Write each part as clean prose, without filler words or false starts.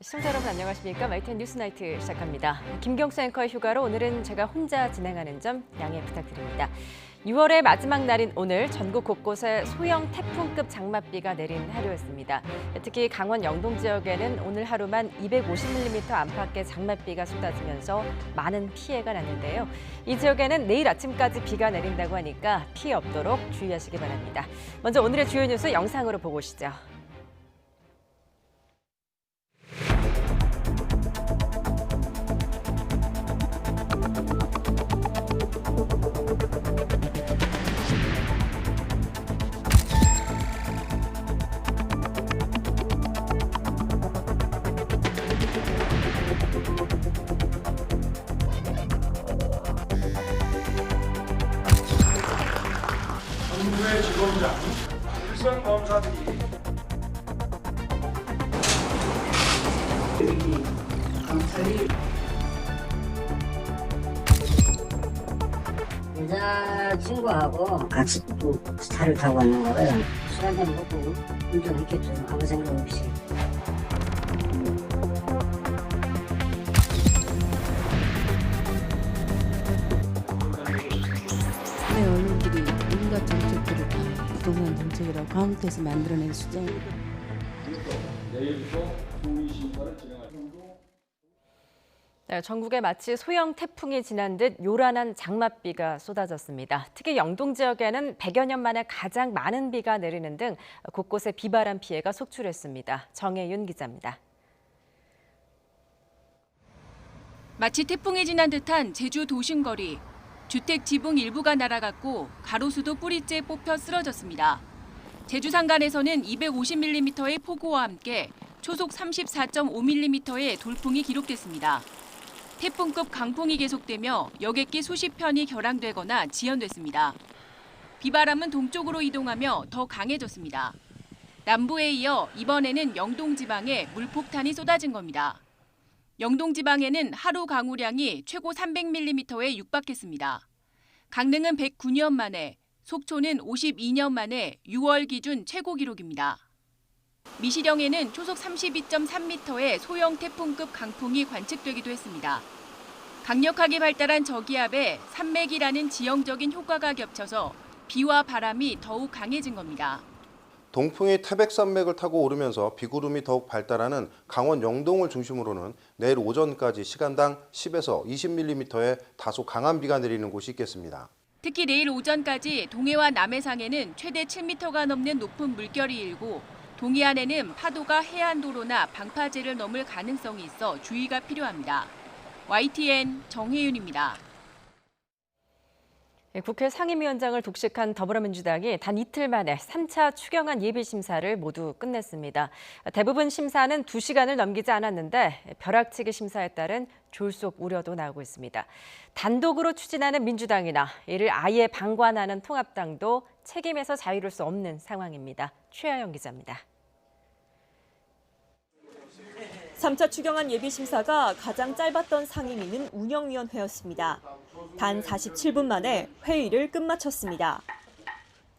시청자 여러분 안녕하십니까? 마이텐 뉴스나이트 시작합니다. 김경수 앵커의 휴가로 오늘은 제가 혼자 진행하는 점 양해 부탁드립니다. 6월의 마지막 날인 오늘 전국 곳곳에 소형 태풍급 장맛비가 내린 하루였습니다. 특히 강원 영동 지역에는 오늘 하루만 250mm 안팎의 장맛비가 쏟아지면서 많은 피해가 났는데요. 이 지역에는 내일 아침까지 비가 내린다고 하니까 피해 없도록 주의하시기 바랍니다. 먼저 오늘의 주요 뉴스 영상으로 보고 오시죠. 정부의 직원장, 일선 검사들이 여자친구하고 같이 또 차를 타고 왔는 거예요. 술 한잔 먹고 운전했겠죠. 아무 생각 없이. 네, 언론들이 온갖 정책들을 다 부동산 정책이라고 과묵해서 만들어낸 수장입니다. 내일부터 소위 심사를 진행할 정도. 네, 전국에 마치 소형 태풍이 지난 듯 요란한 장맛비가 쏟아졌습니다. 특히 영동 지역에는 100여 년 만에 가장 많은 비가 내리는 등 곳곳에 비바람 피해가 속출했습니다. 정혜윤 기자입니다. 마치 태풍이 지난 듯한 제주 도심거리. 주택 지붕 일부가 날아갔고 가로수도 뿌리째 뽑혀 쓰러졌습니다. 제주 산간에서는 250mm의 폭우와 함께 초속 34.5mm의 돌풍이 기록됐습니다. 태풍급 강풍이 계속되며 여객기 수십 편이 결항되거나 지연됐습니다. 비바람은 동쪽으로 이동하며 더 강해졌습니다. 남부에 이어 이번에는 영동 지방에 물폭탄이 쏟아진 겁니다. 영동 지방에는 하루 강우량이 최고 300mm에 육박했습니다. 강릉은 109년 만에, 속초는 52년 만에 6월 기준 최고 기록입니다. 미시령에는 초속 32.3m의 소형 태풍급 강풍이 관측되기도 했습니다. 강력하게 발달한 저기압에 산맥이라는 지형적인 효과가 겹쳐서 비와 바람이 더욱 강해진 겁니다. 동풍이 태백산맥을 타고 오르면서 비구름이 더욱 발달하는 강원 영동을 중심으로는 내일 오전까지 시간당 10에서 20mm의 다소 강한 비가 내리는 곳이 있겠습니다. 특히 내일 오전까지 동해와 남해상에는 최대 7m가 넘는 높은 물결이 일고 동해안에는 파도가 해안도로나 방파제를 넘을 가능성이 있어 주의가 필요합니다. YTN 정혜윤입니다. 국회 상임위원장을 독식한 더불어민주당이 단 이틀 만에 3차 추경안 예비심사를 모두 끝냈습니다. 대부분 심사는 2시간을 넘기지 않았는데 벼락치기 심사에 따른 졸속 우려도 나오고 있습니다. 단독으로 추진하는 민주당이나 이를 아예 방관하는 통합당도 책임에서 자유로울 수 없는 상황입니다. 최하영 기자입니다. 3차 추경안 예비심사가 가장 짧았던 상임위는 운영위원회였습니다. 단 47분 만에 회의를 끝마쳤습니다.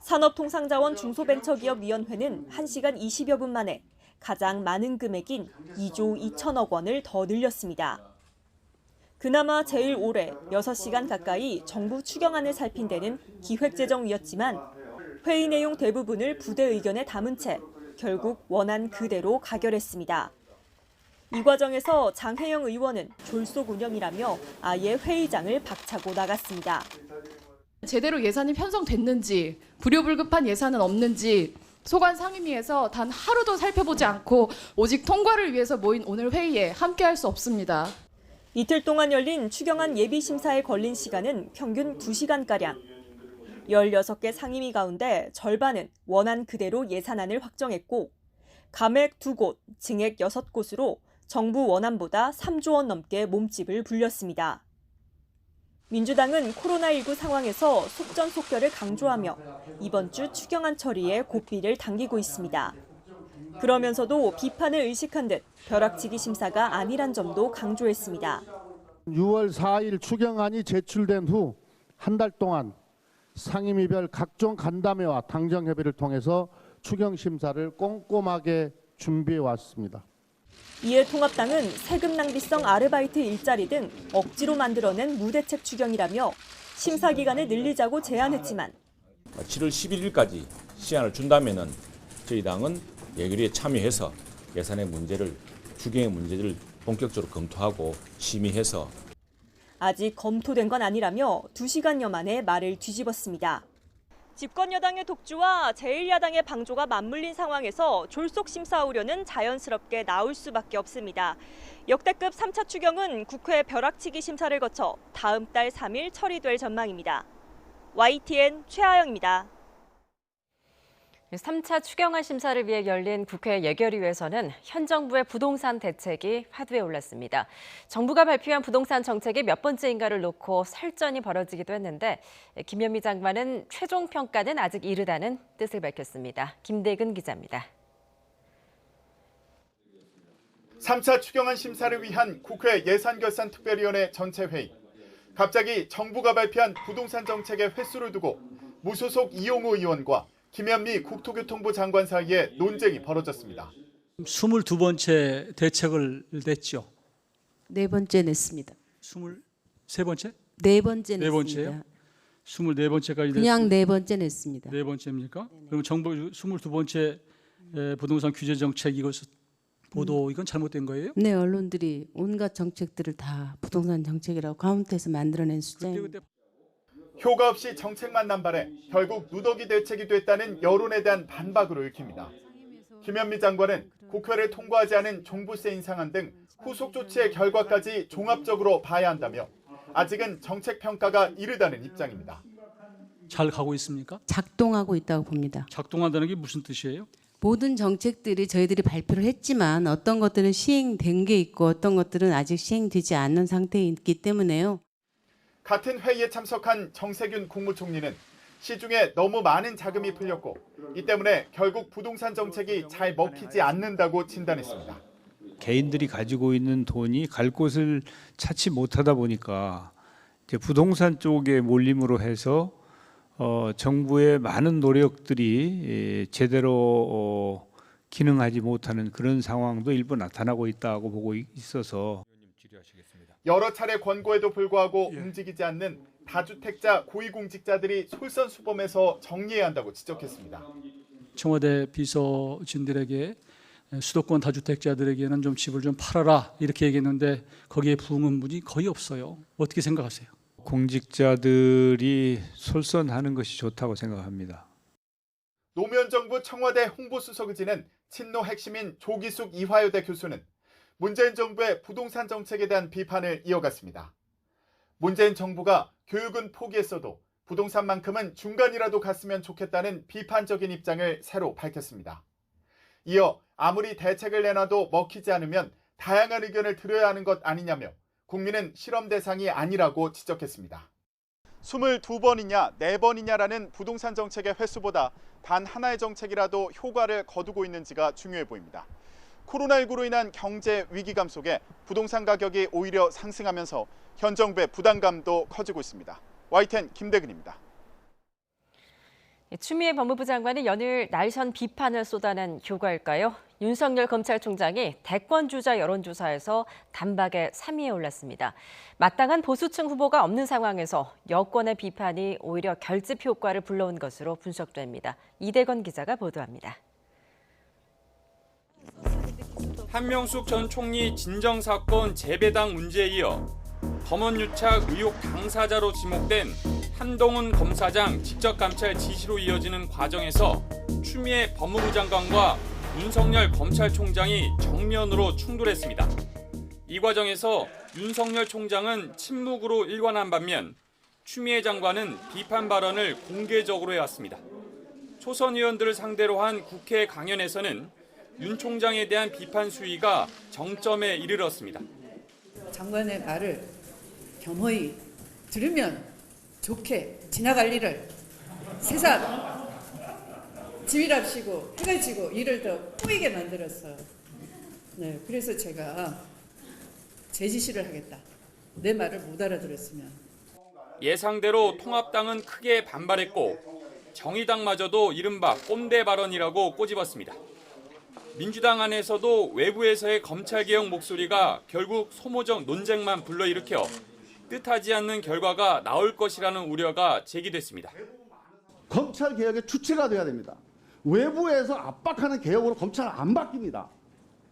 산업통상자원 중소벤처기업위원회는 1시간 20여 분 만에 가장 많은 금액인 2조 2천억 원을 더 늘렸습니다. 그나마 제일 오래 6시간 가까이 정부 추경안을 살핀 데는 기획재정위였지만 회의 내용 대부분을 부대 의견에 담은 채 결국 원안 그대로 가결했습니다. 이 과정에서 장혜영 의원은 졸속 운영이라며 아예 회의장을 박차고 나갔습니다. 제대로 예산이 편성됐는지, 불효불급한 예산은 없는지 소관 상임위에서 단 하루도 살펴보지 않고 오직 통과를 위해서 모인 오늘 회의에 함께할 수 없습니다. 이틀 동안 열린 추경안 예비심사에 걸린 시간은 평균 2시간가량. 16개 상임위 가운데 절반은 원안 그대로 예산안을 확정했고 감액 2곳, 증액 6곳으로 정부 원안보다 3조 원 넘게 몸집을 불렸습니다. 민주당은 코로나19 상황에서 속전속결을 강조하며 이번 주 추경안 처리에 고삐를 당기고 있습니다. 그러면서도 비판을 의식한 듯 벼락치기 심사가 아니란 점도 강조했습니다. 6월 4일 추경안이 제출된 후 한 달 동안 상임위별 각종 간담회와 당정협의를 통해서 추경 심사를 꼼꼼하게 준비해 왔습니다. 이에 통합당은 세금 낭비성 아르바이트 일자리 등 억지로 만들어낸 무대책 추경이라며 심사 기간을 늘리자고 제안했지만 7월 11일까지 시한을 준다면은 저희 당은 예결위에 참여해서 예산의 문제를, 추경의 문제를 본격적으로 검토하고 심의해서 아직 검토된 건 아니라며 2시간여 만에 말을 뒤집었습니다. 집권 여당의 독주와 제1야당의 방조가 맞물린 상황에서 졸속 심사 우려는 자연스럽게 나올 수밖에 없습니다. 역대급 3차 추경은 국회 벼락치기 심사를 거쳐 다음 달 3일 처리될 전망입니다. YTN 최하영입니다. 3차 추경안 심사를 위해 열린 국회 예결위에서는 현 정부의 부동산 대책이 화두에 올랐습니다. 정부가 발표한 부동산 정책이 몇 번째인가를 놓고 설전이 벌어지기도 했는데 김현미 장관은 최종 평가는 아직 이르다는 뜻을 밝혔습니다. 김대근 기자입니다. 3차 추경안 심사를 위한 국회 예산결산특별위원회 전체 회의. 갑자기 정부가 발표한 부동산 정책의 횟수를 두고 무소속 이용우 의원과 김현미 국토교통부 장관 사이에 논쟁이 벌어졌습니다. 22번째 대책을 냈죠. 4번째 냈습니다. 23번째? 4번째 냈습니다. 4번째요? 24번째까지 그냥 4번째 냈습니다. 4번째입니까? 그럼 정부 22번째 부동산 규제 정책 이것 보도 이건 잘못된 거예요? 네, 언론들이 온갖 정책들을 다 부동산 정책이라고 카운트해서 만들어낸 숫자입니다. 효과 없이 정책만 남발해 결국 누더기 대책이 됐다는 여론에 대한 반박으로 읽힙니다. 김현미 장관은 국회를 통과하지 않은 종부세 인상안 등 후속 조치의 결과까지 종합적으로 봐야 한다며 아직은 정책 평가가 이르다는 입장입니다. 잘 가고 있습니까? 작동하고 있다고 봅니다. 작동한다는 게 무슨 뜻이에요? 모든 정책들이 저희들이 발표를 했지만 어떤 것들은 시행된 게 있고 어떤 것들은 아직 시행되지 않는 상태에 있기 때문에요. 같은 회의에 참석한 정세균 국무총리는 시중에 너무 많은 자금이 풀렸고 이 때문에 결국 부동산 정책이 잘 먹히지 않는다고 진단했습니다. 개인들이 가지고 있는 돈이 갈 곳을 찾지 못하다 보니까 이제 부동산 쪽에 몰림으로 해서 정부의 많은 노력들이 제대로 기능하지 못하는 그런 상황도 일부 나타나고 있다고 보고 있어서 여러 차례 권고에도 불구하고 움직이지 않는 다주택자 고위공직자들이 솔선수범해서 정리해야 한다고 지적했습니다. 청와대 비서진들에게 수도권 다주택자들에게는 좀 집을 좀 팔아라 이렇게 얘기했는데 거기에 부응한 분이 거의 없어요. 어떻게 생각하세요? 공직자들이 솔선하는 것이 좋다고 생각합니다. 노무현 정부 청와대 홍보수석을 지낸 친노 핵심인 조기숙 이화여대 교수는 문재인 정부의 부동산 정책에 대한 비판을 이어갔습니다. 문재인 정부가 교육은 포기했어도 부동산만큼은 중간이라도 갔으면 좋겠다는 비판적인 입장을 새로 밝혔습니다. 이어 아무리 대책을 내놔도 먹히지 않으면 다양한 의견을 들어야 하는 것 아니냐며 국민은 실험 대상이 아니라고 지적했습니다. 22번이냐 4번이냐라는 부동산 정책의 횟수보다 단 하나의 정책이라도 효과를 거두고 있는지가 중요해 보입니다. 코로나19로 인한 경제 위기감 속에 부동산 가격이 오히려 상승하면서 현 정부의 부담감도 커지고 있습니다. YTN 김대근입니다. 추미애 법무부 장관이 연일 날선 비판을 쏟아낸 효과일까요? 윤석열 검찰총장이 대권주자 여론조사에서 단박에 3위에 올랐습니다. 마땅한 보수층 후보가 없는 상황에서 여권의 비판이 오히려 결집 효과를 불러온 것으로 분석됩니다. 이대건 기자가 보도합니다. 한명숙 전 총리 진정사건 재배당 문제에 이어 검언유착 의혹 당사자로 지목된 한동훈 검사장 직접감찰 지시로 이어지는 과정에서 추미애 법무부 장관과 윤석열 검찰총장이 정면으로 충돌했습니다. 이 과정에서 윤석열 총장은 침묵으로 일관한 반면 추미애 장관은 비판 발언을 공개적으로 해왔습니다. 초선 의원들을 상대로 한 국회 강연에서는 윤 총장에 대한 비판 수위가 정점에 이르렀습니다. 장관의 말을 겸허히 들으면 좋게 지나갈 일을 세상 지휘랍시고 해가 지고 일을 더 꼬이게 만들었어요. 네, 그래서 제가 제 지시를 하겠다. 내 말을 못 알아들었으면. 예상대로 통합당은 크게 반발했고 정의당마저도 이른바 꼰대 발언이라고 꼬집었습니다. 민주당 안에서도 외부에서의 검찰개혁 목소리가 결국 소모적 논쟁만 불러일으켜 뜻하지 않는 결과가 나올 것이라는 우려가 제기됐습니다. 검찰개혁의 주체가 돼야 됩니다. 외부에서 압박하는 개혁으로 검찰은 안 바뀝니다.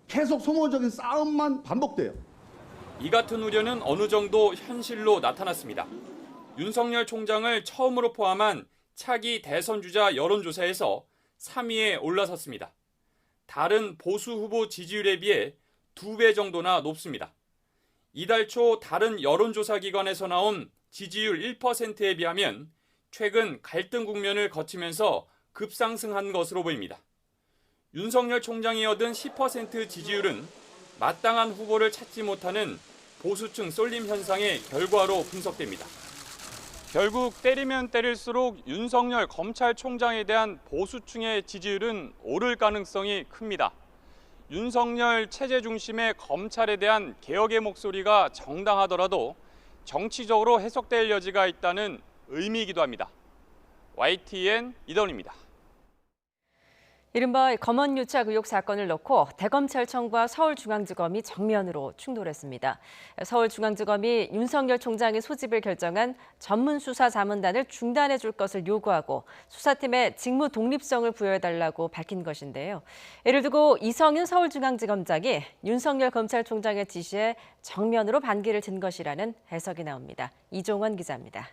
계속 소모적인 싸움만 반복돼요. 이 같은 우려는 어느 정도 현실로 나타났습니다. 윤석열 총장을 처음으로 포함한 차기 대선 주자 여론조사에서 3위에 올라섰습니다. 다른 보수 후보 지지율에 비해 2배 정도나 높습니다. 이달 초 다른 여론조사 기관에서 나온 지지율 1%에 비하면 최근 갈등 국면을 거치면서 급상승한 것으로 보입니다. 윤석열 총장이 얻은 10% 지지율은 마땅한 후보를 찾지 못하는 보수층 쏠림 현상의 결과로 분석됩니다. 결국 때리면 때릴수록 윤석열 검찰총장에 대한 보수층의 지지율은 오를 가능성이 큽니다. 윤석열 체제 중심의 검찰에 대한 개혁의 목소리가 정당하더라도 정치적으로 해석될 여지가 있다는 의미이기도 합니다. YTN 이다운입니다. 이른바 검언유착 의혹 사건을 놓고 대검찰청과 서울중앙지검이 정면으로 충돌했습니다. 서울중앙지검이 윤석열 총장의 소집을 결정한 전문수사자문단을 중단해 줄 것을 요구하고 수사팀에 직무 독립성을 부여해달라고 밝힌 것인데요. 이를 두고 이성윤 서울중앙지검장이 윤석열 검찰총장의 지시에 정면으로 반기를 든 것이라는 해석이 나옵니다. 이종원 기자입니다.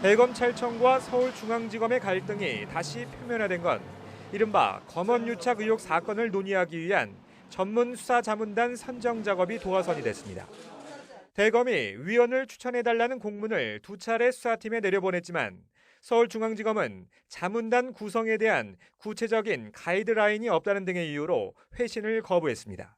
대검찰청과 서울중앙지검의 갈등이 다시 표면화된 건 이른바 검언유착 의혹 사건을 논의하기 위한 전문수사자문단 선정 작업이 도화선이 됐습니다. 대검이 위원을 추천해달라는 공문을 2차례 수사팀에 내려보냈지만 서울중앙지검은 자문단 구성에 대한 구체적인 가이드라인이 없다는 등의 이유로 회신을 거부했습니다.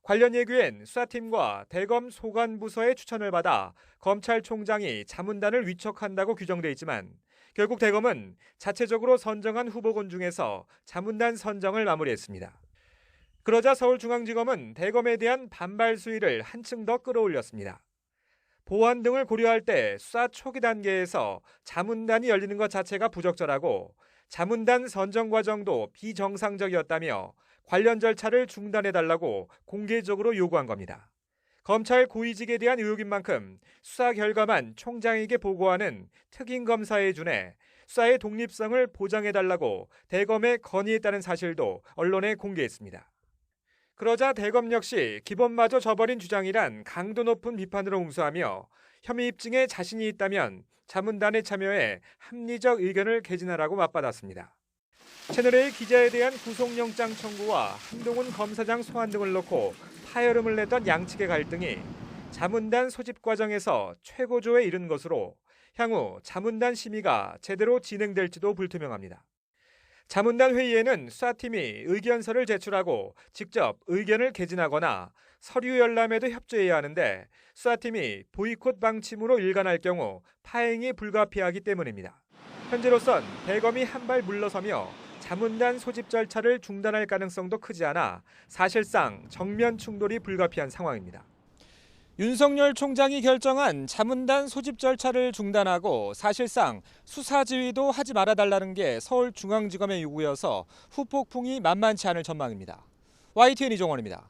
관련 예규엔 수사팀과 대검 소관부서의 추천을 받아 검찰총장이 자문단을 위촉한다고 규정돼 있지만 결국 대검은 자체적으로 선정한 후보군 중에서 자문단 선정을 마무리했습니다. 그러자 서울중앙지검은 대검에 대한 반발 수위를 한층 더 끌어올렸습니다. 보안 등을 고려할 때 수사 초기 단계에서 자문단이 열리는 것 자체가 부적절하고 자문단 선정 과정도 비정상적이었다며 관련 절차를 중단해달라고 공개적으로 요구한 겁니다. 검찰 고위직에 대한 의혹인 만큼 수사 결과만 총장에게 보고하는 특임검사에 준해 수사의 독립성을 보장해달라고 대검에 건의했다는 사실도 언론에 공개했습니다. 그러자 대검 역시 기본마저 저버린 주장이란 강도 높은 비판으로 응수하며 혐의 입증에 자신이 있다면 자문단에 참여해 합리적 의견을 개진하라고 맞받았습니다. 채널A 기자에 대한 구속영장 청구와 한동훈 검사장 소환 등을 놓고 파열음을 냈던 양측의 갈등이 자문단 소집 과정에서 최고조에 이른 것으로 향후 자문단 심의가 제대로 진행될지도 불투명합니다. 자문단 회의에는 수사팀이 의견서를 제출하고 직접 의견을 개진하거나 서류 열람에도 협조해야 하는데 수사팀이 보이콧 방침으로 일관할 경우 파행이 불가피하기 때문입니다. 현재로선 대검이 한 발 물러서며 자문단 소집 절차를 중단할 가능성도 크지 않아 사실상 정면 충돌이 불가피한 상황입니다. 윤석열 총장이 결정한 자문단 소집 절차를 중단하고 사실상 수사 지휘도 하지 말아달라는 게 서울중앙지검의 요구여서 후폭풍이 만만치 않을 전망입니다. YTN 이종원입니다.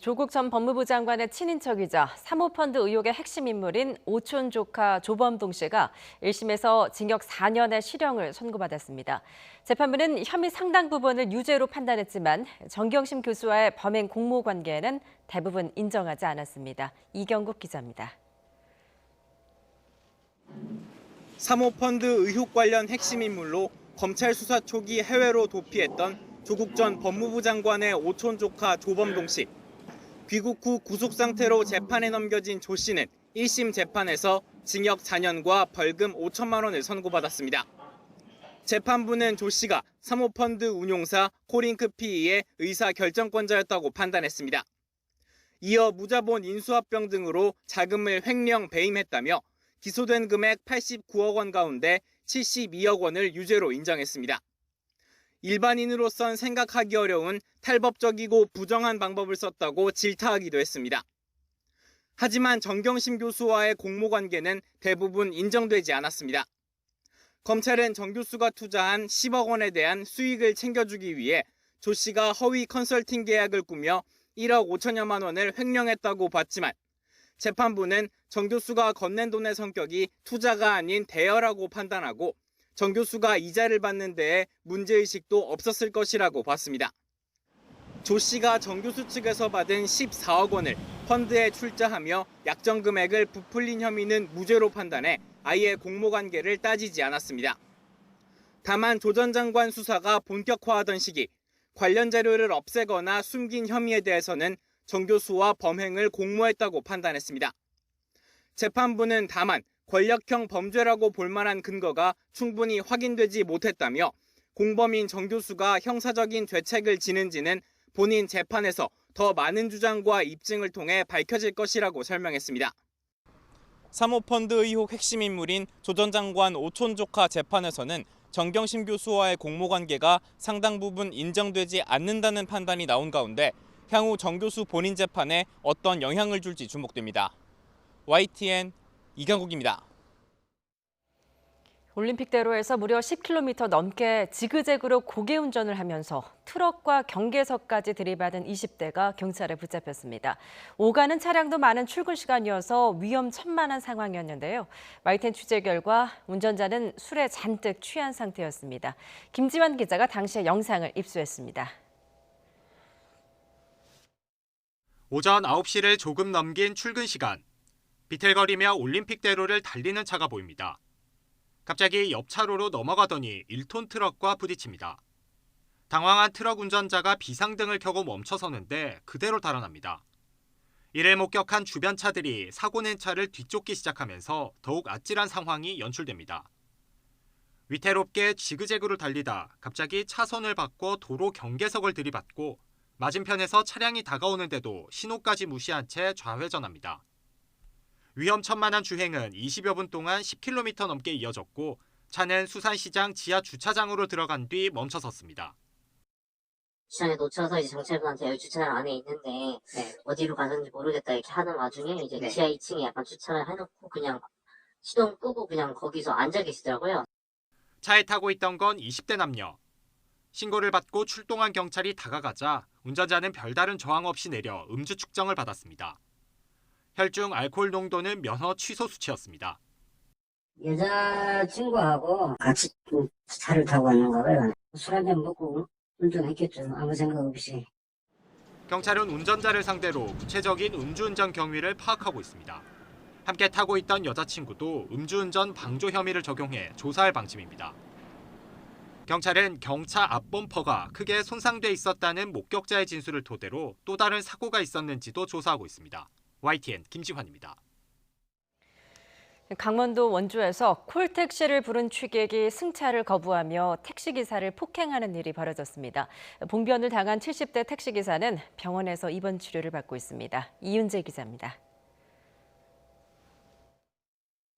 조국 전 법무부 장관의 친인척이자 사모펀드 의혹의 핵심 인물인 오촌 조카 조범동 씨가 1심에서 징역 4년의 실형을 선고받았습니다. 재판부는 혐의 상당 부분을 유죄로 판단했지만 정경심 교수와의 범행 공모 관계에는 대부분 인정하지 않았습니다. 이경국 기자입니다. 사모펀드 의혹 관련 핵심 인물로 검찰 수사 초기 해외로 도피했던 조국 전 법무부 장관의 오촌 조카 조범동 씨. 귀국 후 구속 상태로 재판에 넘겨진 조 씨는 1심 재판에서 징역 4년과 벌금 5천만 원을 선고받았습니다. 재판부는 조 씨가 사모펀드 운용사 코링크 PE의 의사 결정권자였다고 판단했습니다. 이어 무자본 인수합병 등으로 자금을 횡령 배임했다며 기소된 금액 89억 원 가운데 72억 원을 유죄로 인정했습니다. 일반인으로선 생각하기 어려운 탈법적이고 부정한 방법을 썼다고 질타하기도 했습니다. 하지만 정경심 교수와의 공모 관계는 대부분 인정되지 않았습니다. 검찰은 정 교수가 투자한 10억 원에 대한 수익을 챙겨주기 위해 조 씨가 허위 컨설팅 계약을 꾸며 1억 5천여만 원을 횡령했다고 봤지만 재판부는 정 교수가 건넨 돈의 성격이 투자가 아닌 대여라고 판단하고 정 교수가 이자를 받는 데에 문제의식도 없었을 것이라고 봤습니다. 조 씨가 정 교수 측에서 받은 14억 원을 펀드에 출자하며 약정 금액을 부풀린 혐의는 무죄로 판단해 아예 공모관계를 따지지 않았습니다. 다만 조 전 장관 수사가 본격화하던 시기 관련 자료를 없애거나 숨긴 혐의에 대해서는 정 교수와 범행을 공모했다고 판단했습니다. 재판부는 다만 권력형 범죄라고 볼 만한 근거가 충분히 확인되지 못했다며 공범인 정 교수가 형사적인 죄책을 지는지는 본인 재판에서 더 많은 주장과 입증을 통해 밝혀질 것이라고 설명했습니다. 사모펀드 의혹 핵심 인물인 조 전 장관 오촌 조카 재판에서는 정경심 교수와의 공모관계가 상당 부분 인정되지 않는다는 판단이 나온 가운데 향후 정 교수 본인 재판에 어떤 영향을 줄지 주목됩니다. YTN 이강국입니다. 올림픽대로에서 무려 10km 넘게 지그재그로 고개 운전을 하면서 트럭과 경계석까지 들이받은 20대가 경찰에 붙잡혔습니다. 오가는 차량도 많은 출근 시간이어서 위험천만한 상황이었는데요. YTN 취재 결과 운전자는 술에 잔뜩 취한 상태였습니다. 김지환 기자가 당시의 영상을 입수했습니다. 오전 9시를 조금 넘긴 출근 시간. 비틀거리며 올림픽대로를 달리는 차가 보입니다. 갑자기 옆 차로로 넘어가더니 1톤 트럭과 부딪힙니다. 당황한 트럭 운전자가 비상등을 켜고 멈춰서는데 그대로 달아납니다. 이를 목격한 주변 차들이 사고 낸 차를 뒤쫓기 시작하면서 더욱 아찔한 상황이 연출됩니다. 위태롭게 지그재그로 달리다 갑자기 차선을 바꿔 도로 경계석을 들이받고 맞은편에서 차량이 다가오는데도 신호까지 무시한 채 좌회전합니다. 위험천만한 주행은 20여 분 동안 10km 넘게 이어졌고 차는 수산시장 지하 주차장으로 들어간 뒤 멈춰섰습니다. 주차장에 놓쳐서 이제 경찰분한테 여기 주차장 안에 있는데 어디로 가는지 모르겠다 이렇게 하는 와중에 이제 지하 2층에 약간 주차를 해놓고 그냥 시동 끄고 그냥 거기서 앉아 계시더라고요. 차에 타고 있던 건 20대 남녀. 신고를 받고 출동한 경찰이 다가가자 운전자는 별다른 저항 없이 내려 음주 측정을 받았습니다. 혈중 알코올 농도는 면허 취소 수치였습니다. 여자친구하고 같이 차를 타고 왔는 거를 술 한잔 먹고 운전했겠죠. 아무 생각 없이. 경찰은 운전자를 상대로 구체적인 음주운전 경위를 파악하고 있습니다. 함께 타고 있던 여자친구도 음주운전 방조 혐의를 적용해 조사할 방침입니다. 경찰은 경차 앞범퍼가 크게 손상돼 있었다는 목격자의 진술을 토대로 또 다른 사고가 있었는지도 조사하고 있습니다. YTN 김지환입니다. 강원도 원주에서 콜택시를 부른 취객이 승차를 거부하며 택시기사를 폭행하는 일이 벌어졌습니다. 봉변을 당한 70대 택시기사는 병원에서 입원 치료를 받고 있습니다. 이윤재 기자입니다.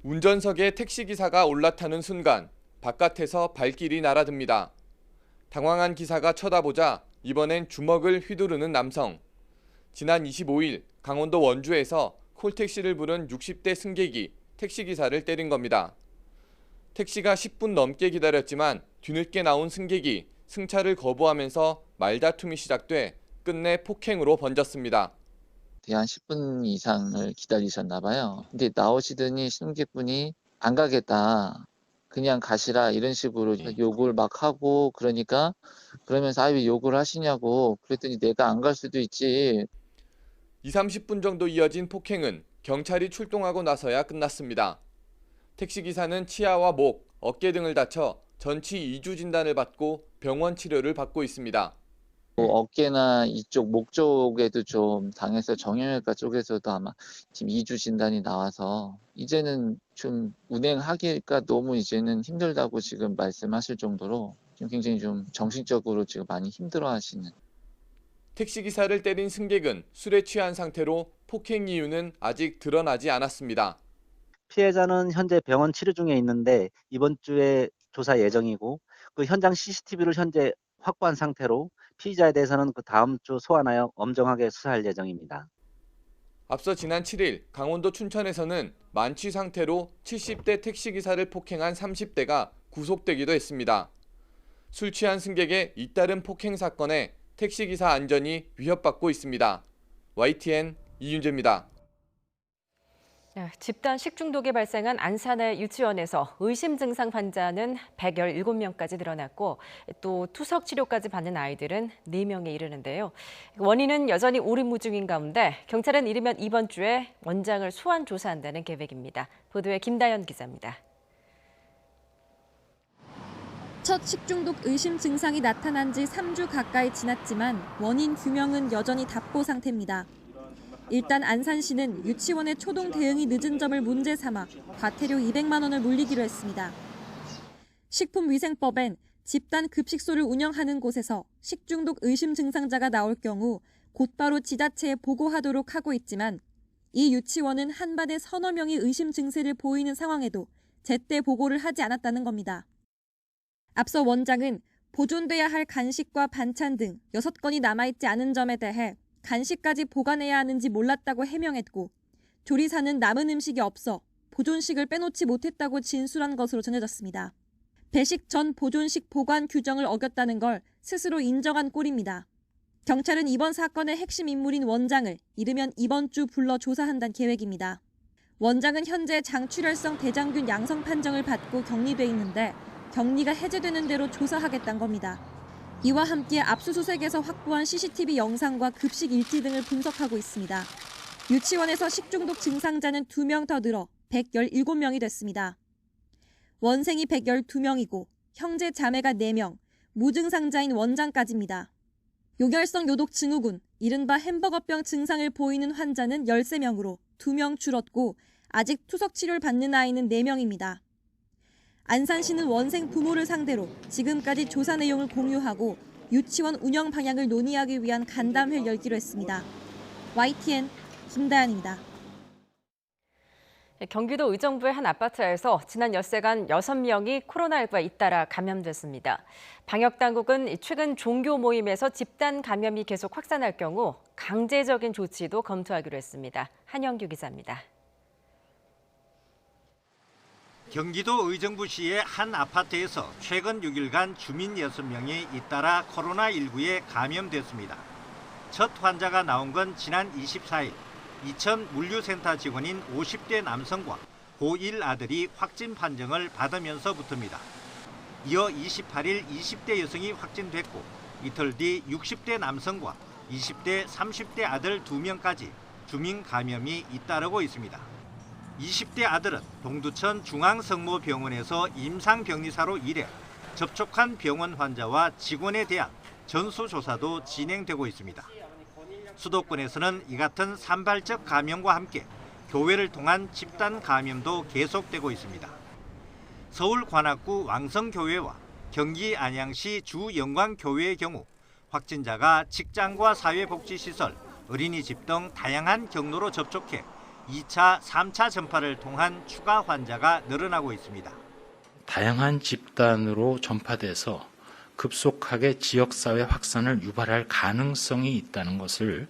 운전석에 택시기사가 올라타는 순간 바깥에서 발길이 날아듭니다. 당황한 기사가 쳐다보자 이번엔 주먹을 휘두르는 남성. 지난 25일 강원도 원주에서 콜택시를 부른 60대 승객이 택시기사를 때린 겁니다. 택시가 10분 넘게 기다렸지만 뒤늦게 나온 승객이 승차를 거부하면서 말다툼이 시작돼 끝내 폭행으로 번졌습니다. 한 10분 이상을 기다리셨나 봐요. 근데 나오시더니 승객분이 안 가겠다. 그냥 가시라 이런 식으로 욕을 막 하고 그러면서 왜 욕을 하시냐고 그랬더니 내가 안 갈 수도 있지. 20-30분 정도 이어진 폭행은 경찰이 출동하고 나서야 끝났습니다. 택시기사는 치아와 목, 어깨 등을 다쳐 전치 2주 진단을 받고 병원 치료를 받고 있습니다. 어깨나 이쪽 목 쪽에도 좀 당해서 정형외과 쪽에서도 아마 지금 2주 진단이 나와서 이제는 좀 운행하기가 너무 이제는 힘들다고 지금 말씀하실 정도로 지금 굉장히 좀 정신적으로 지금 많이 힘들어하시는. 택시기사를 때린 승객은 술에 취한 상태로 폭행 이유는 아직 드러나지 않았습니다. 피해자는 현재 병원 치료 중에 있는데 이번 주에 조사 예정이고 그 현장 CCTV를 현재 확보한 상태로 피의자에 대해서는 그 다음 주 소환하여 엄정하게 수사할 예정입니다. 앞서 지난 7일 강원도 춘천에서는 만취 상태로 70대 택시기사를 폭행한 30대가 구속되기도 했습니다. 술 취한 승객의 잇따른 폭행 사건에 택시기사 안전이 위협받고 있습니다. YTN 이윤재입니다. 집단 식중독이 발생한 안산의 유치원에서 의심 증상 환자는 117명까지 늘어났고 또 투석 치료까지 받는 아이들은 4명에 이르는데요. 원인은 여전히 오리무중인 가운데 경찰은 이르면 이번 주에 원장을 소환 조사한다는 계획입니다. 보도에 김다연 기자입니다. 첫 식중독 의심 증상이 나타난 지 3주 가까이 지났지만 원인 규명은 여전히 답보 상태입니다. 일단 안산시는 유치원의 초동 대응이 늦은 점을 문제 삼아 과태료 200만 원을 물리기로 했습니다. 식품위생법엔 집단 급식소를 운영하는 곳에서 식중독 의심 증상자가 나올 경우 곧바로 지자체에 보고하도록 하고 있지만 이 유치원은 한반에 서너 명이 의심 증세를 보이는 상황에도 제때 보고를 하지 않았다는 겁니다. 앞서 원장은 보존돼야 할 간식과 반찬 등 6건이 남아있지 않은 점에 대해 간식까지 보관해야 하는지 몰랐다고 해명했고 조리사는 남은 음식이 없어 보존식을 빼놓지 못했다고 진술한 것으로 전해졌습니다. 배식 전 보존식 보관 규정을 어겼다는 걸 스스로 인정한 꼴입니다. 경찰은 이번 사건의 핵심 인물인 원장을 이르면 이번 주 불러 조사한다는 계획입니다. 원장은 현재 장출혈성 대장균 양성 판정을 받고 격리돼 있는데 격리가 해제되는 대로 조사하겠다는 겁니다. 이와 함께 압수수색에서 확보한 CCTV 영상과 급식 일지 등을 분석하고 있습니다. 유치원에서 식중독 증상자는 2명 더 늘어 117명이 됐습니다. 원생이 112명이고 형제 자매가 4명, 무증상자인 원장까지입니다. 요결성 요독 증후군, 이른바 햄버거병 증상을 보이는 환자는 13명으로 2명 줄었고 아직 투석 치료를 받는 아이는 4명입니다. 안산시는 원생 부모를 상대로 지금까지 조사 내용을 공유하고 유치원 운영 방향을 논의하기 위한 간담회를 열기로 했습니다. YTN 김다연입니다. 경기도 의정부의 한 아파트에서 지난 엿새간 6명이 코로나19에 잇따라 감염됐습니다. 방역당국은 최근 종교 모임에서 집단 감염이 계속 확산할 경우 강제적인 조치도 검토하기로 했습니다. 한영규 기자입니다. 경기도 의정부시의 한 아파트에서 최근 6일간 주민 6명이 잇따라 코로나19에 감염됐습니다. 첫 환자가 나온 건 지난 24일 이천 물류센터 직원인 50대 남성과 고1 아들이 확진 판정을 받으면서부터입니다. 이어 28일 20대 여성이 확진됐고 이틀 뒤 60대 남성과 20대, 30대 아들 2명까지 주민 감염이 잇따르고 있습니다. 20대 아들은 동두천 중앙성모병원에서 임상병리사로 일해 접촉한 병원 환자와 직원에 대한 전수조사도 진행되고 있습니다. 수도권에서는 이 같은 산발적 감염과 함께 교회를 통한 집단 감염도 계속되고 있습니다. 서울 관악구 왕성교회와 경기 안양시 주영광교회의 경우 확진자가 직장과 사회복지시설, 어린이집 등 다양한 경로로 접촉해 2차, 3차 전파를 통한 추가 환자가 늘어나고 있습니다. 다양한 집단으로 전파돼서 급속하게 지역사회 확산을 유발할 가능성이 있다는 것을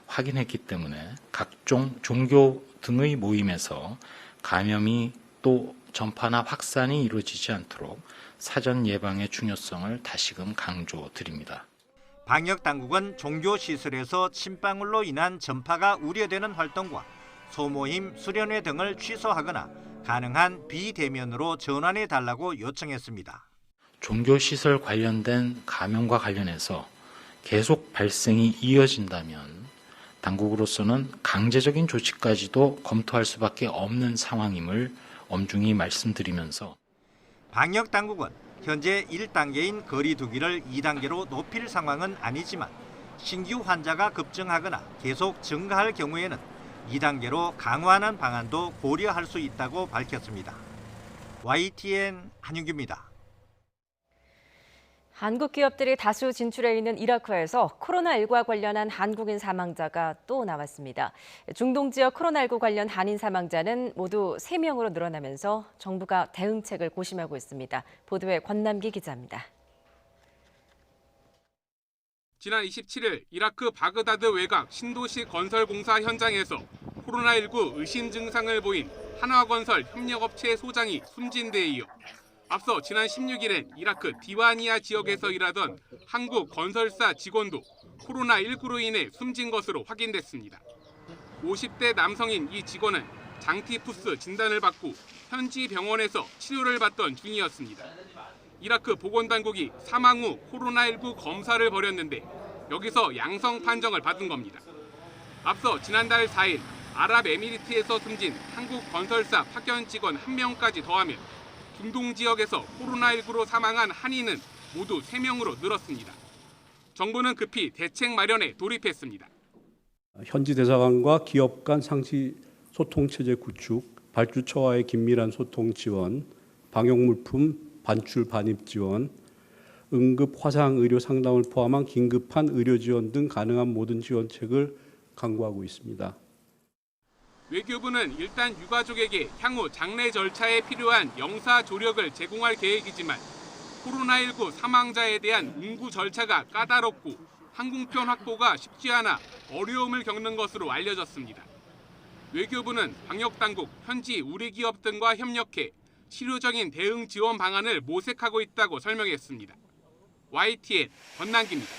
확인했기 때문에 각종 종교 등의 모임에서 감염이 또 전파나 확산이 이루어지지 않도록 사전 예방의 중요성을 다시금 강조드립니다. 방역당국은 종교시설에서 침방울로 인한 전파가 우려되는 활동과 소모임, 수련회 등을 취소하거나 가능한 비대면으로 전환해달라고 요청했습니다. 종교시설 관련된 감염과 관련해서 계속 발생이 이어진다면 당국으로서는 강제적인 조치까지도 검토할 수밖에 없는 상황임을 엄중히 말씀드리면서 방역당국은 현재 1단계인 거리 두기를 2단계로 높일 상황은 아니지만 신규 환자가 급증하거나 계속 증가할 경우에는 2단계로 강화하는 방안도 고려할 수 있다고 밝혔습니다. YTN 한윤규입니다. 한국 기업들이 다수 진출해 있는 이라크에서 코로나19와 관련한 한국인 사망자가 또 나왔습니다. 중동 지역 코로나19 관련 한인 사망자는 모두 3명으로 늘어나면서 정부가 대응책을 고심하고 있습니다. 보도에 권남기 기자입니다. 지난 27일 이라크 바그다드 외곽 신도시 건설 공사 현장에서 코로나19 의심 증상을 보인 한화건설 협력업체 소장이 숨진 데 이어 앞서 지난 16일엔 이라크 디와니아 지역에서 일하던 한국 건설사 직원도 코로나19로 인해 숨진 것으로 확인됐습니다. 50대 남성인 이 직원은 장티푸스 진단을 받고 현지 병원에서 치료를 받던 중이었습니다. 이라크 보건당국이 사망 후 코로나19 검사를 벌였는데 여기서 양성 판정을 받은 겁니다. 앞서 지난달 4일 아랍에미리트에서 숨진 한국 건설사 파견 직원 1명까지 더하면 중동 지역에서 코로나19로 사망한 한인은 모두 3명으로 늘었습니다. 정부는 급히 대책 마련에 돌입했습니다. 현지 대사관과 기업 간 상시 소통 체제 구축, 발주처와의 긴밀한 소통 지원, 방역 물품 반출 반입 지원, 응급 화상 의료 상담을 포함한 긴급한 의료 지원 등 가능한 모든 지원책을 강구하고 있습니다. 외교부는 일단 유가족에게 향후 장례 절차에 필요한 영사 조력을 제공할 계획이지만 코로나19 사망자에 대한 운구 절차가 까다롭고 항공편 확보가 쉽지 않아 어려움을 겪는 것으로 알려졌습니다. 외교부는 방역당국, 현지 우리 기업 등과 협력해 실효적인 대응 지원 방안을 모색하고 있다고 설명했습니다. YTN 권남기입니다.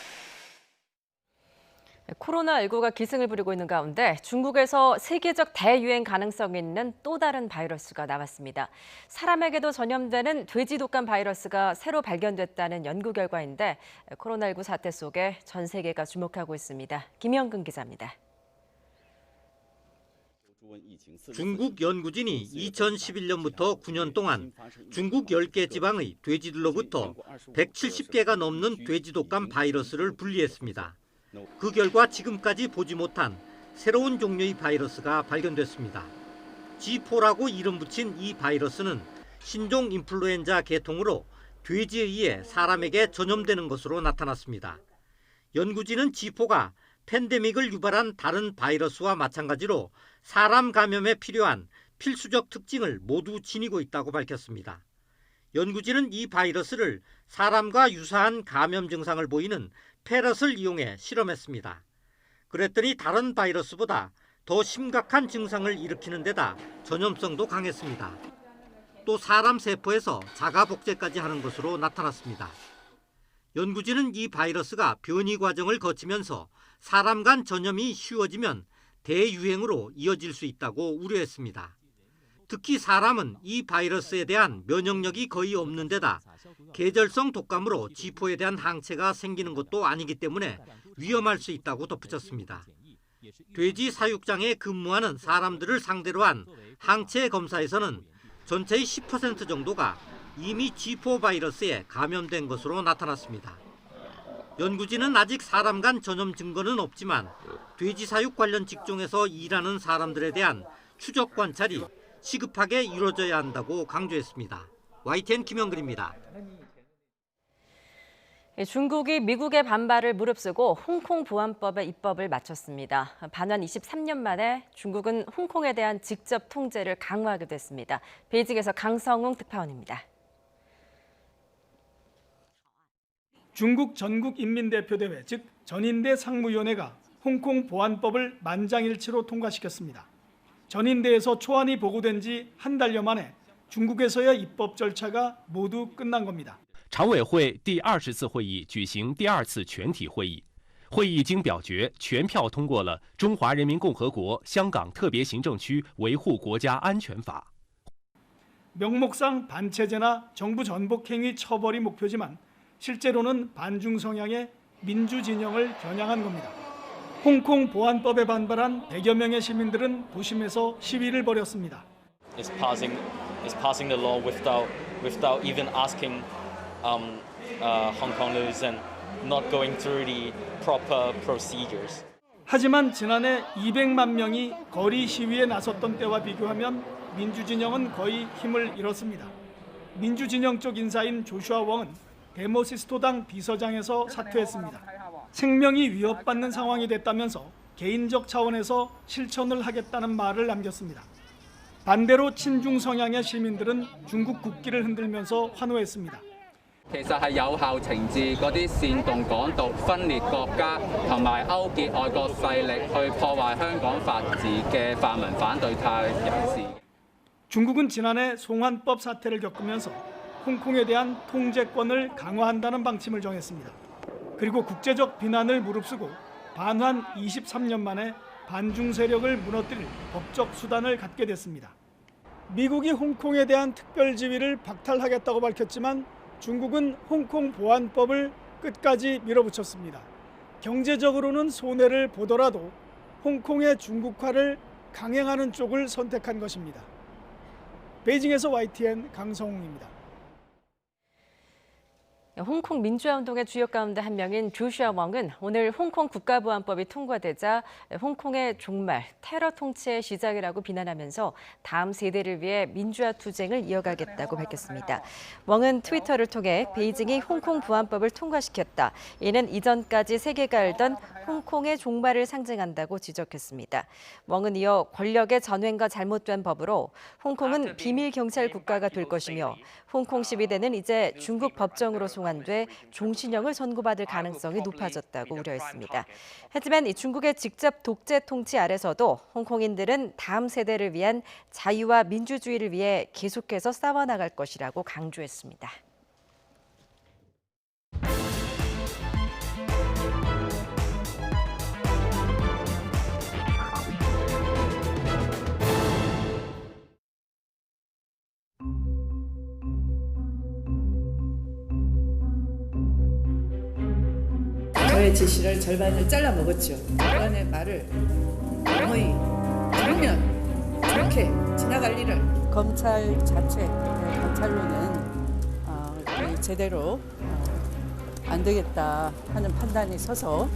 코로나19가 기승을 부리고 있는 가운데 중국에서 세계적 대유행 가능성이 있는 또 다른 바이러스가 나왔습니다. 사람에게도 전염되는 돼지 독감 바이러스가 새로 발견됐다는 연구 결과인데 코로나19 사태 속에 전 세계가 주목하고 있습니다. 김영근 기자입니다. 중국 연구진이 2011년부터 9년 동안 중국 10개 지방의 돼지들로부터 170개가 넘는 돼지 독감 바이러스를 분리했습니다. 그 결과 지금까지 보지 못한 새로운 종류의 바이러스가 발견됐습니다. G4라고 이름 붙인 이 바이러스는 신종 인플루엔자 계통으로 돼지에 의해 사람에게 전염되는 것으로 나타났습니다. 연구진은 G4가 팬데믹을 유발한 다른 바이러스와 마찬가지로 사람 감염에 필요한 필수적 특징을 모두 지니고 있다고 밝혔습니다. 연구진은 이 바이러스를 사람과 유사한 감염 증상을 보이는 페럿을 이용해 실험했습니다. 그랬더니 다른 바이러스보다 더 심각한 증상을 일으키는 데다 전염성도 강했습니다. 또 사람 세포에서 자가 복제까지 하는 것으로 나타났습니다. 연구진은 이 바이러스가 변이 과정을 거치면서 사람 간 전염이 쉬워지면 대유행으로 이어질 수 있다고 우려했습니다. 특히 사람은 이 바이러스에 대한 면역력이 거의 없는 데다 계절성 독감으로 G4에 대한 항체가 생기는 것도 아니기 때문에 위험할 수 있다고 덧붙였습니다. 돼지 사육장에 근무하는 사람들을 상대로 한 항체 검사에서는 전체의 10% 정도가 이미 G4 바이러스에 감염된 것으로 나타났습니다. 연구진은 아직 사람 간 전염 증거는 없지만 돼지 사육 관련 직종에서 일하는 사람들에 대한 추적 관찰이 시급하게 이루어져야 한다고 강조했습니다. YTN 김영근입니다. 중국이 미국의 반발을 무릅쓰고 홍콩 보안법의 입법을 마쳤습니다. 반환 23년 만에 중국은 홍콩에 대한 직접 통제를 강화하게 됐습니다. 베이징에서 강성웅 특파원입니다. 중국 전국인민대표대회 즉 전인대 상무위원회가 홍콩 보안법을 만장일치로 통과시켰습니다. 전인대에서 초안이 보고된 지 한 달여 만에 중국에서의 입법 절차가 모두 끝난 겁니다. 常委会第20次会议举行第2次全体会议，会议经表决全票通过了《中华人民共和国香港特别行政区维护国家安全法》。 명목상 반체제나 정부 전복 행위 처벌이 목표지만 실제로는 반중 성향의 민주 진영을 겨냥한 겁니다. 홍콩 보안법에 반발한 100여 명의 시민들은 도심에서 시위를 벌였습니다. It's passing the law without even asking Hong Kongers and not going through the proper procedures. 하지만 지난해 200만 명이 거리 시위에 나섰던 때와 비교하면 민주 진영은 거의 힘을 잃었습니다. 민주 진영 쪽 인사인 조슈아 웡은 데모시스토당 비서장에서 사퇴했습니다. 생명이 위협받는 상황이 됐다면서 개인적 차원에서 실천을 하겠다는 말을 남겼습니다. 반대로 친중 성향의 시민들은 중국 국기를 흔들면서 환호했습니다. 其實係有效懲治嗰啲煽動港獨、分裂國家同埋勾結外國勢力去破壞香港法治嘅泛民反對派人士。 중국은 지난해 송환법 사태를 겪으면서 홍콩에 대한 통제권을 강화한다는 방침을 정했습니다. 그리고 국제적 비난을 무릅쓰고 반환 23년 만에 반중 세력을 무너뜨릴 법적 수단을 갖게 됐습니다. 미국이 홍콩에 대한 특별 지위를 박탈하겠다고 밝혔지만 중국은 홍콩 보안법을 끝까지 밀어붙였습니다. 경제적으로는 손해를 보더라도 홍콩의 중국화를 강행하는 쪽을 선택한 것입니다. 베이징에서 YTN 강성웅입니다. 홍콩 민주화운동의 주역 가운데 한 명인 조슈아 왕은 오늘 홍콩 국가보안법이 통과되자 홍콩의 종말, 테러 통치의 시작이라고 비난하면서 다음 세대를 위해 민주화 투쟁을 이어가겠다고 밝혔습니다. 왕은 트위터를 통해 베이징이 홍콩 보안법을 통과시켰다. 이는 이전까지 세계가 알던 홍콩의 종말을 상징한다고 지적했습니다. 왕은 이어 권력의 전횡과 잘못된 법으로 홍콩은 비밀 경찰 국가가 될 것이며 홍콩 시위대는 이제 중국 법정으로 송환돼 종신형을 선고받을 가능성이 높아졌다고 우려했습니다. 하지만 이 중국의 직접 독재 통치 아래서도 홍콩인들은 다음 세대를 위한 자유와 민주주의를 위해 계속해서 싸워나갈 것이라고 강조했습니다. 저의 지시를 절반을 잘라 먹었죠. 그간의 말을 거의 들으면 좋게 지나갈 일을 검찰 자체, 검찰로는 제대로 안 되겠다 하는 판단이 서서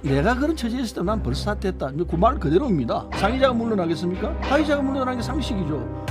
내가 그런 처지에 있을 때 난 벌써 사퇴했다. 그 말 그대로입니다. 상의자가 물러나겠습니까? 하의자가 물러나는 게 상식이죠.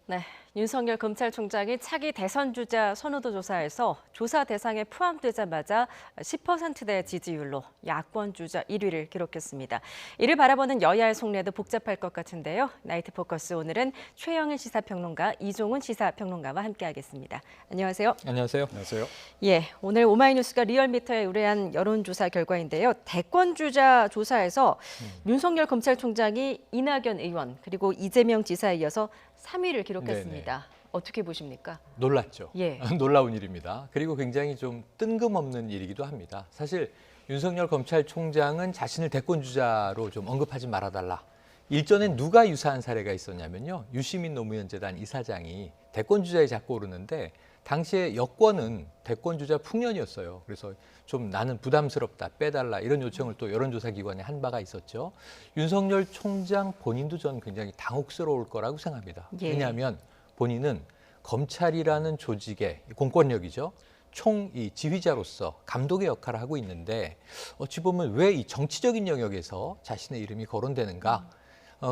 네, 윤석열 검찰총장이 차기 대선 주자 선호도 조사에서 조사 대상에 포함되자마자 10%대 지지율로 야권 주자 1위를 기록했습니다. 이를 바라보는 여야의 속내도 복잡할 것 같은데요. 나이트 포커스 오늘은 최영일 시사평론가, 이종훈 시사평론가와 함께하겠습니다. 안녕하세요. 안녕하세요. 안녕하세요. 예, 오늘 오마이뉴스가 리얼미터에 의뢰한 여론조사 결과인데요. 대권 주자 조사에서 윤석열 검찰총장이 이낙연 의원 그리고 이재명 지사에 이어서 3위를 기록했습니다. 네네. 어떻게 보십니까? 놀랐죠. 예. 놀라운 일입니다. 그리고 굉장히 좀 뜬금없는 일이기도 합니다. 사실 윤석열 검찰총장은 자신을 대권 주자로 좀 언급하지 말아달라. 일전엔 누가 유사한 사례가 있었냐면요. 유시민 노무현 재단 이사장이 대권 주자에 자꾸 오르는데 당시에 여권은 대권 주자 풍년이었어요. 그래서 좀 나는 부담스럽다, 빼달라 이런 요청을 또 여론조사 기관에 한 바가 있었죠. 윤석열 총장 본인도 저는 굉장히 당혹스러울 거라고 생각합니다. 예. 왜냐하면 본인은 검찰이라는 조직의 공권력이죠. 총 이 지휘자로서 감독의 역할을 하고 있는데 어찌 보면 왜 이 정치적인 영역에서 자신의 이름이 거론되는가?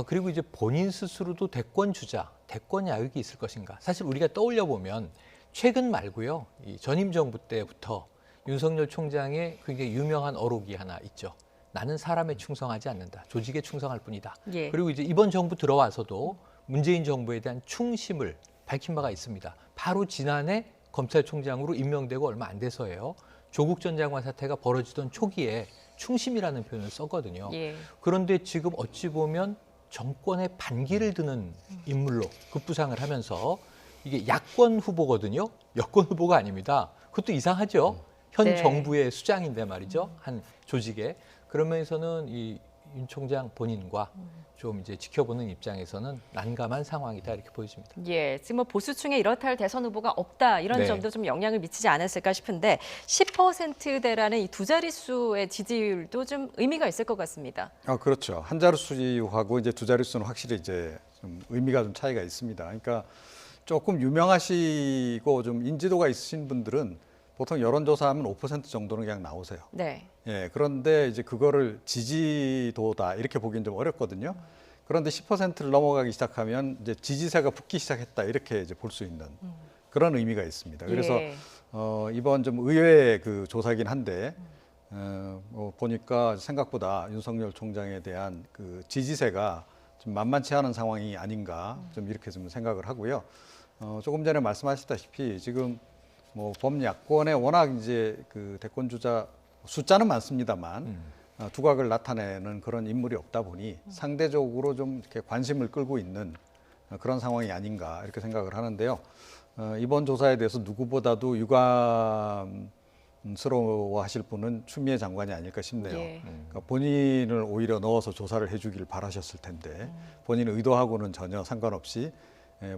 그리고 이제 본인 스스로도 대권 주자, 대권 야육이 있을 것인가? 사실 우리가 떠올려 보면 최근 말고요, 이 전임 정부 때부터 윤석열 총장의 굉장히 유명한 어록이 하나 있죠. 나는 사람에 충성하지 않는다. 조직에 충성할 뿐이다. 예. 그리고 이제 이번 정부 들어와서도 문재인 정부에 대한 충심을 밝힌 바가 있습니다. 바로 지난해 검찰총장으로 임명되고 얼마 안 돼서예요. 조국 전 장관 사태가 벌어지던 초기에 충심이라는 표현을 썼거든요. 예. 그런데 지금 어찌 보면 정권의 반기를 드는 인물로 급부상을 하면서 이게 야권 후보거든요. 여권 후보가 아닙니다. 그것도 이상하죠. 현 네. 정부의 수장인데 말이죠. 한 조직에. 그런 면에서는 이 윤 총장 본인과 좀 이제 지켜보는 입장에서는 난감한 상황이다 이렇게 보여집니다. 예, 지금 뭐 보수층에 이렇다 할 대선 후보가 없다 이런 네. 점도 좀 영향을 미치지 않았을까 싶은데 10%대라는 이 두 자릿수의 지지율도 좀 의미가 있을 것 같습니다. 그렇죠. 한 자릿수하고 이제 두 자릿수는 확실히 이제 좀 의미가 좀 차이가 있습니다. 그러니까 조금 유명하시고 좀 인지도가 있으신 분들은 보통 여론조사하면 5% 정도는 그냥 나오세요. 네. 예, 그런데 이제 그거를 지지도다 이렇게 보기는 좀 어렵거든요. 그런데 10%를 넘어가기 시작하면 이제 지지세가 붙기 시작했다 이렇게 이제 볼 수 있는 그런 의미가 있습니다. 그래서 예. 이번 좀 의외의 그 조사이긴 한데 보니까 생각보다 윤석열 총장에 대한 그 지지세가 좀 만만치 않은 상황이 아닌가 좀 이렇게 좀 생각을 하고요. 조금 전에 말씀하셨다시피 지금 뭐 범야권에 워낙 이제 그 대권 주자 숫자는 많습니다만 두각을 나타내는 그런 인물이 없다 보니 상대적으로 좀 이렇게 관심을 끌고 있는 그런 상황이 아닌가 이렇게 생각을 하는데요. 이번 조사에 대해서 누구보다도 유감스러워하실 분은 추미애 장관이 아닐까 싶네요. 예. 그러니까 본인을 오히려 넣어서 조사를 해주길 바라셨을 텐데 본인 의도하고는 전혀 상관없이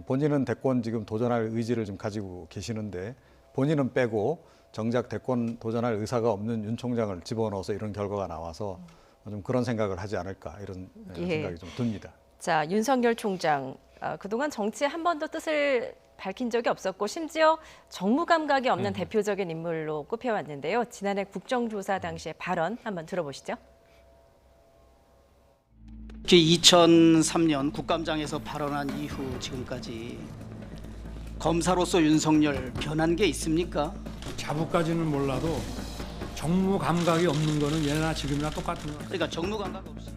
본인은 대권 지금 도전할 의지를 좀 가지고 계시는데 본인은 빼고 정작 대권 도전할 의사가 없는 윤 총장을 집어넣어서 이런 결과가 나와서 좀 그런 생각을 하지 않을까 이런 생각이 좀 듭니다. 자, 윤석열 총장 그동안 정치에 한 번도 뜻을 밝힌 적이 없었고 심지어 정무 감각이 없는 대표적인 인물로 꼽혀왔는데요. 지난해 국정조사 당시의 발언 한번 들어보시죠. 특히 2003년 국감장에서 발언한 이후 지금까지 검사로서 윤석열 변한 게 있습니까? 자부까지는 몰라도 정무 감각이 없는 거는 예나 지금이나 똑같은 거. 그러니까 정무 감각 없이.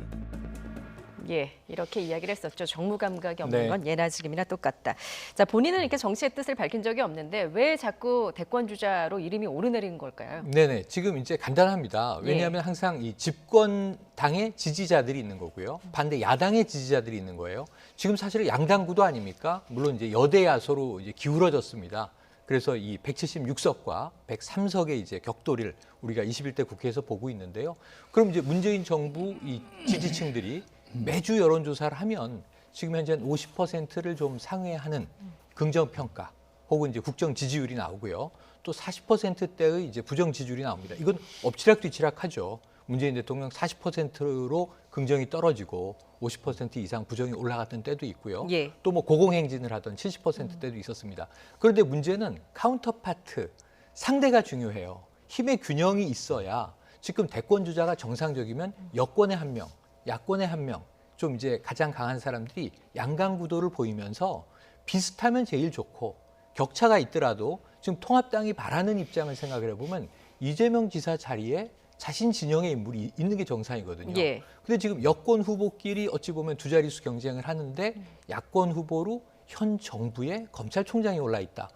예, 이렇게 이야기를 했었죠. 정무 감각이 없는 네. 건 예나 지금이나 똑같다. 자, 본인은 이렇게 정치의 뜻을 밝힌 적이 없는데 왜 자꾸 대권 주자로 이름이 오르내리는 걸까요? 네네. 지금 이제 간단합니다. 왜냐하면 항상 이 집권 당의 지지자들이 있는 거고요. 반대 야당의 지지자들이 있는 거예요. 지금 사실 양당 구도 아닙니까? 물론 이제 여대 야소로 이제 기울어졌습니다. 그래서 이 176석과 103석의 이제 격돌을 우리가 21대 국회에서 보고 있는데요. 그럼 이제 문재인 정부 이 지지층들이 매주 여론조사를 하면 지금 현재 50%를 좀 상회하는 긍정평가 혹은 이제 국정 지지율이 나오고요. 또 40%대의 이제 부정 지지율이 나옵니다. 이건 엎치락뒤치락하죠. 문재인 대통령 40%로 긍정이 떨어지고 50% 이상 부정이 올라갔던 때도 있고요. 예. 또 뭐 고공행진을 하던 70%대도 있었습니다. 그런데 문제는 카운터파트, 상대가 중요해요. 힘의 균형이 있어야 지금 대권 주자가 정상적이면 여권의 한 명, 야권의 한 명, 좀 이제 가장 강한 사람들이 양강 구도를 보이면서 비슷하면 제일 좋고 격차가 있더라도 지금 통합당이 바라는 입장을 생각을 해보면 이재명 지사 자리에 자신 진영의 인물이 있는 게 정상이거든요. 예. 근데 지금 여권 후보끼리 어찌 보면 두 자릿수 경쟁을 하는데 야권 후보로 현 정부의 검찰총장이 올라 있다.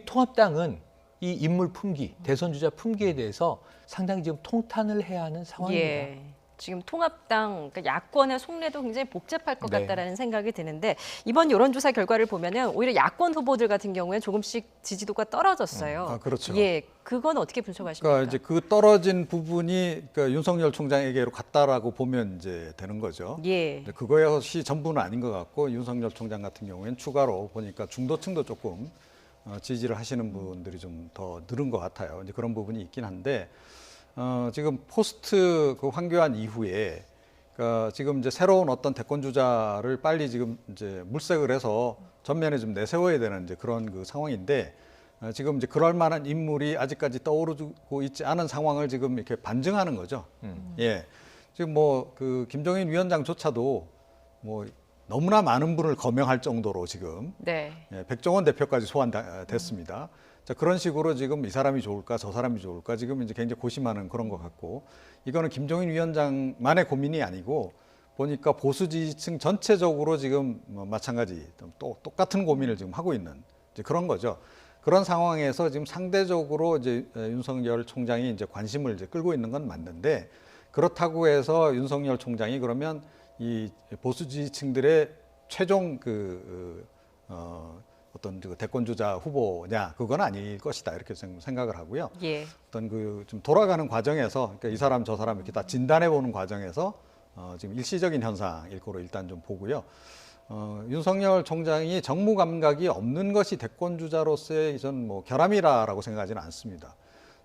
통합당은 이 인물 품귀, 대선 주자 품귀에 대해서 상당히 지금 통탄을 해야 하는 상황입니다. 예. 지금 통합당, 그러니까 야권의 속내도 굉장히 복잡할 것 네. 같다라는 생각이 드는데 이번 여론조사 결과를 보면은 오히려 야권 후보들 같은 경우에 조금씩 지지도가 떨어졌어요. 그렇죠. 예, 그건 어떻게 분석하십니까? 그러니까 이제 그 떨어진 부분이 그러니까 윤석열 총장에게로 갔다라고 보면 이제 되는 거죠. 예. 근데 그것이 전부는 아닌 것 같고 윤석열 총장 같은 경우에는 추가로 보니까 중도층도 조금 지지를 하시는 분들이 좀 더 늘은 것 같아요. 이제 그런 부분이 있긴 한데. 지금 포스트 그 황교안 이후에 그러니까 지금 이제 새로운 어떤 대권 주자를 빨리 지금 이제 물색을 해서 전면에 좀 내세워야 되는 이제 그런 그 상황인데 지금 이제 그럴 만한 인물이 아직까지 떠오르고 있지 않은 상황을 지금 이렇게 반증하는 거죠. 예. 지금 뭐 그 김종인 위원장조차도 뭐 너무나 많은 분을 거명할 정도로 지금 네. 예, 백종원 대표까지 소환됐습니다. 자, 그런 식으로 지금 이 사람이 좋을까 저 사람이 좋을까 지금 이제 굉장히 고심하는 그런 것 같고 이거는 김종인 위원장만의 고민이 아니고 보니까 보수 지지층 전체적으로 지금 뭐 마찬가지 또 똑같은 고민을 지금 하고 있는 이제 그런 거죠. 그런 상황에서 지금 상대적으로 이제 윤석열 총장이 이제 관심을 이제 끌고 있는 건 맞는데 그렇다고 해서 윤석열 총장이 그러면 이 보수 지지층들의 최종 어떤 그 대권 주자 후보냐 그건 아닐 것이다 이렇게 생각을 하고요. 예. 어떤 그 좀 돌아가는 과정에서 그러니까 이 사람 저 사람 이렇게 다 진단해 보는 과정에서 지금 일시적인 현상일 거로 일단 좀 보고요. 윤석열 총장이 정무 감각이 없는 것이 대권 주자로서의 전 뭐 결함이라고 생각하지는 않습니다.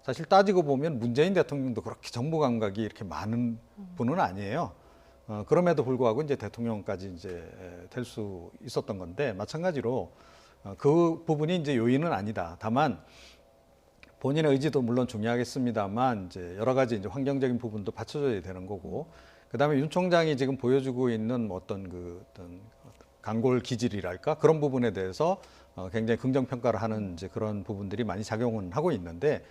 사실 따지고 보면 문재인 대통령도 그렇게 정무 감각이 이렇게 많은 분은 아니에요. 그럼에도 불구하고 이제 대통령까지 이제 될 수 있었던 건데 마찬가지로. 그 부분이 이제 요인은 아니다. 다만 본인의 의지도 물론 중요하겠습니다만 이제 여러 가지 이제 환경적인 부분도 받쳐줘야 되는 거고 그다음에 윤 총장이 지금 보여주고 있는 어떤 강골 기질이랄까 그런 부분에 대해서 굉장히 긍정 평가를 하는 이제 그런 부분들이 많이 작용은 하고 있는데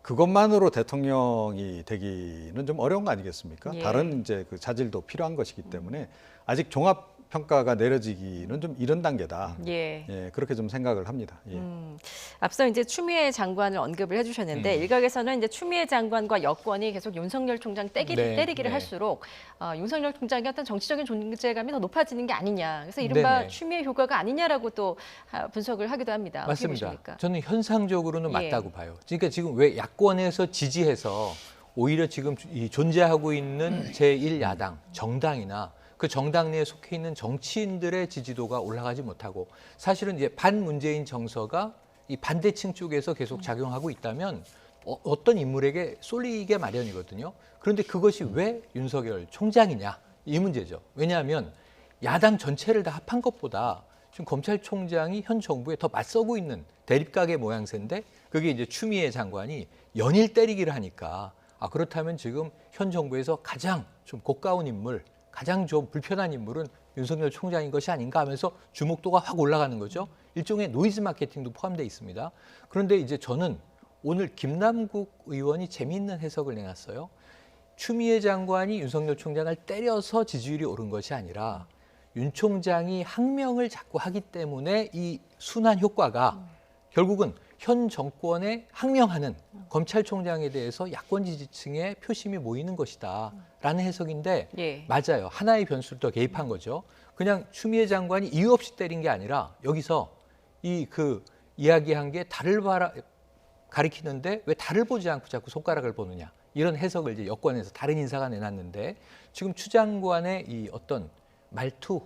그것만으로 대통령이 되기는 좀 어려운 거 아니겠습니까? 예. 다른 이제 그 자질도 필요한 것이기 때문에 아직 종합 평가가 내려지기는 좀 이른 단계다. 예. 예, 그렇게 좀 생각을 합니다. 예. 앞서 이제 추미애 장관을 언급을 해주셨는데 일각에서는 이제 추미애 장관과 여권이 계속 윤석열 총장 때리기를 할수록 윤석열 총장의 어떤 정치적인 존재감이 더 높아지는 게 아니냐. 그래서 이른바 추미애 효과가 아니냐라고 또 분석을 하기도 합니다. 맞습니다. 어떻게 보십니까? 저는 현상적으로는 예. 맞다고 봐요. 그러니까 지금 왜 야권에서 지지해서 오히려 지금 이 존재하고 있는 제1야당 정당이나 그 정당 내에 속해 있는 정치인들의 지지도가 올라가지 못하고 사실은 이제 반문재인 정서가 이 반대층 쪽에서 계속 작용하고 있다면 어떤 인물에게 쏠리게 마련이거든요. 그런데 그것이 왜 윤석열 총장이냐 이 문제죠. 왜냐하면 야당 전체를 다 합한 것보다 지금 검찰총장이 현 정부에 더 맞서고 있는 대립각의 모양새인데 그게 이제 추미애 장관이 연일 때리기를 하니까 그렇다면 지금 현 정부에서 가장 좀 고가운 인물 가장 좀 불편한 인물은 윤석열 총장인 것이 아닌가 하면서 주목도가 확 올라가는 거죠. 일종의 노이즈 마케팅도 포함되어 있습니다. 그런데 이제 저는 오늘 김남국 의원이 재미있는 해석을 내놨어요. 추미애 장관이 윤석열 총장을 때려서 지지율이 오른 것이 아니라 윤 총장이 항명을 자꾸 하기 때문에 이 순환 효과가 결국은 현 정권에 항명하는 검찰총장에 대해서 야권 지지층의 표심이 모이는 것이다 라는 해석인데 예. 맞아요. 하나의 변수를 더 개입한 거죠. 그냥 추미애 장관이 이유 없이 때린 게 아니라 여기서 이야기한 게 달을 가리키는데 왜 달을 보지 않고 자꾸 손가락을 보느냐 이런 해석을 이제 여권에서 다른 인사가 내놨는데 지금 추 장관의 이 어떤 말투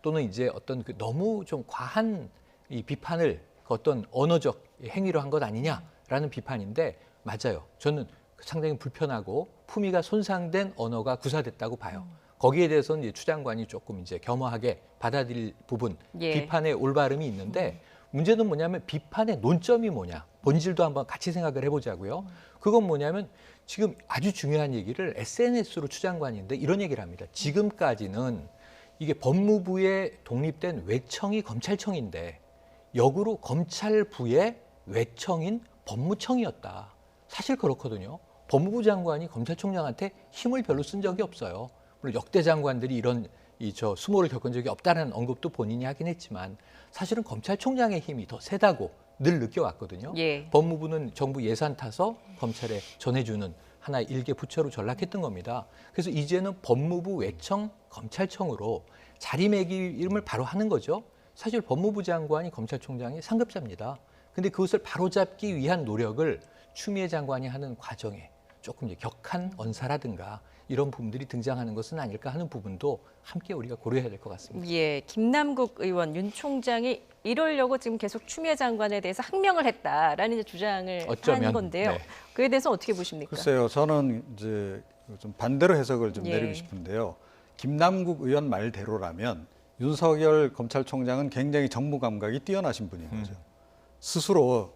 또는 이제 어떤 그 너무 좀 과한 이 비판을 어떤 언어적 행위로 한 것 아니냐라는 비판인데 맞아요. 저는 상당히 불편하고 품위가 손상된 언어가 구사됐다고 봐요. 거기에 대해서는 이제 추 장관이 조금 이제 겸허하게 받아들일 부분, 예. 비판의 올바름이 있는데 문제는 뭐냐면 비판의 논점이 뭐냐, 본질도 한번 같이 생각을 해보자고요. 그건 뭐냐면 지금 아주 중요한 얘기를 SNS로 추 장관인데 이런 얘기를 합니다. 지금까지는 이게 법무부에 독립된 외청이 검찰청인데 역으로 검찰부의 외청인 법무청이었다. 사실 그렇거든요. 법무부 장관이 검찰총장한테 힘을 별로 쓴 적이 없어요. 물론 역대 장관들이 이런 수모를 겪은 적이 없다는 언급도 본인이 하긴 했지만 사실은 검찰총장의 힘이 더 세다고 늘 느껴왔거든요. 예. 법무부는 정부 예산 타서 검찰에 전해주는 하나의 일개 부처로 전락했던 겁니다. 그래서 이제는 법무부 외청 검찰청으로 자리매김을 바로 하는 거죠. 사실 법무부 장관이 검찰총장의 상급자입니다. 근데 그것을 바로잡기 위한 노력을 추미애 장관이 하는 과정에 조금 이제 격한 언사라든가 이런 부분들이 등장하는 것은 아닐까 하는 부분도 함께 우리가 고려해야 될 것 같습니다. 예, 김남국 의원, 윤 총장이 이러려고 지금 계속 추미애 장관에 대해서 항명을 했다라는 이제 주장을 한 건데요. 네. 그에 대해서 어떻게 보십니까? 글쎄요, 저는 이제 좀 반대로 해석을 좀 예. 내리고 싶은데요. 김남국 의원 말대로라면 윤석열 검찰총장은 굉장히 정무 감각이 뛰어나신 분인 거죠. 스스로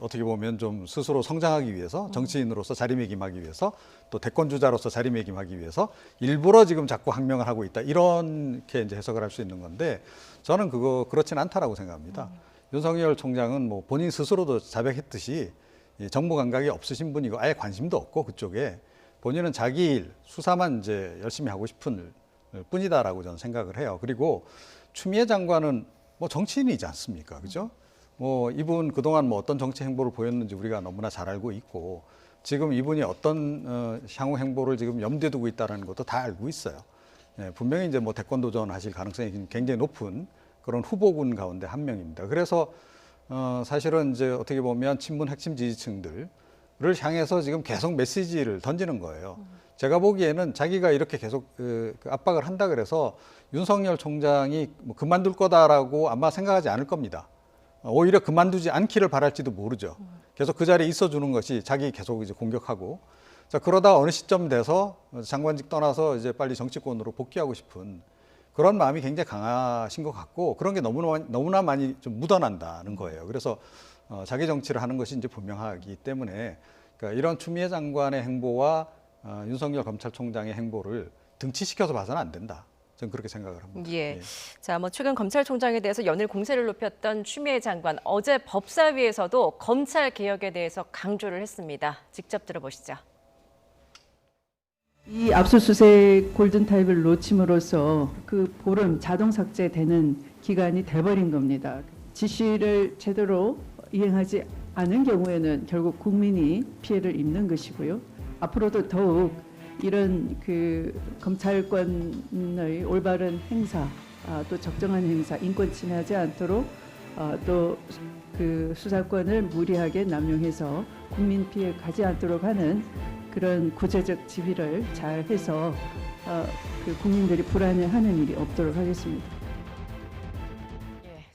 어떻게 보면 좀 스스로 성장하기 위해서 정치인으로서 자리매김하기 위해서 또 대권주자로서 자리매김하기 위해서 일부러 지금 자꾸 항명을 하고 있다 이렇게 이제 해석을 할 수 있는 건데 저는 그렇진 않다라고 생각합니다. 윤석열 총장은 뭐 본인 스스로도 자백했듯이 정무 감각이 없으신 분이고 아예 관심도 없고 그쪽에 본인은 자기 일 수사만 이제 열심히 하고 싶은 뿐이다라고 저는 생각을 해요. 그리고 추미애 장관은 뭐 정치인이지 않습니까, 그죠? 뭐 이분 그동안 뭐 어떤 정치 행보를 보였는지 우리가 너무나 잘 알고 있고 지금 이분이 어떤 향후 행보를 지금 염두에 두고 있다는 것도 다 알고 있어요. 예, 분명히 이제 뭐 대권 도전하실 가능성이 굉장히 높은 그런 후보군 가운데 한 명입니다. 그래서 사실은 이제 어떻게 보면 친문 핵심 지지층들을 향해서 지금 계속 메시지를 던지는 거예요. 제가 보기에는 자기가 이렇게 계속 그 압박을 한다 그래서 윤석열 총장이 뭐 그만둘 거다라고 아마 생각하지 않을 겁니다. 오히려 그만두지 않기를 바랄지도 모르죠. 계속 그 자리에 있어주는 것이 자기 계속 이제 공격하고 자 그러다 어느 시점 돼서 장관직 떠나서 이제 빨리 정치권으로 복귀하고 싶은 그런 마음이 굉장히 강하신 것 같고 그런 게 너무나 많이 좀 묻어난다는 거예요. 그래서 자기 정치를 하는 것이 이제 분명하기 때문에 그러니까 이런 추미애 장관의 행보와 윤석열 검찰총장의 행보를 등치시켜서 봐서는 안 된다. 저는 그렇게 생각을 합니다. 예. 자, 뭐 최근 검찰총장에 대해서 연일 공세를 높였던 추미애 장관 어제 법사위에서도 검찰 개혁에 대해서 강조를 했습니다. 직접 들어보시죠. 이 압수수색 골든타임을 놓침으로써 그 보름 자동 삭제되는 기간이 돼버린 겁니다. 지시를 제대로 이행하지 않은 경우에는 결국 국민이 피해를 입는 것이고요. 앞으로도 더욱 이런 그 검찰권의 올바른 행사, 또 적정한 행사, 인권 침해하지 않도록 또 그 수사권을 무리하게 남용해서 국민 피해 가지 않도록 하는 그런 구체적 지휘를 잘 해서 그 국민들이 불안해하는 일이 없도록 하겠습니다.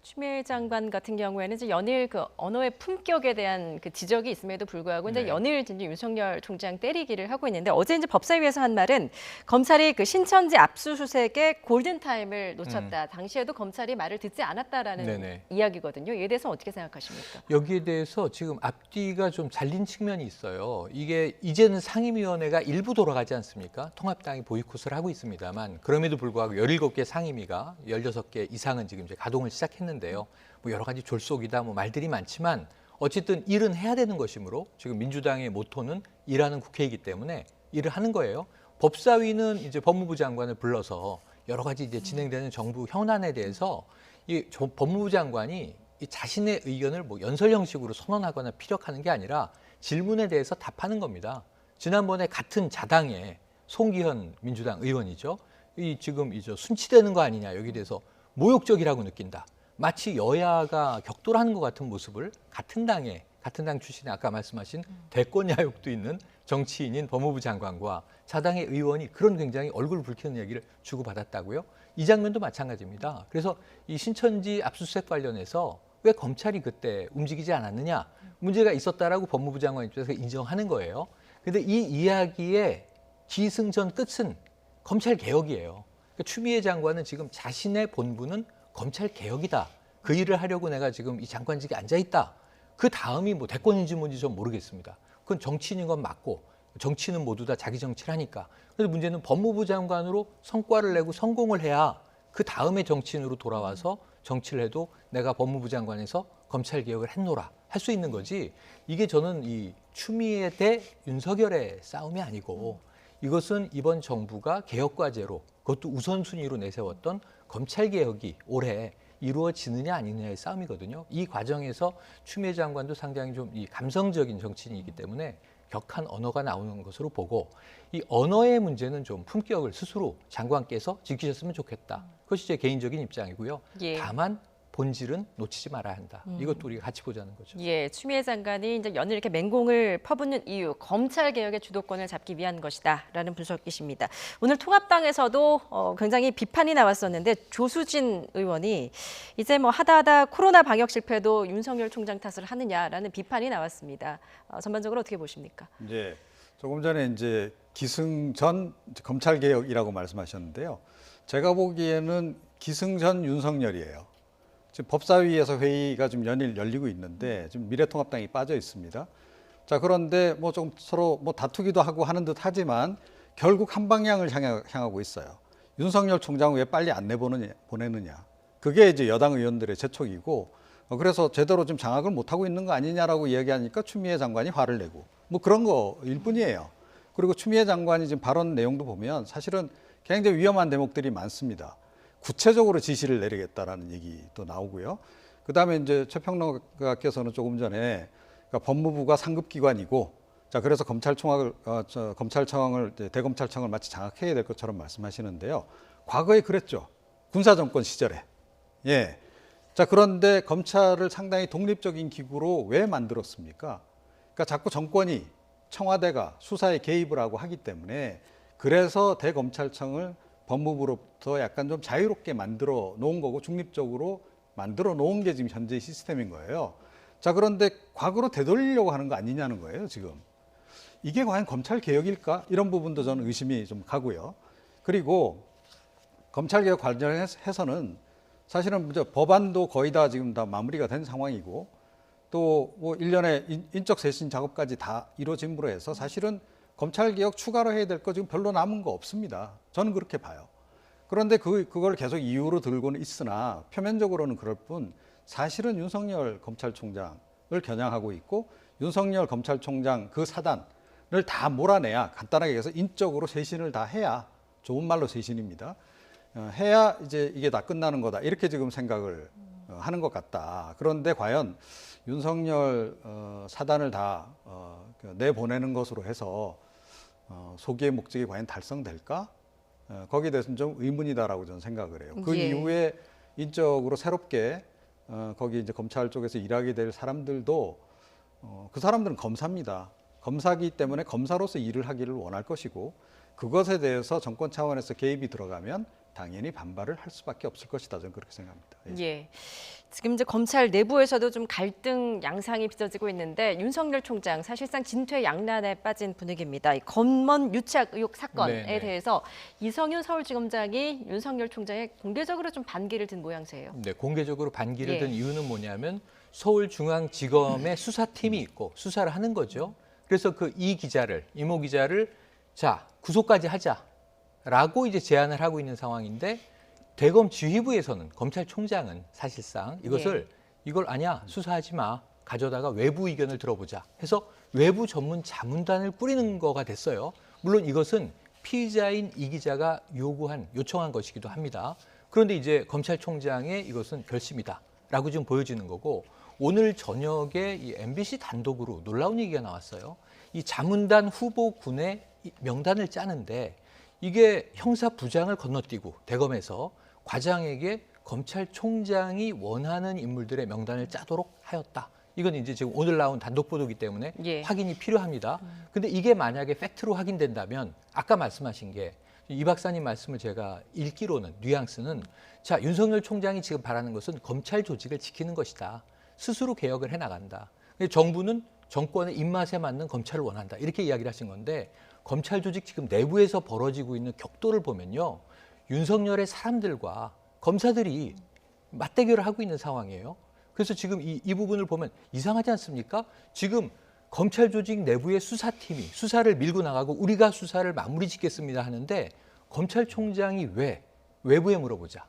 추미애 장관 같은 경우에는 이제 연일 그 언어의 품격에 대한 그 지적이 있음에도 불구하고 이제 연일 이제 윤석열 총장 때리기를 하고 있는데 어제 이제 법사위에서 한 말은 검찰이 그 신천지 압수수색에 골든타임을 놓쳤다. 당시에도 검찰이 말을 듣지 않았다라는 이야기거든요. 이에 대해서 어떻게 생각하십니까? 여기에 대해서 지금 앞뒤가 좀 잘린 측면이 있어요. 이게 이제는 상임위원회가 일부 돌아가지 않습니까? 통합당이 보이콧을 하고 있습니다만 그럼에도 불구하고 17개 상임위가 16개 이상은 지금 이제 가동을 시작했는데 뭐 여러 가지 졸속이다 뭐 말들이 많지만 어쨌든 일은 해야 되는 것이므로 지금 민주당의 모토는 일하는 국회이기 때문에 일을 하는 거예요. 법사위는 이제 법무부 장관을 불러서 여러 가지 이제 진행되는 정부 현안에 대해서 이 법무부 장관이 이 자신의 의견을 뭐 연설 형식으로 선언하거나 피력하는 게 아니라 질문에 대해서 답하는 겁니다. 지난번에 같은 자당의 송기현 민주당 의원이죠. 이 지금 이제 순치되는 거 아니냐 여기에 대해서 모욕적이라고 느낀다. 마치 여야가 격돌하는 것 같은 모습을 같은 당 출신의 아까 말씀하신 대권 야욕도 있는 정치인인 법무부 장관과 자당의 의원이 그런 굉장히 얼굴 붉히는 얘기를 주고받았다고요. 이 장면도 마찬가지입니다. 그래서 이 신천지 압수수색 관련해서 왜 검찰이 그때 움직이지 않았느냐 문제가 있었다라고 법무부 장관 입장에서 인정하는 거예요. 그런데 이 이야기의 기승전 끝은 검찰 개혁이에요. 그러니까 추미애 장관은 지금 자신의 본분은 검찰 개혁이다. 그 일을 하려고 내가 지금 이 장관직에 앉아있다. 그 다음이 뭐 대권인지 뭔지 좀 모르겠습니다. 그건 정치인인 건 맞고 정치는 모두 다 자기 정치를 하니까. 그래서 문제는 법무부 장관으로 성과를 내고 성공을 해야 그 다음에 정치인으로 돌아와서 정치를 해도 내가 법무부 장관에서 검찰 개혁을 했노라 할 수 있는 거지. 이게 저는 이 추미애 대 윤석열의 싸움이 아니고 이것은 이번 정부가 개혁과제로 그것도 우선순위로 내세웠던 검찰개혁이 올해 이루어지느냐 아니느냐의 싸움이거든요. 이 과정에서 추미애 장관도 상당히 좀 이 감성적인 정치인이기 때문에 격한 언어가 나오는 것으로 보고 이 언어의 문제는 좀 품격을 스스로 장관께서 지키셨으면 좋겠다. 그것이 제 개인적인 입장이고요. 다만 본질은 놓치지 말아야 한다. 이것도 우리가 같이 보자는 거죠. 예, 추미애 장관이 이제 연일 이렇게 맹공을 퍼붓는 이유, 검찰 개혁의 주도권을 잡기 위한 것이다라는 분석이십니다. 오늘 통합당에서도 굉장히 비판이 나왔었는데 조수진 의원이 이제 뭐 하다 코로나 방역 실패도 윤석열 총장 탓을 하느냐라는 비판이 나왔습니다. 전반적으로 어떻게 보십니까? 이제 조금 전에 이제 기승전 검찰 개혁이라고 말씀하셨는데요. 제가 보기에는 기승전 윤석열이에요. 지금 법사위에서 회의가 좀 연일 열리고 있는데 지금 미래통합당이 빠져 있습니다. 자, 그런데 뭐 좀 서로 뭐 다투기도 하고 하는 듯 하지만 결국 한 방향을 향하고 있어요. 윤석열 총장 왜 빨리 안 보내느냐. 그게 이제 여당 의원들의 재촉이고 그래서 제대로 좀 장악을 못하고 있는 거 아니냐라고 이야기하니까 추미애 장관이 화를 내고 뭐 그런 거일 뿐이에요. 그리고 추미애 장관이 지금 발언 내용도 보면 사실은 굉장히 위험한 대목들이 많습니다. 구체적으로 지시를 내리겠다라는 얘기도 나오고요. 그다음에 이제 최평론가께서는 조금 전에 그러니까 법무부가 상급기관이고 자 그래서 검찰청을 대검찰청을 마치 장악해야 될 것처럼 말씀하시는데요. 과거에 그랬죠. 군사정권 시절에. 예. 자 그런데 검찰을 상당히 독립적인 기구로 왜 만들었습니까? 그러니까 자꾸 정권이 청와대가 수사에 개입을 하고 하기 때문에 그래서 대검찰청을 법무부로부터 약간 좀 자유롭게 만들어 놓은 거고 중립적으로 만들어 놓은 게 지금 현재 시스템인 거예요. 자, 그런데 과거로 되돌리려고 하는 거 아니냐는 거예요, 지금. 이게 과연 검찰 개혁일까? 이런 부분도 저는 의심이 좀 가고요. 그리고 검찰 개혁 관련해서는 사실은 법안도 거의 다 지금 다 마무리가 된 상황이고 또 뭐 일련의 인적 쇄신 작업까지 다 이루어짐으로 해서 사실은 검찰 개혁 추가로 해야 될 거 지금 별로 남은 거 없습니다. 저는 그렇게 봐요. 그런데 그걸 계속 이유로 들고는 있으나 표면적으로는 그럴 뿐 사실은 윤석열 검찰총장을 겨냥하고 있고 윤석열 검찰총장 그 사단 다 몰아내야, 간단하게 얘기해서 인적으로 쇄신을 다 해야, 좋은 말로 쇄신입니다. 해야 이제 이게 다 끝나는 거다. 이렇게 지금 생각을 하는 것 같다. 그런데 과연 윤석열 사단을 다 내보내는 것으로 해서 소기의 목적이 과연 달성될까? 거기에 대해서는 좀 의문이다라고 저는 생각을 해요. 그 예. 이후에 인적으로 새롭게 거기 이제 검찰 쪽에서 일하게 될 사람들도 그 사람들은 검사입니다. 검사기 때문에 검사로서 일을 하기를 원할 것이고, 그것에 대해서 정권 차원에서 개입이 들어가면 당연히 반발을 할 수밖에 없을 것이다. 저는 그렇게 생각합니다. 예. 지금 이제 검찰 내부에서도 좀 갈등 양상이 빚어지고 있는데 윤석열 총장 사실상 진퇴양난에 빠진 분위기입니다. 이 검언 유착 의혹 사건에 네네. 대해서 이성윤 서울지검장이 윤석열 총장에 공개적으로 좀 반기를 든 모양새예요. 네, 공개적으로 반기를 예. 든 이유는 뭐냐면 서울중앙지검의 수사팀이 있고 수사를 하는 거죠. 그래서 그 이모 기자를 자 구속까지 하자라고 이제 제안을 하고 있는 상황인데, 대검 지휘부에서는 검찰총장은 사실상 이걸 아니야, 수사하지 마, 가져다가 외부 의견을 들어보자 해서 외부 전문 자문단을 꾸리는 거가 됐어요. 물론 이것은 피의자인 이 기자가 요청한 것이기도 합니다. 그런데 이제 검찰총장의 이것은 결심이다라고 지금 보여지는 거고, 오늘 저녁에 이 MBC 단독으로 놀라운 얘기가 나왔어요. 이 자문단 후보군의 명단을 짜는데 이게 형사부장을 건너뛰고 대검에서 과장에게 검찰총장이 원하는 인물들의 명단을 짜도록 하였다. 이건 이제 지금 오늘 나온 단독 보도이기 때문에 예. 확인이 필요합니다. 근데 이게 만약에 팩트로 확인된다면 아까 말씀하신 게 이 박사님 말씀을 제가 읽기로는 뉘앙스는 자, 윤석열 총장이 지금 바라는 것은 검찰 조직을 지키는 것이다. 스스로 개혁을 해나간다. 근데 정부는 정권의 입맛에 맞는 검찰을 원한다. 이렇게 이야기를 하신 건데, 검찰 조직 지금 내부에서 벌어지고 있는 격돌을 보면요, 윤석열의 사람들과 검사들이 맞대결을 하고 있는 상황이에요. 그래서 지금 이 부분을 보면 이상하지 않습니까? 지금 검찰 조직 내부의 수사팀이 수사를 밀고 나가고 우리가 수사를 마무리 짓겠습니다 하는데, 검찰총장이 왜 외부에 물어보자,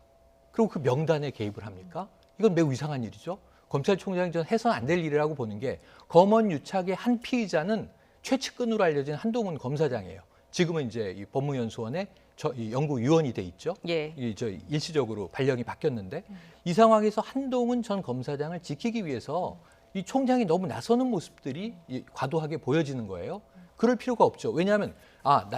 그리고 그 명단에 개입을 합니까? 이건 매우 이상한 일이죠. 검찰총장이 전 해서는 안 될 일이라고 보는 게, 검언 유착의 한 피의자는 최측근으로 알려진 한동훈 검사장이에요. 지금은 이제 이 법무연수원의 이 연구위원이 돼 있죠. 예. 일시적으로 발령이 바뀌었는데, 이 상황에서 한동훈 전 검사장을 지키기 위해서 이 총장이 너무 나서는 모습들이 과도하게 보여지는 거예요. 그럴 필요가 없죠. 왜냐하면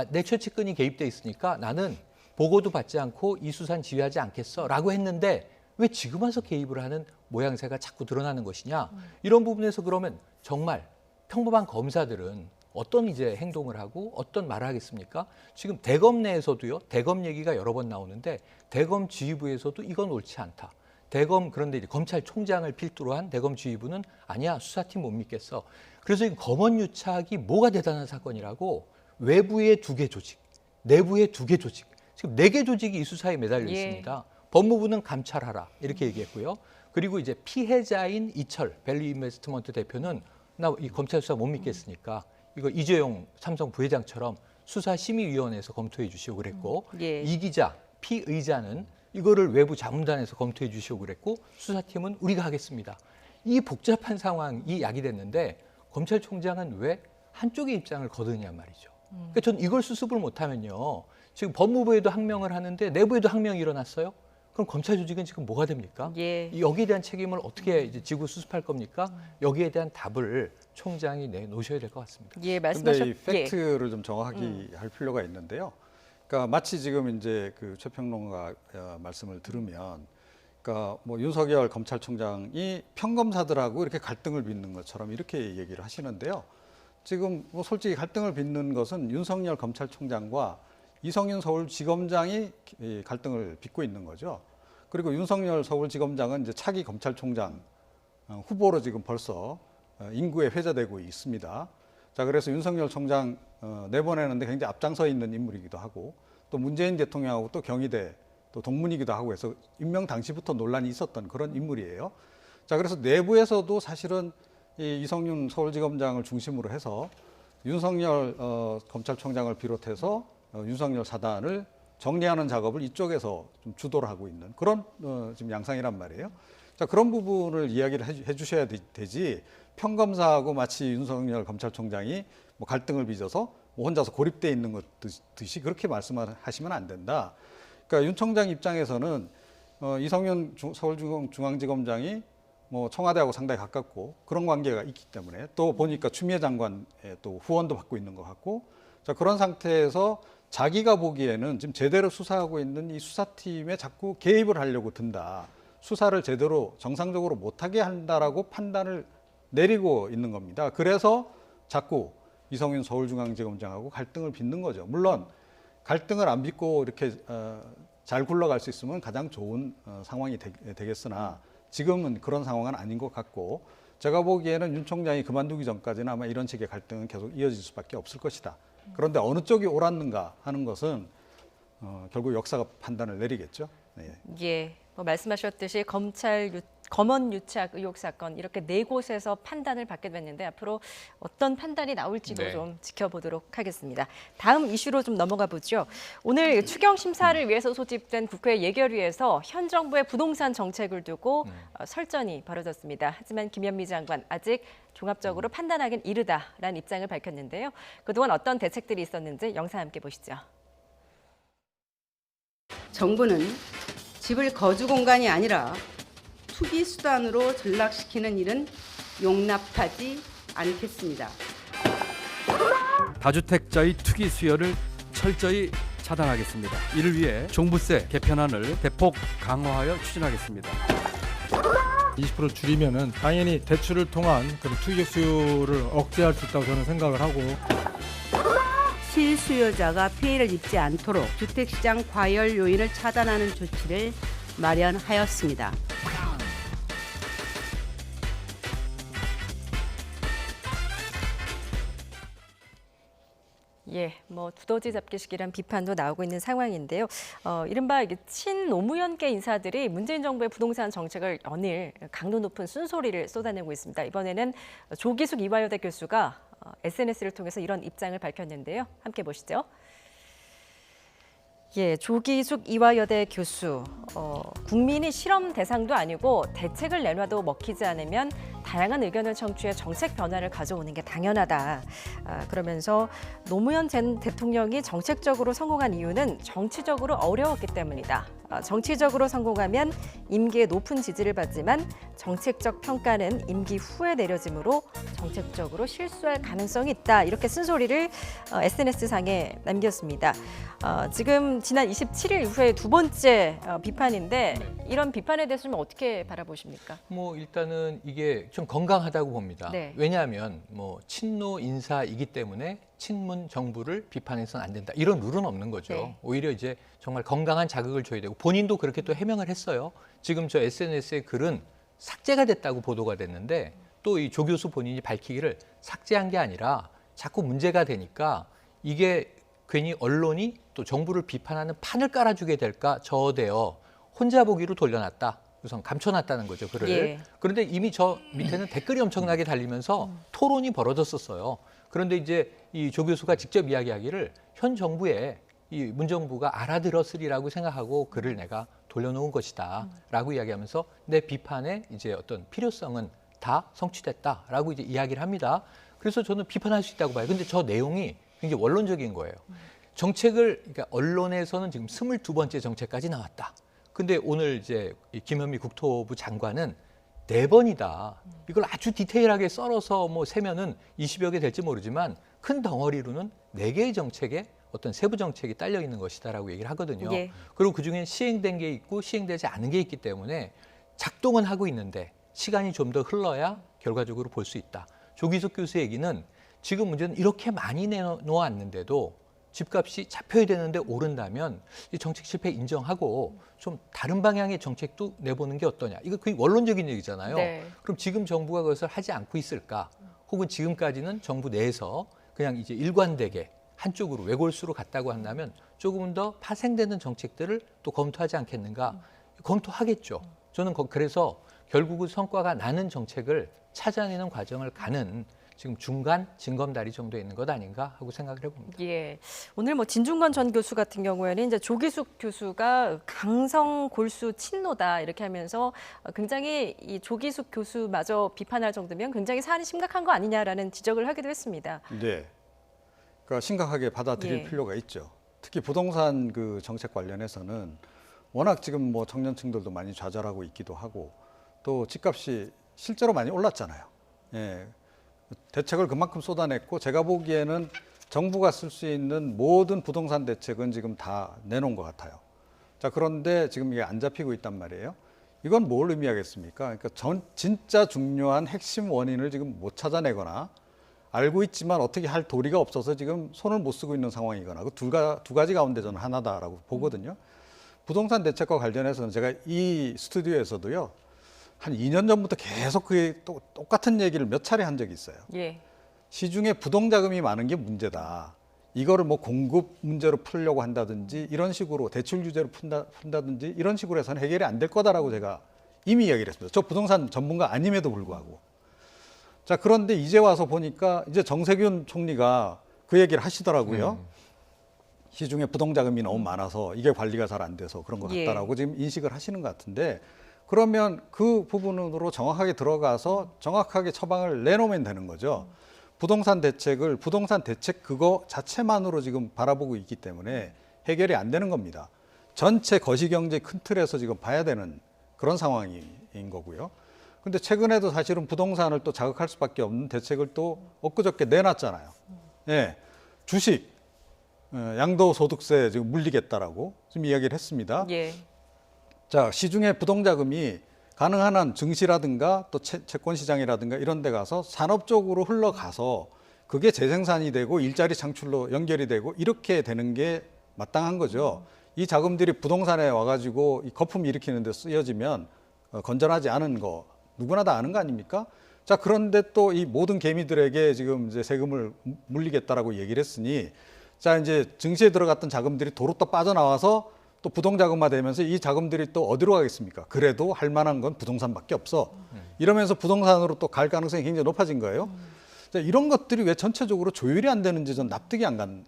내 최측근이 개입돼 있으니까 나는 보고도 받지 않고 이 수사는 지휘하지 않겠어라고 했는데 왜 지금 와서 개입을 하는 모양새가 자꾸 드러나는 것이냐. 이런 부분에서 그러면 정말 평범한 검사들은 어떤 이제 행동을 하고 어떤 말을 하겠습니까? 지금 대검 내에서도요, 대검 얘기가 여러 번 나오는데 대검 지휘부에서도 이건 옳지 않다. 그런데 이제 검찰총장을 필두로 한 대검 지휘부는 아니야, 수사팀 못 믿겠어. 그래서 이 검언 유착이 뭐가 대단한 사건이라고 외부의 2개 조직, 내부의 2개 조직, 지금 4개 조직이 이 수사에 매달려 있습니다. 법무부는 감찰하라 이렇게 얘기했고요. 그리고 이제 피해자인 이철 밸류 인베스트먼트 대표는 나 이 검찰 수사 못 믿겠으니까 이거 이재용 삼성 부회장처럼 수사심의위원회에서 검토해 주시오 그랬고, 이 기자 피의자는 이거를 외부 자문단에서 검토해 주시오 그랬고, 수사팀은 우리가 하겠습니다. 이 복잡한 상황이 야기됐는데 검찰총장은 왜 한쪽의 입장을 거두느냐 말이죠. 그러니까 전 이걸 수습을 못하면요, 지금 법무부에도 항명을 하는데 내부에도 항명이 일어났어요. 그럼 검찰 조직은 지금 뭐가 됩니까? 여기에 대한 책임을 어떻게 이제 지고 수습할 겁니까? 여기에 대한 답을 총장이 내놓으셔야 될 것 같습니다. 그런데 이 팩트를 좀 정확히 할 필요가 있는데요. 그러니까 마치 지금 이제 그 최평론가 말씀을 들으면, 그러니까 뭐 윤석열 검찰총장이 평검사들하고 이렇게 갈등을 빚는 것처럼 이렇게 얘기를 하시는데요. 지금 뭐 솔직히 갈등을 빚는 것은 윤석열 검찰총장과 이성윤 서울지검장이 갈등을 빚고 있는 거죠. 그리고 윤석열 서울지검장은 이제 차기 검찰총장 후보로 지금 벌써 인구에 회자되고 있습니다. 자, 그래서 윤석열 총장 내보내는데 굉장히 앞장서 있는 인물이기도 하고, 또 문재인 대통령하고 또 경희대 또 동문이기도 하고 해서 임명 당시부터 논란이 있었던 그런 인물이에요. 자, 그래서 내부에서도 사실은 이 이성윤 서울지검장을 중심으로 해서 윤석열 검찰총장을 비롯해서 윤석열 사단을 정리하는 작업을 이쪽에서 좀 주도를 하고 있는 그런 지금 양상이란 말이에요. 자, 그런 부분을 이야기를 해 주셔야 되지, 평검사하고 마치 윤석열 검찰총장이 뭐 갈등을 빚어서 뭐 혼자서 고립돼 있는 것 듯이 그렇게 말씀하시면 안 된다. 그러니까 윤 총장 입장에서는 이성윤 서울중앙지검장이 뭐 청와대하고 상당히 가깝고 그런 관계가 있기 때문에 또 보니까 추미애 장관의 또 후원도 받고 있는 것 같고, 자, 그런 상태에서 자기가 보기에는 지금 제대로 수사하고 있는 이 수사팀에 자꾸 개입을 하려고 든다. 수사를 제대로 정상적으로 못하게 한다라고 판단을 내리고 있는 겁니다. 그래서 자꾸 이성윤 서울중앙지검장하고 갈등을 빚는 거죠. 물론 갈등을 안 빚고 이렇게 잘 굴러갈 수 있으면 가장 좋은 상황이 되겠으나 지금은 그런 상황은 아닌 것 같고, 제가 보기에는 윤 총장이 그만두기 전까지는 아마 이런 식의 갈등은 계속 이어질 수밖에 없을 것이다. 그런데 어느 쪽이 옳았는가 하는 것은 결국 역사가 판단을 내리겠죠. 네. 예, 뭐 말씀하셨듯이 검언 유착 의혹 사건 이렇게 4곳에서 판단을 받게 됐는데 앞으로 어떤 판단이 나올지도 네. 좀 지켜보도록 하겠습니다. 다음 이슈로 좀 넘어가 보죠. 오늘 추경 심사를 위해서 소집된 국회 예결위에서 현 정부의 부동산 정책을 두고 설전이 벌어졌습니다. 하지만 김현미 장관 아직 종합적으로 판단하기는 이르다라는 입장을 밝혔는데요. 그동안 어떤 대책들이 있었는지 영상 함께 보시죠. 정부는 집을 거주 공간이 아니라 투기 수단으로 전락시키는 일은 용납하지 않겠습니다. 다주택자의 투기 수요를 철저히 차단하겠습니다. 이를 위해 종부세 개편안을 대폭 강화하여 추진하겠습니다. 20% 줄이면은 당연히 대출을 통한 그런 투기 수요를 억제할 수 있다고 저는 생각을 하고, 실수요자가 피해를 입지 않도록 주택시장 과열 요인을 차단하는 조치를 마련하였습니다. 예, 뭐 두더지 잡기식이란 비판도 나오고 있는 상황인데요. 이른바 친노무현계 인사들이 문재인 정부의 부동산 정책을 연일 강도 높은 쓴소리를 쏟아내고 있습니다. 이번에는 조기숙 이화여대 교수가 SNS를 통해서 이런 입장을 밝혔는데요. 함께 보시죠. 예, 조기숙 이화여대 교수, 국민이 실험 대상도 아니고 대책을 내놔도 먹히지 않으면 다양한 의견을 청취해 정책 변화를 가져오는 게 당연하다. 그러면서 노무현 전 대통령이 정책적으로 성공한 이유는 정치적으로 어려웠기 때문이다. 정치적으로 성공하면 임기에 높은 지지를 받지만 정책적 평가는 임기 후에 내려지므로 정책적으로 실수할 가능성이 있다. 이렇게 쓴소리를 SNS상에 남겼습니다. 지금 지난 27일 이후에 두 번째 비판인데 이런 비판에 대해서 좀 어떻게 바라보십니까? 뭐 일단은 이게 좀 건강하다고 봅니다. 네. 왜냐하면 뭐 친노 인사이기 때문에 친문 정부를 비판해서는 안 된다. 이런 룰은 없는 거죠. 네. 오히려 이제 정말 건강한 자극을 줘야 되고 본인도 그렇게 또 해명을 했어요. 지금 저 SNS의 글은 삭제가 됐다고 보도가 됐는데 또 이 조 교수 본인이 밝히기를 삭제한 게 아니라 자꾸 문제가 되니까 이게 괜히 언론이 또 정부를 비판하는 판을 깔아주게 될까 저어되어 혼자 보기로 돌려놨다. 우선 감춰놨다는 거죠, 글을. 예. 그런데 이미 저 밑에는 댓글이 엄청나게 달리면서 토론이 벌어졌었어요. 그런데 이제 이 조 교수가 직접 이야기하기를 현 정부에 이 문정부가 알아들었으리라고 생각하고 글을 내가 돌려놓은 것이다라고 이야기하면서 내 비판의 이제 어떤 필요성은 다 성취됐다라고 이제 이야기를 합니다. 그래서 저는 비판할 수 있다고 봐요. 근데 저 내용이 굉장히 원론적인 거예요. 정책을 그러니까 언론에서는 지금 22번째 정책까지 나왔다. 근데 오늘 이제 김현미 국토부 장관은 4번이다. 이걸 아주 디테일하게 썰어서 뭐 세면은 20여 개 될지 모르지만 큰 덩어리로는 4개의 정책에 어떤 세부 정책이 딸려 있는 것이다라고 얘기를 하거든요. 예. 그리고 그중엔 시행된 게 있고 시행되지 않은 게 있기 때문에 작동은 하고 있는데 시간이 좀 더 흘러야 결과적으로 볼 수 있다. 조기숙 교수 얘기는 지금 문제는 이렇게 많이 내놓았는데도 집값이 잡혀야 되는데 오른다면 이 정책 실패 인정하고 좀 다른 방향의 정책도 내보는 게 어떠냐. 이거 거의 원론적인 얘기잖아요. 네. 그럼 지금 정부가 그것을 하지 않고 있을까? 혹은 지금까지는 정부 내에서 그냥 이제 일관되게 한쪽으로 외골수로 갔다고 한다면 조금 더 파생되는 정책들을 또 검토하지 않겠는가? 검토하겠죠. 저는 그래서 결국은 성과가 나는 정책을 찾아내는 과정을 가는 지금 중간 징검다리 정도에 있는 것 아닌가 하고 생각을 해봅니다. 예, 오늘 뭐 진중권 전 교수 같은 경우에는 이제 조기숙 교수가 강성 골수 친노다 이렇게 하면서 굉장히 이 조기숙 교수마저 비판할 정도면 굉장히 사안이 심각한 거 아니냐라는 지적을 하기도 했습니다. 네. 심각하게 받아들일 예. 필요가 있죠. 특히 부동산 그 정책 관련해서는 워낙 지금 뭐 청년층들도 많이 좌절하고 있기도 하고 또 집값이 실제로 많이 올랐잖아요. 예. 대책을 그만큼 쏟아냈고 제가 보기에는 정부가 쓸 수 있는 모든 부동산 대책은 지금 다 내놓은 것 같아요. 자, 그런데 지금 이게 안 잡히고 있단 말이에요. 이건 뭘 의미하겠습니까? 그러니까 진짜 중요한 핵심 원인을 지금 못 찾아내거나 알고 있지만 어떻게 할 도리가 없어서 지금 손을 못 쓰고 있는 상황이거나 그 두 가지 가운데 저는 하나다라고 보거든요. 부동산 대책과 관련해서는 제가 이 스튜디오에서도요. 한 2년 전부터 계속 그 똑같은 얘기를 몇 차례 한 적이 있어요. 예. 시중에 부동자금이 많은 게 문제다. 이거를 뭐 공급 문제로 풀려고 한다든지 이런 식으로 대출 규제로 푼다든지 이런 식으로 해서는 해결이 안 될 거다라고 제가 이미 이야기를 했습니다. 저 부동산 전문가 아님에도 불구하고. 자, 그런데 이제 와서 보니까 이제 정세균 총리가 그 얘기를 하시더라고요. 시중에 부동자금이 너무 많아서 이게 관리가 잘 안 돼서 그런 것 같다라고 지금 인식을 하시는 것 같은데 그러면 그 부분으로 정확하게 들어가서 정확하게 처방을 내놓으면 되는 거죠. 부동산 대책 그거 자체만으로 지금 바라보고 있기 때문에 해결이 안 되는 겁니다. 전체 거시경제 큰 틀에서 지금 봐야 되는 그런 상황인 거고요. 근데 최근에도 사실은 부동산을 또 자극할 수밖에 없는 대책을 또 엊그저께 내놨잖아요. 예, 주식, 양도소득세 지금 물리겠다라고 지금 이야기를 했습니다. 예. 자, 시중에 부동자금이 가능한 한 증시라든가 또 채권시장이라든가 이런 데 가서 산업 쪽으로 흘러가서 그게 재생산이 되고 일자리 창출로 연결이 되고 이렇게 되는 게 마땅한 거죠. 이 자금들이 부동산에 와가지고 이 거품 일으키는 데 쓰여지면 건전하지 않은 거 누구나 다 아는 거 아닙니까? 자, 그런데 또 이 모든 개미들에게 지금 이제 세금을 물리겠다라고 얘기를 했으니 자, 이제 증시에 들어갔던 자금들이 도로 또 빠져나와서 또 부동자금화 되면서 이 자금들이 또 어디로 가겠습니까? 그래도 할 만한 건 부동산밖에 없어. 이러면서 부동산으로 또 갈 가능성이 굉장히 높아진 거예요. 자, 이런 것들이 왜 전체적으로 조율이 안 되는지 전 납득이 안 가는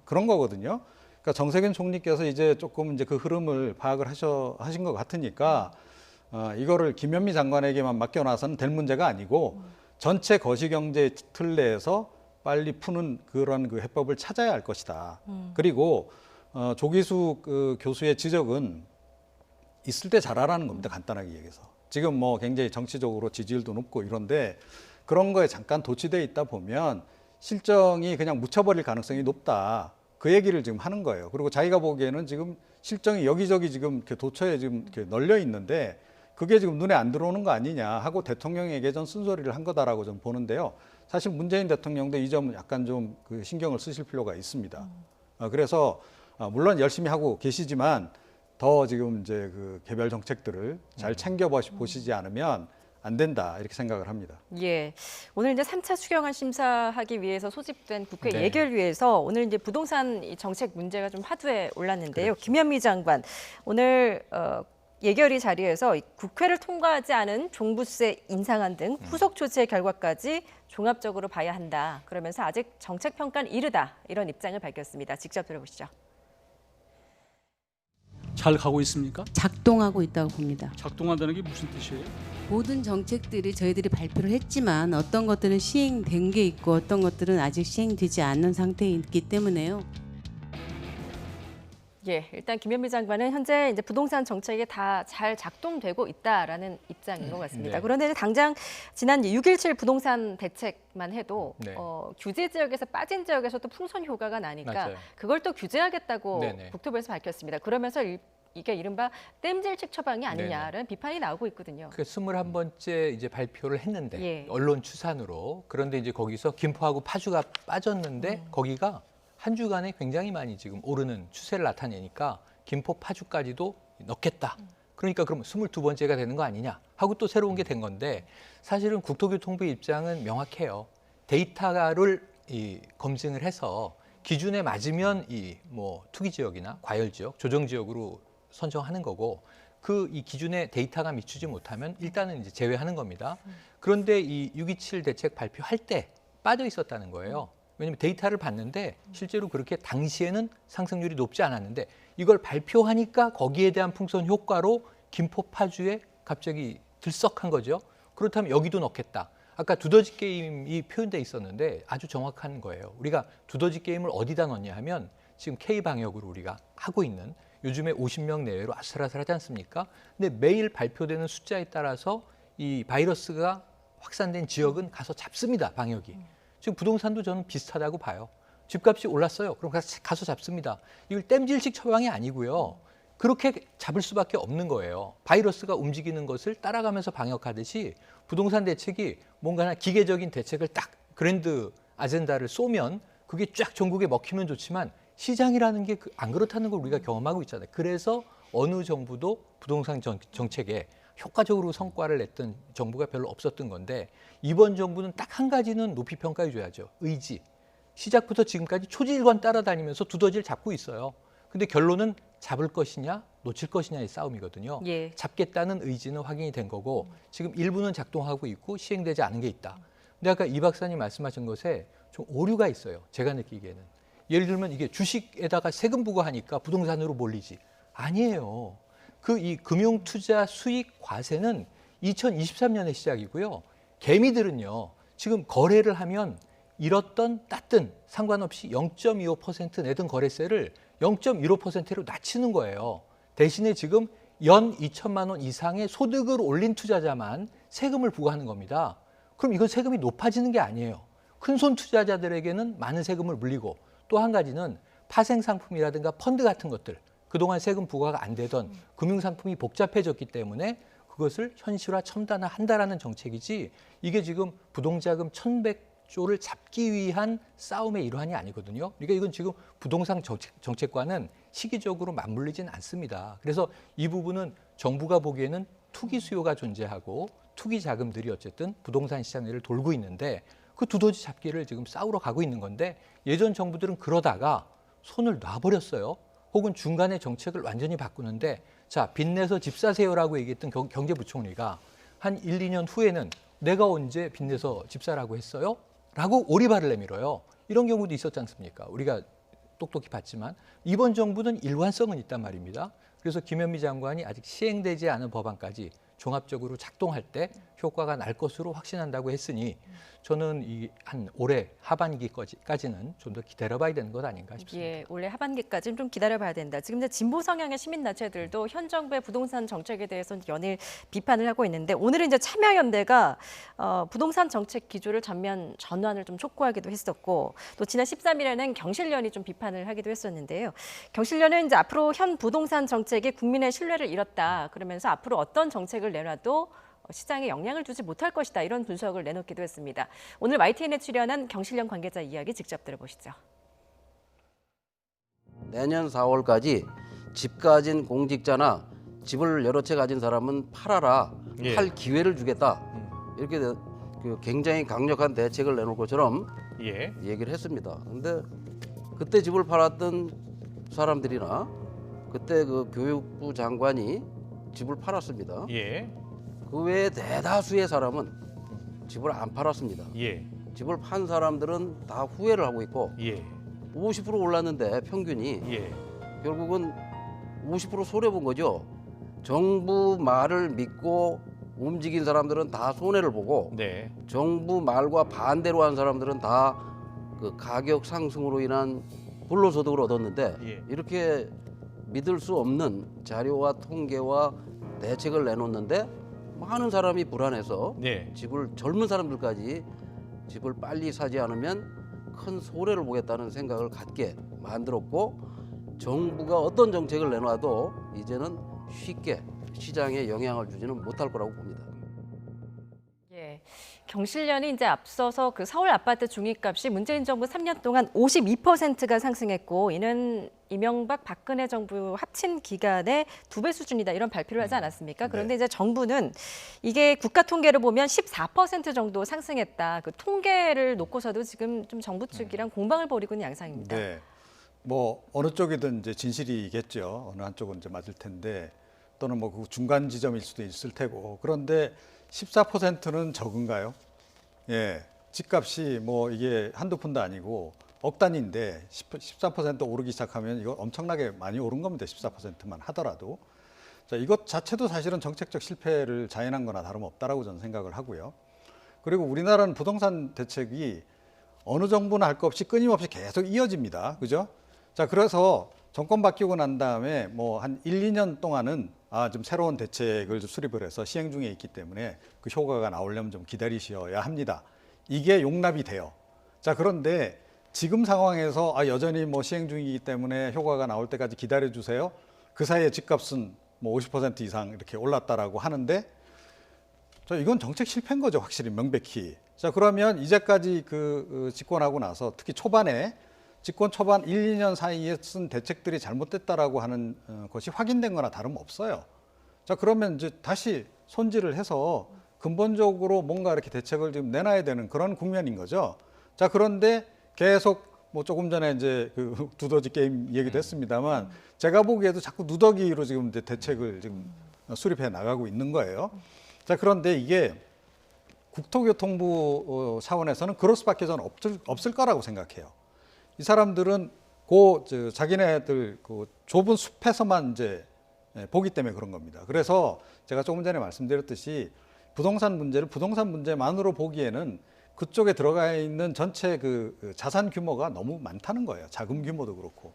그런 거거든요. 그러니까 정세균 총리께서 이제 조금 이제 그 흐름을 파악을 하신 것 같으니까 이거를 김현미 장관에게만 맡겨놔서는 될 문제가 아니고 전체 거시경제 틀 내에서 빨리 푸는 그런 그 해법을 찾아야 할 것이다. 그리고 조기수 그 교수의 지적은 있을 때 잘하라는 겁니다. 간단하게 얘기해서. 지금 뭐 굉장히 정치적으로 지지율도 높고 이런데 그런 거에 잠깐 도취돼 있다 보면 실정이 그냥 묻혀버릴 가능성이 높다. 그 얘기를 지금 하는 거예요. 그리고 자기가 보기에는 지금 실정이 여기저기 지금 이렇게 도처에 지금 이렇게 널려 있는데 그게 지금 눈에 안 들어오는 거 아니냐 하고 대통령에게 전 쓴소리를 한 거다라고 좀 보는데요. 사실 문재인 대통령도 이 점은 약간 좀 그 신경을 쓰실 필요가 있습니다. 그래서 물론 열심히 하고 계시지만 더 지금 이제 그 개별 정책들을 잘 챙겨 보시지 않으면 안 된다 이렇게 생각을 합니다. 예, 오늘 이제 3차 추경안 심사하기 위해서 소집된 국회 네. 예결위에서 오늘 이제 부동산 정책 문제가 좀 화두에 올랐는데요. 그렇죠. 김현미 장관 오늘 예결위 자리에서 국회를 통과하지 않은 종부세 인상안 등 후속 조치의 결과까지 종합적으로 봐야 한다. 그러면서 아직 정책 평가는 이르다 이런 입장을 밝혔습니다. 직접 들어보시죠. 잘 가고 있습니까? 작동하고 있다고 봅니다. 작동한다는 게 무슨 뜻이에요? 모든 정책들이 저희들이 발표를 했지만 어떤 것들은 시행된 게 있고 어떤 것들은 아직 시행되지 않는 상태에 있기 때문에요. 예, 일단 김현미 장관은 현재 이제 부동산 정책이 다 잘 작동되고 있다라는 입장인 것 같습니다. 네. 그런데 당장 지난 6.17 부동산 대책만 해도 네. 규제 지역에서 빠진 지역에서도 풍선 효과가 나니까 맞아요. 그걸 또 규제하겠다고 네네. 국토부에서 밝혔습니다. 그러면서 이게 이른바 땜질책 처방이 아니냐라는 비판이 나오고 있거든요. 그 21번째 이제 발표를 했는데 예. 언론 추산으로 그런데 이제 거기서 김포하고 파주가 빠졌는데 거기가 한 주간에 굉장히 많이 지금 오르는 추세를 나타내니까 김포 파주까지도 넣겠다. 그러니까 그럼 22번째가 되는 거 아니냐 하고 또 새로운 게 된 건데 사실은 국토교통부 입장은 명확해요. 데이터를 검증을 해서 기준에 맞으면 이 뭐 투기 지역이나 과열 지역, 조정 지역으로 선정하는 거고 이 기준에 데이터가 미치지 못하면 일단은 이제 제외하는 겁니다. 그런데 이 6.27 대책 발표할 때 빠져 있었다는 거예요. 왜냐하면 데이터를 봤는데 실제로 그렇게 당시에는 상승률이 높지 않았는데 이걸 발표하니까 거기에 대한 풍선 효과로 김포 파주에 갑자기 들썩한 거죠. 그렇다면 여기도 넣겠다. 아까 두더지 게임이 표현돼 있었는데 아주 정확한 거예요. 우리가 두더지 게임을 어디다 넣냐 하면 지금 K방역으로 우리가 하고 있는 요즘에 50명 내외로 아슬아슬하지 않습니까? 근데 매일 발표되는 숫자에 따라서 이 바이러스가 확산된 지역은 가서 잡습니다. 방역이. 지금 부동산도 저는 비슷하다고 봐요. 집값이 올랐어요. 그럼 가서 잡습니다. 이걸 땜질식 처방이 아니고요. 그렇게 잡을 수밖에 없는 거예요. 바이러스가 움직이는 것을 따라가면서 방역하듯이 부동산 대책이 뭔가 하나 기계적인 대책을 딱 그랜드 아젠다를 쏘면 그게 쫙 전국에 먹히면 좋지만 시장이라는 게 안 그렇다는 걸 우리가 경험하고 있잖아요. 그래서 어느 정부도 부동산 정책에 효과적으로 성과를 냈던 정부가 별로 없었던 건데 이번 정부는 딱 한 가지는 높이 평가해 줘야죠. 의지. 시작부터 지금까지 초지일관 따라다니면서 두더지를 잡고 있어요. 근데 결론은 잡을 것이냐 놓칠 것이냐의 싸움이거든요. 예. 잡겠다는 의지는 확인이 된 거고 지금 일부는 작동하고 있고 시행되지 않은 게 있다. 근데 아까 이 박사님 말씀하신 것에 좀 오류가 있어요. 제가 느끼기에는. 예를 들면 이게 주식에다가 세금 부과하니까 부동산으로 몰리지. 아니에요. 이 금융투자 수익 과세는 2023년에 시작이고요. 개미들은요. 지금 거래를 하면 잃었던 땄든 상관없이 0.25% 내던 거래세를 0.15%로 낮추는 거예요. 대신에 지금 연 2천만 원 이상의 소득을 올린 투자자만 세금을 부과하는 겁니다. 그럼 이건 세금이 높아지는 게 아니에요. 큰손 투자자들에게는 많은 세금을 물리고 또 한 가지는 파생 상품이라든가 펀드 같은 것들 그동안 세금 부과가 안 되던 금융상품이 복잡해졌기 때문에 그것을 현실화 첨단화한다라는 정책이지 이게 지금 부동자금 1,100조를 잡기 위한 싸움의 일환이 아니거든요. 그러니까 이건 지금 부동산 정책과는 시기적으로 맞물리진 않습니다. 그래서 이 부분은 정부가 보기에는 투기 수요가 존재하고 투기 자금들이 어쨌든 부동산 시장 내를 돌고 있는데 그 두더지 잡기를 지금 싸우러 가고 있는 건데 예전 정부들은 그러다가 손을 놔버렸어요. 혹은 중간에 정책을 완전히 바꾸는데 자 빚내서 집 사세요라고 얘기했던 경제부총리가 한 1, 2년 후에는 내가 언제 빚내서 집 사라고 했어요? 라고 오리발을 내밀어요. 이런 경우도 있었지 않습니까? 우리가 똑똑히 봤지만 이번 정부는 일관성은 있단 말입니다. 그래서 김현미 장관이 아직 시행되지 않은 법안까지 종합적으로 작동할 때 효과가 날 것으로 확신한다고 했으니 저는 한 올해 하반기까지는 좀 더 기다려봐야 되는 것 아닌가 싶습니다. 예, 올해 하반기까지는 좀 기다려봐야 된다. 지금 이제 진보 성향의 시민단체들도 현 정부의 부동산 정책에 대해서 연일 비판을 하고 있는데 오늘은 이제 참여연대가 부동산 정책 기조를 전면 전환을 좀 촉구하기도 했었고 또 지난 13일에는 경실련이 좀 비판을 하기도 했었는데요. 경실련은 이제 앞으로 현 부동산 정책이 국민의 신뢰를 잃었다. 그러면서 앞으로 어떤 정책을 내놔도 시장에 영향을 주지 못할 것이다. 이런 분석을 내놓기도 했습니다. 오늘 YTN에 출연한 경실련 관계자 이야기 직접 들어보시죠. 내년 4월까지 집 가진 공직자나 집을 여러 채 가진 사람은 팔아라. 예. 팔 기회를 주겠다. 이렇게 굉장히 강력한 대책을 내놓을 것처럼 예. 얘기를 했습니다. 그런데 그때 집을 팔았던 사람들이나 그때 그 교육부 장관이 집을 팔았습니다. 예. 그 외에 대다수의 사람은 집을 안 팔았습니다. 예. 집을 판 사람들은 다 후회를 하고 있고 예. 50% 올랐는데 평균이 예. 결국은 50% 손해본 거죠. 정부 말을 믿고 움직인 사람들은 다 손해를 보고 네. 정부 말과 반대로 한 사람들은 다 그 가격 상승으로 인한 불로소득을 얻었는데 예. 이렇게 믿을 수 없는 자료와 통계와 대책을 내놓는데 많은 사람이 불안해서 네. 젊은 사람들까지 집을 빨리 사지 않으면 큰 손해를 보겠다는 생각을 갖게 만들었고 정부가 어떤 정책을 내놔도 이제는 쉽게 시장에 영향을 주지는 못할 거라고 봅니다. 예, 경실련이 이제 앞서서 그 서울 아파트 중위값이 문재인 정부 3년 동안 52%가 상승했고 이는 이명박 박근혜 정부 합친 기간의 2배 수준이다 이런 발표를 하지 않았습니까? 그런데 이제 정부는 이게 국가 통계를 보면 14% 정도 상승했다. 그 통계를 놓고서도 지금 좀 정부 측이랑 공방을 벌이고 있는 양상입니다. 네. 뭐 어느 쪽이든 이제 진실이겠죠. 어느 한쪽은 이제 맞을 텐데 또는 뭐 그 중간 지점일 수도 있을 테고 그런데 14%는 적은가요? 예, 집값이 뭐 이게 한두 푼도 아니고 억 단위인데 14% 오르기 시작하면 이거 엄청나게 많이 오른 겁니다. 14%만 하더라도. 자, 이것 자체도 사실은 정책적 실패를 자인한 거나 다름없다라고 저는 생각을 하고요. 그리고 우리나라는 부동산 대책이 어느 정부나 할 것 없이 끊임없이 계속 이어집니다. 그죠? 자, 그래서 정권 바뀌고 난 다음에 뭐 한 1, 2년 동안은 좀 새로운 대책을 수립을 해서 시행 중에 있기 때문에 그 효과가 나오려면 좀 기다리셔야 합니다. 이게 용납이 돼요. 자, 그런데 지금 상황에서 여전히 뭐 시행 중이기 때문에 효과가 나올 때까지 기다려 주세요. 그 사이에 집값은 뭐 50% 이상 이렇게 올랐다라고 하는데 이건 정책 실패인 거죠. 확실히 명백히. 자, 그러면 이제까지 집권하고 나서 특히 초반에 집권 초반 1, 2년 사이에 쓴 대책들이 잘못됐다라고 하는 것이 확인된 거나 다름없어요. 자, 그러면 이제 다시 손질을 해서 근본적으로 뭔가 이렇게 대책을 지금 내놔야 되는 그런 국면인 거죠. 자, 그런데 계속 뭐 조금 전에 이제 그 두더지 게임 얘기도 했습니다만 제가 보기에도 자꾸 누더기로 지금 이제 대책을 지금 수립해 나가고 있는 거예요. 자, 그런데 이게 국토교통부 차원에서는 그럴 수밖에 저는 없을 거라고 생각해요. 이 사람들은 자기네들 좁은 숲에서만 이제 보기 때문에 그런 겁니다. 그래서 제가 조금 전에 말씀드렸듯이 부동산 문제를 부동산 문제만으로 보기에는 그쪽에 들어가 있는 전체 자산 규모가 너무 많다는 거예요. 자금 규모도 그렇고.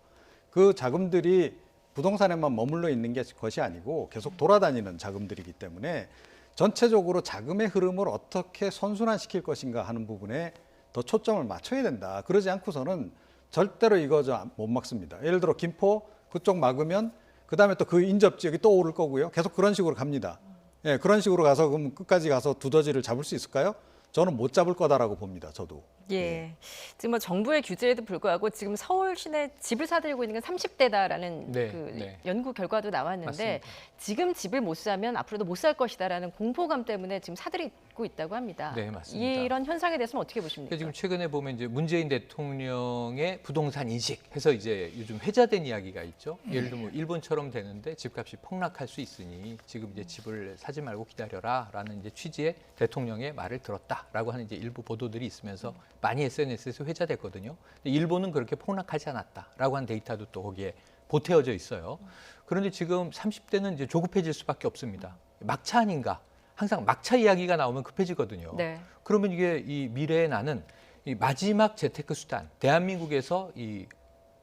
그 자금들이 부동산에만 머물러 있는 것이 아니고 계속 돌아다니는 자금들이기 때문에 전체적으로 자금의 흐름을 어떻게 선순환시킬 것인가 하는 부분에 더 초점을 맞춰야 된다. 그러지 않고서는 절대로 이거 못 막습니다. 예를 들어 김포 그쪽 막으면 그다음에 또 그 인접 지역이 또 오를 거고요. 계속 그런 식으로 갑니다. 예, 그런 식으로 가서 그럼 끝까지 가서 두더지를 잡을 수 있을까요? 저는 못 잡을 거다라고 봅니다. 저도. 예. 지금 뭐 정부의 규제에도 불구하고 지금 서울 시내 집을 사들고 있는 건 30대다라는 연구 결과도 나왔는데 맞습니다. 지금 집을 못 사면 앞으로도 못 살 것이다라는 공포감 때문에 지금 사들이고 있다고 합니다. 네, 맞습니다. 이런 현상에 대해서는 어떻게 보십니까? 지금 최근에 보면 이제 문재인 대통령의 부동산 인식해서 이제 요즘 회자된 이야기가 있죠. 예를 들면 일본처럼 되는데 집값이 폭락할 수 있으니 지금 이제 집을 사지 말고 기다려라라는 이제 취지의 대통령의 말을 들었다라고 하는 이제 일부 보도들이 있으면서 많이 SNS에서 회자됐거든요. 근데 일본은 그렇게 폭락하지 않았다라고 하는 데이터도 또 거기에 보태어져 있어요. 그런데 지금 30대는 이제 조급해질 수밖에 없습니다. 막차 아닌가? 항상 막차 이야기가 나오면 급해지거든요. 네. 그러면 이게 이 미래의 나는 이 마지막 재테크 수단, 대한민국에서 이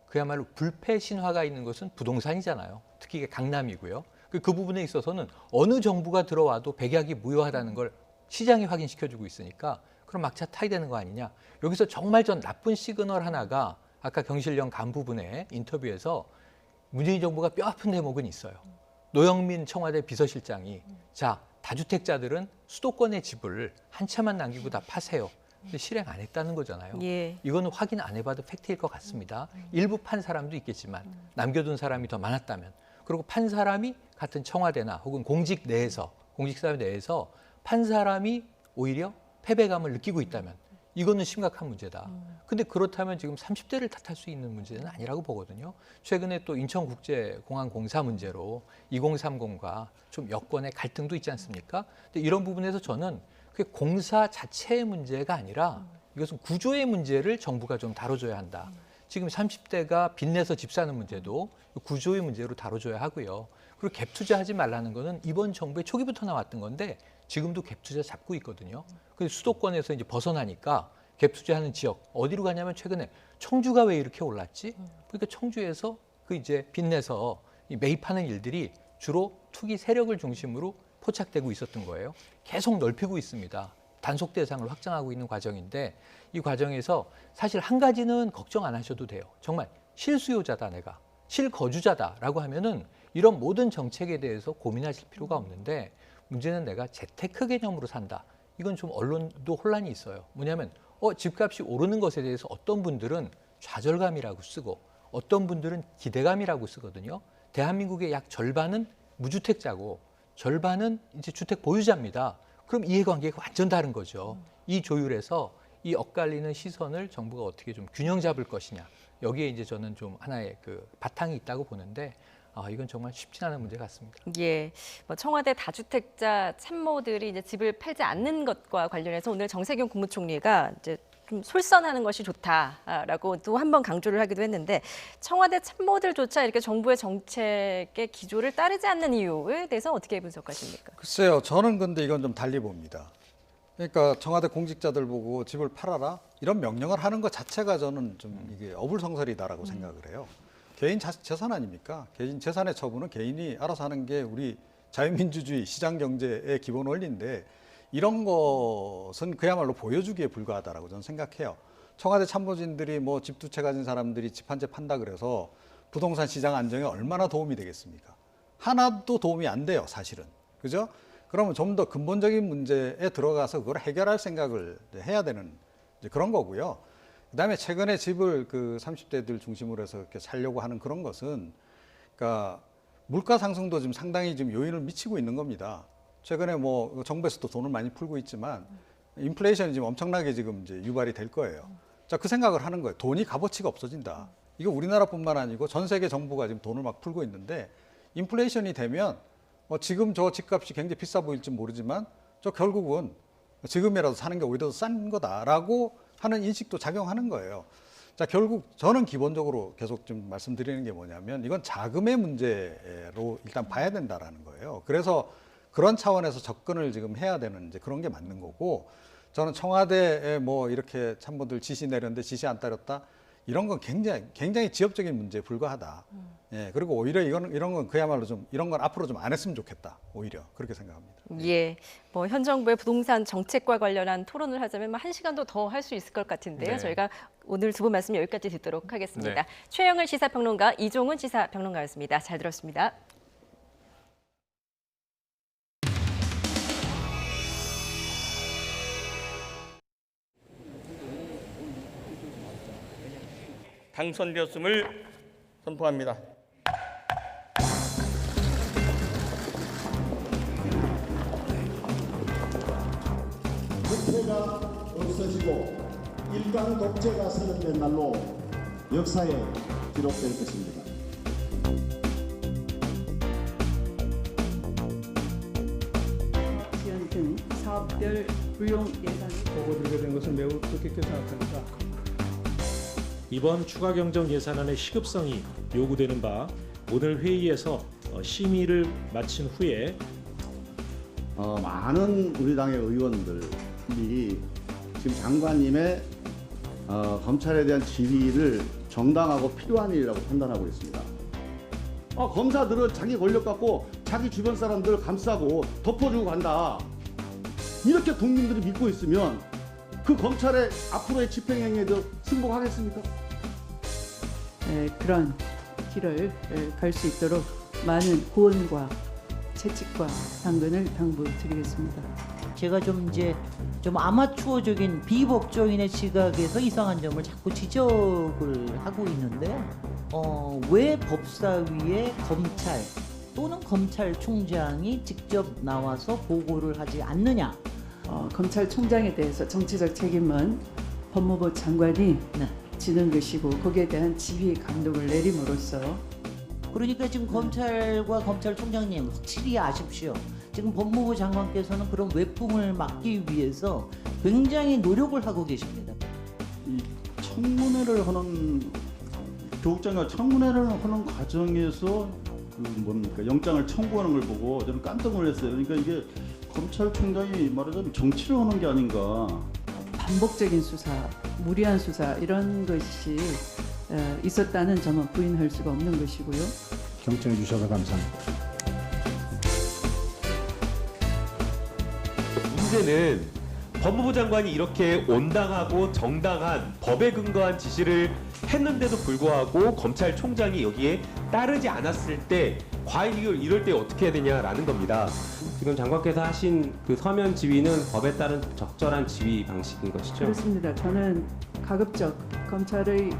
그야말로 불패 신화가 있는 것은 부동산이잖아요. 특히 이게 강남이고요. 그 부분에 있어서는 어느 정부가 들어와도 백약이 무효하다는 걸 시장이 확인시켜주고 있으니까 그럼 막차 타야 되는 거 아니냐. 여기서 정말 전 나쁜 시그널 하나가 아까 경실련 간부분의 인터뷰에서 문재인 정부가 뼈아픈 대목은 있어요. 노영민 청와대 비서실장이 자, 다주택자들은 수도권의 집을 한 채만 남기고 다 파세요. 근데 실행 안 했다는 거잖아요. 예. 이거는 확인 안 해봐도 팩트일 것 같습니다. 일부 판 사람도 있겠지만 남겨둔 사람이 더 많았다면 그리고 판 사람이 같은 청와대나 혹은 공직 내에서 공직사회 내에서 판 사람이 오히려 패배감을 느끼고 있다면 이거는 심각한 문제다. 근데 그렇다면 지금 30대를 탓할 수 있는 문제는 아니라고 보거든요. 최근에 또 인천국제공항공사 문제로 2030과 좀 여권의 갈등도 있지 않습니까? 근데 이런 부분에서 저는 그게 공사 자체의 문제가 아니라 이것은 구조의 문제를 정부가 좀 다뤄줘야 한다. 지금 30대가 빚내서 집 사는 문제도 구조의 문제로 다뤄줘야 하고요. 그리고 갭 투자하지 말라는 거는 이번 정부의 초기부터 나왔던 건데 지금도 갭 투자 잡고 있거든요. 근데 수도권에서 이제 벗어나니까 갭 투자하는 지역 어디로 가냐면 최근에 청주가 왜 이렇게 올랐지? 그러니까 청주에서 그 이제 빚내서 매입하는 일들이 주로 투기 세력을 중심으로 포착되고 있었던 거예요. 계속 넓히고 있습니다. 단속 대상을 확장하고 있는 과정인데 이 과정에서 사실 한 가지는 걱정 안 하셔도 돼요. 정말 실수요자다 내가, 실거주자다라고 하면은 이런 모든 정책에 대해서 고민하실 필요가 없는데 문제는 내가 재테크 개념으로 산다. 이건 좀 언론도 혼란이 있어요. 뭐냐면 집값이 오르는 것에 대해서 어떤 분들은 좌절감이라고 쓰고 어떤 분들은 기대감이라고 쓰거든요. 대한민국의 약 절반은 무주택자고 절반은 이제 주택 보유자입니다. 그럼 이해관계가 완전 다른 거죠. 이 조율에서 이 엇갈리는 시선을 정부가 어떻게 좀 균형 잡을 것이냐. 여기에 이제 저는 좀 하나의 그 바탕이 있다고 보는데 이건 정말 쉽지 않은 문제 같습니다. 예, 뭐 청와대 다주택자 참모들이 이제 집을 팔지 않는 것과 관련해서 오늘 정세균 국무총리가 이제 좀 솔선하는 것이 좋다라고 또 한 번 강조를 하기도 했는데 청와대 참모들조차 이렇게 정부의 정책의 기조를 따르지 않는 이유에 대해서 어떻게 분석하십니까? 글쎄요, 저는 근데 이건 좀 달리 봅니다. 그러니까 청와대 공직자들 보고 집을 팔아라 이런 명령을 하는 것 자체가 저는 좀 이게 어불성설이다라고 생각을 해요. 개인 재산 아닙니까? 개인 재산의 처분은 개인이 알아서 하는 게 우리 자유민주주의 시장 경제의 기본 원리인데 이런 것은 그야말로 보여주기에 불과하다라고 저는 생각해요. 청와대 참모진들이 뭐 집 두 채 가진 사람들이 집 한 채 판다 그래서 부동산 시장 안정에 얼마나 도움이 되겠습니까? 하나도 도움이 안 돼요, 사실은. 그죠? 그러면 좀 더 근본적인 문제에 들어가서 그걸 해결할 생각을 해야 되는 그런 거고요. 그다음에 최근에 집을 그 30대들 중심으로 해서 이렇게 살려고 하는 그런 것은 그러니까 물가 상승도 지금 상당히 지금 요인을 미치고 있는 겁니다. 최근에 뭐 정부에서도 돈을 많이 풀고 있지만 인플레이션이 지금 엄청나게 지금 이제 유발이 될 거예요. 자, 그 생각을 하는 거예요. 돈이 값어치가 없어진다. 이거 우리나라뿐만 아니고 전 세계 정부가 지금 돈을 막 풀고 있는데 인플레이션이 되면 지금 저 집값이 굉장히 비싸 보일지 모르지만 저 결국은 지금이라도 사는 게 오히려 더 싼 거다라고 하는 인식도 작용하는 거예요. 자, 결국 저는 기본적으로 계속 좀 말씀드리는 게 뭐냐면 이건 자금의 문제로 일단 봐야 된다라는 거예요. 그래서 그런 차원에서 접근을 지금 해야 되는 이제 그런 게 맞는 거고 저는 청와대에 뭐 이렇게 참모들 지시 내렸는데 지시 안 따렸다 이런 건 굉장히 지엽적인 문제에 불과하다. 예, 그리고 오히려 이런 건 그야말로 좀 이런 건 앞으로 좀 안 했으면 좋겠다. 오히려 그렇게 생각합니다. 예, 뭐 현 정부의 부동산 정책과 관련한 토론을 하자면 뭐 1시간도 더 할 수 있을 것 같은데요. 네. 저희가 오늘 두 분 말씀 여기까지 듣도록 하겠습니다. 네. 최영을 시사평론가, 이종훈 시사평론가였습니다. 잘 들었습니다. 당선되었음을 선포합니다. 국회가 없어지고 일당 독재가 선언된 날로 역사에 기록될 것입니다. 지원 등 사업별 불용 예산이 보고드리게 된 것은 매우 뜻깊게 생각합니다. 이번 추가 경정 예산안의 시급성이 요구되는 바 오늘 회의에서 심의를 마친 후에 많은 우리 당의 의원들이 지금 장관님의 검찰에 대한 지휘를 정당하고 필요한 일이라고 판단하고 있습니다. 검사들은 자기 권력 갖고 자기 주변 사람들 감싸고 덮어주고 간다. 이렇게 국민들이 믿고 있으면 그 검찰의 앞으로의 집행행위에도 승복하겠습니까? 그런 길을 갈 수 있도록 많은 고언과 채찍과 당근을 당부드리겠습니다. 제가 좀 아마추어적인 비법조인의 시각에서 이상한 점을 자꾸 지적을 하고 있는데 왜 법사위에 검찰 또는 검찰총장이 직접 나와서 보고를 하지 않느냐? 검찰총장에 대해서 정치적 책임은 법무부 장관이 지는 것이고 거기에 대한 지휘 감독을 내림으로써 그러니까 지금 검찰과 검찰총장님 확실히 아십시오. 지금 법무부 장관께서는 그런 외풍을 막기 위해서 굉장히 노력을 하고 계십니다. 이 청문회를 하는 교육장관 청문회를 하는 과정에서 영장을 청구하는 걸 보고 저는 깜짝 놀랐어요. 그러니까 이게 검찰총장이 말하자면 정치를 하는 게 아닌가. 반복적인 수사, 무리한 수사 이런 것이 있었다는 점은 부인할 수가 없는 것이고요. 경청해 주셔서 감사합니다. 문제는 법무부 장관이 이렇게 온당하고 정당한 법에 근거한 지시를 했는데도 불구하고 검찰총장이 여기에 따르지 않았을 때 과연 이럴 때 어떻게 해야 되냐라는 겁니다. 지금 장관께서 하신 그 서면 지휘는 법에 따른 적절한 지휘 방식인 것이죠? 그렇습니다. 저는 가급적 검찰의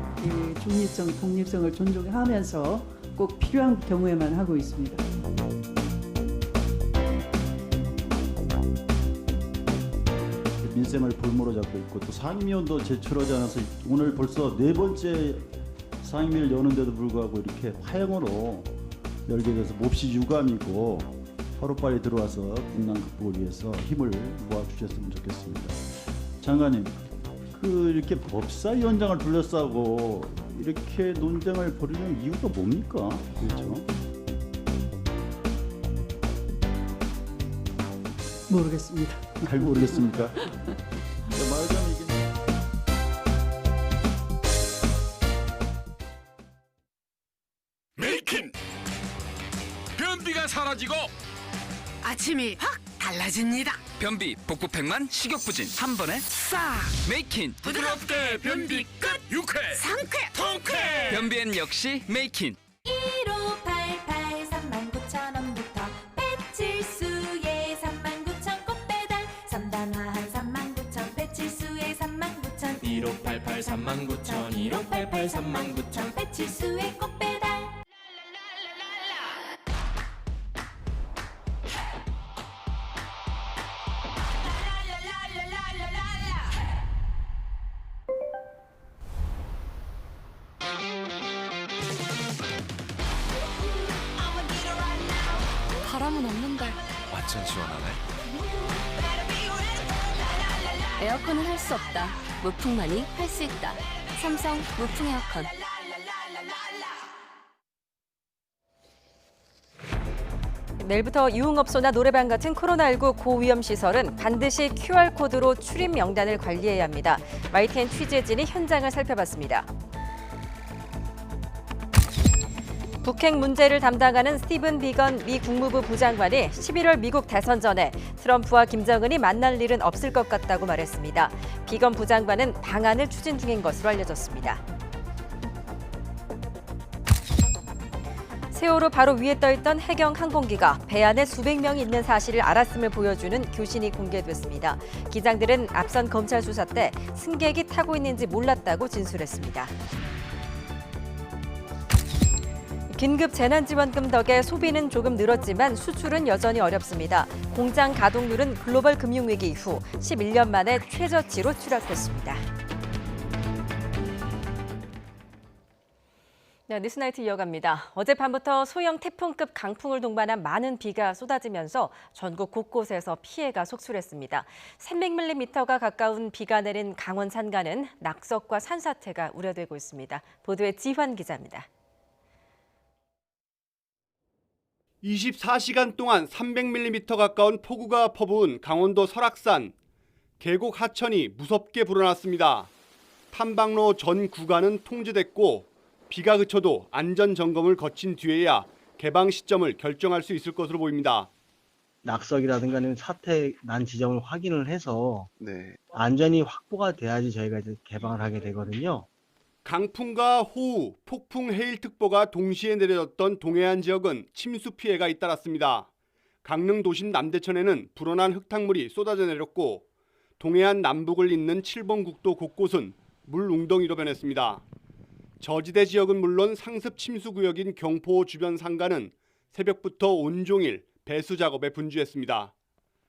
중립성, 독립성을 존중하면서 꼭 필요한 경우에만 하고 있습니다. 민생을 볼모로 잡고 있고 또 상임위원도 제출하지 않아서 오늘 벌써 4번째 상임위를 여는데도 불구하고 이렇게 화형으로 열게 돼서 몹시 유감이고 하루빨리 들어와서 국난 극복을 위해서 힘을 모아주셨으면 좋겠습니다. 장관님, 이렇게 법사위원장을 둘러싸고 이렇게 논쟁을 벌이는 이유가 뭡니까? 그렇죠? 모르겠습니다. 잘 모르겠습니까? 말하자면 이게 메이킨 변비가 사라지고 아침이 확 달라집니다. 변비 복부팩만 식욕부진 한 번에 싹 메이킨 부드럽게 변비 끝. 유쾌 상쾌 통쾌 변비엔 역시 메이킨 1588 39,000원부터 배칠수의 39,000 꽃배달 3단 화한 39,000 배칠수의 39,000 1588 39,000 1588 39,000 배칠수의 꽃배달 바람은 없는데 완전 시원하네 에어컨은 할 수 없다. 무풍만이 할 수 있다. 삼성 무풍 에어컨. 내일부터 유흥업소나 노래방 같은 코로나19 고위험 시설은 반드시 QR코드로 출입 명단을 관리해야 합니다. YTN 취재진이 현장을 살펴봤습니다. 북핵 문제를 담당하는 스티븐 비건 미 국무부 부장관이 11월 미국 대선 전에 트럼프와 김정은이 만날 일은 없을 것 같다고 말했습니다. 비건 부장관은 방안을 추진 중인 것으로 알려졌습니다. 세월호 바로 위에 떠있던 해경 항공기가 배 안에 수백 명이 있는 사실을 알았음을 보여주는 교신이 공개됐습니다. 기장들은 앞선 검찰 수사 때 승객이 타고 있는지 몰랐다고 진술했습니다. 긴급 재난지원금 덕에 소비는 조금 늘었지만 수출은 여전히 어렵습니다. 공장 가동률은 글로벌 금융위기 이후 11년 만에 최저치로 추락했습니다. 네, 뉴스나이트 이어갑니다. 어젯밤부터 소형 태풍급 강풍을 동반한 많은 비가 쏟아지면서 전국 곳곳에서 피해가 속출했습니다. 300mm가 가까운 비가 내린 강원 산간은 낙석과 산사태가 우려되고 있습니다. 보도에 지환 기자입니다. 24시간 동안 300mm 가까운 폭우가 퍼부은 강원도 설악산. 계곡 하천이 무섭게 불어났습니다. 탐방로 전 구간은 통제됐고 비가 그쳐도 안전 점검을 거친 뒤에야 개방 시점을 결정할 수 있을 것으로 보입니다. 낙석이라든가 사태 난 지점을 확인을 해서 안전이 확보가 돼야지 저희가 이제 개방을 하게 되거든요. 강풍과 호우, 폭풍 해일특보가 동시에 내려졌던 동해안 지역은 침수 피해가 잇따랐습니다. 강릉 도심 남대천에는 불어난 흙탕물이 쏟아져 내렸고 동해안 남북을 잇는 7번 국도 곳곳은 물 웅덩이로 변했습니다. 저지대 지역은 물론 상습 침수 구역인 경포 주변 상가는 새벽부터 온종일 배수 작업에 분주했습니다.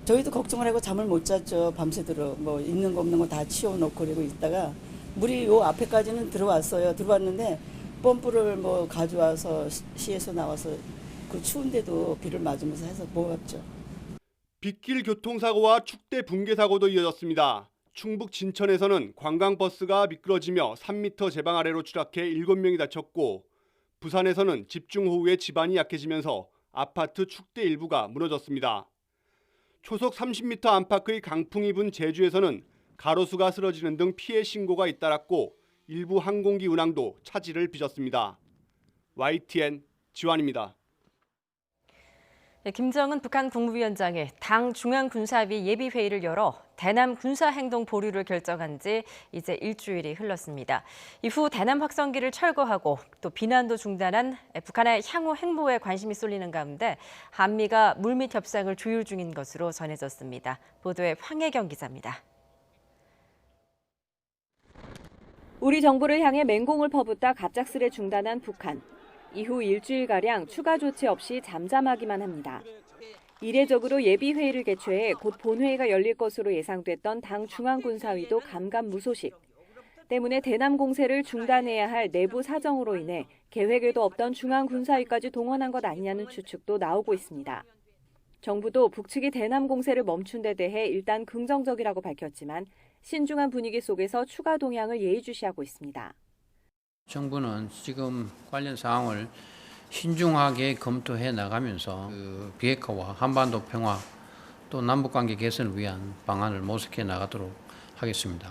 저희도 걱정을 하고 잠을 못 잤죠. 밤새도록 뭐 있는 거 없는 거 다 치워놓고 그러고 있다가 물이 요 앞에까지는 들어왔어요. 들어왔는데 펌프를 뭐 가져와서 시에서 나와서 그 추운데도 비를 맞으면서 해서 모았죠. 빗길 교통사고와 축대 붕괴 사고도 이어졌습니다. 충북 진천에서는 관광버스가 미끄러지며 3m 제방 아래로 추락해 7명이 다쳤고 부산에서는 집중호우에 지반이 약해지면서 아파트 축대 일부가 무너졌습니다. 초속 30m 안팎의 강풍이 분 제주에서는 가로수가 쓰러지는 등 피해 신고가 잇따랐고 일부 항공기 운항도 차질을 빚었습니다. YTN 지환입니다. 네, 김정은 북한 국무위원장이 당 중앙군사위 예비회의를 열어 대남 군사행동 보류를 결정한 지 이제 일주일이 흘렀습니다. 이후 대남 확성기를 철거하고 또 비난도 중단한 북한의 향후 행보에 관심이 쏠리는 가운데 한미가 물밑 협상을 조율 중인 것으로 전해졌습니다. 보도에 황혜경 기자입니다. 우리 정부를 향해 맹공을 퍼붓다 갑작스레 중단한 북한. 이후 일주일가량 추가 조치 없이 잠잠하기만 합니다. 이례적으로 예비회의를 개최해 곧 본회의가 열릴 것으로 예상됐던 당 중앙군사위도 감감무소식. 때문에 대남 공세를 중단해야 할 내부 사정으로 인해 계획에도 없던 중앙군사위까지 동원한 것 아니냐는 추측도 나오고 있습니다. 정부도 북측이 대남 공세를 멈춘 데 대해 일단 긍정적이라고 밝혔지만 신중한 분위기 속에서 추가 동향을 예의주시하고 있습니다. 정부는 지금 관련 사항을 신중하게 검토해 나가면서 비핵화와 한반도 평화 또 남북관계 개선을 위한 방안을 모색해 나가도록 하겠습니다.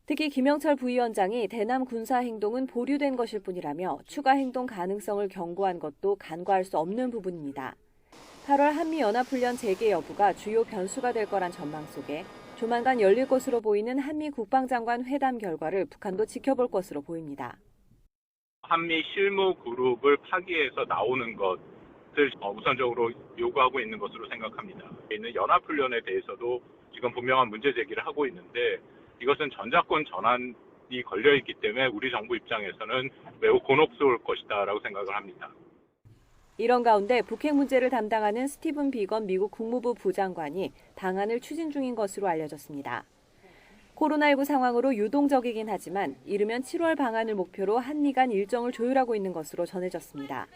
특히 김영철 부위원장이 대남 군사 행동은 보류된 것일 뿐이라며 추가 행동 가능성을 경고한 것도 간과할 수 없는 부분입니다. 8월 한미연합훈련 재개 여부가 주요 변수가 될 거란 전망 속에 조만간 열릴 것으로 보이는 한미 국방장관 회담 결과를 북한도 지켜볼 것으로 보입니다. 한미 실무 그룹을 파기해서 나오는 것을 우선적으로 요구하고 있는 것으로 생각합니다. 있는 연합훈련에 대해서도 지금 분명한 문제 제기를 하고 있는데 이것은 전자권 전환이 걸려있기 때문에 우리 정부 입장에서는 매우 곤혹스러울 것이다라고 생각을 합니다. 이런 가운데 북핵 문제를 담당하는 스티븐 비건 미국 국무부 부장관이 방안을 추진 중인 것으로 알려졌습니다. 코로나19 상황으로 유동적이긴 하지만 이르면 7월 방안을 목표로 한미 간 일정을 조율하고 있는 것으로 전해졌습니다.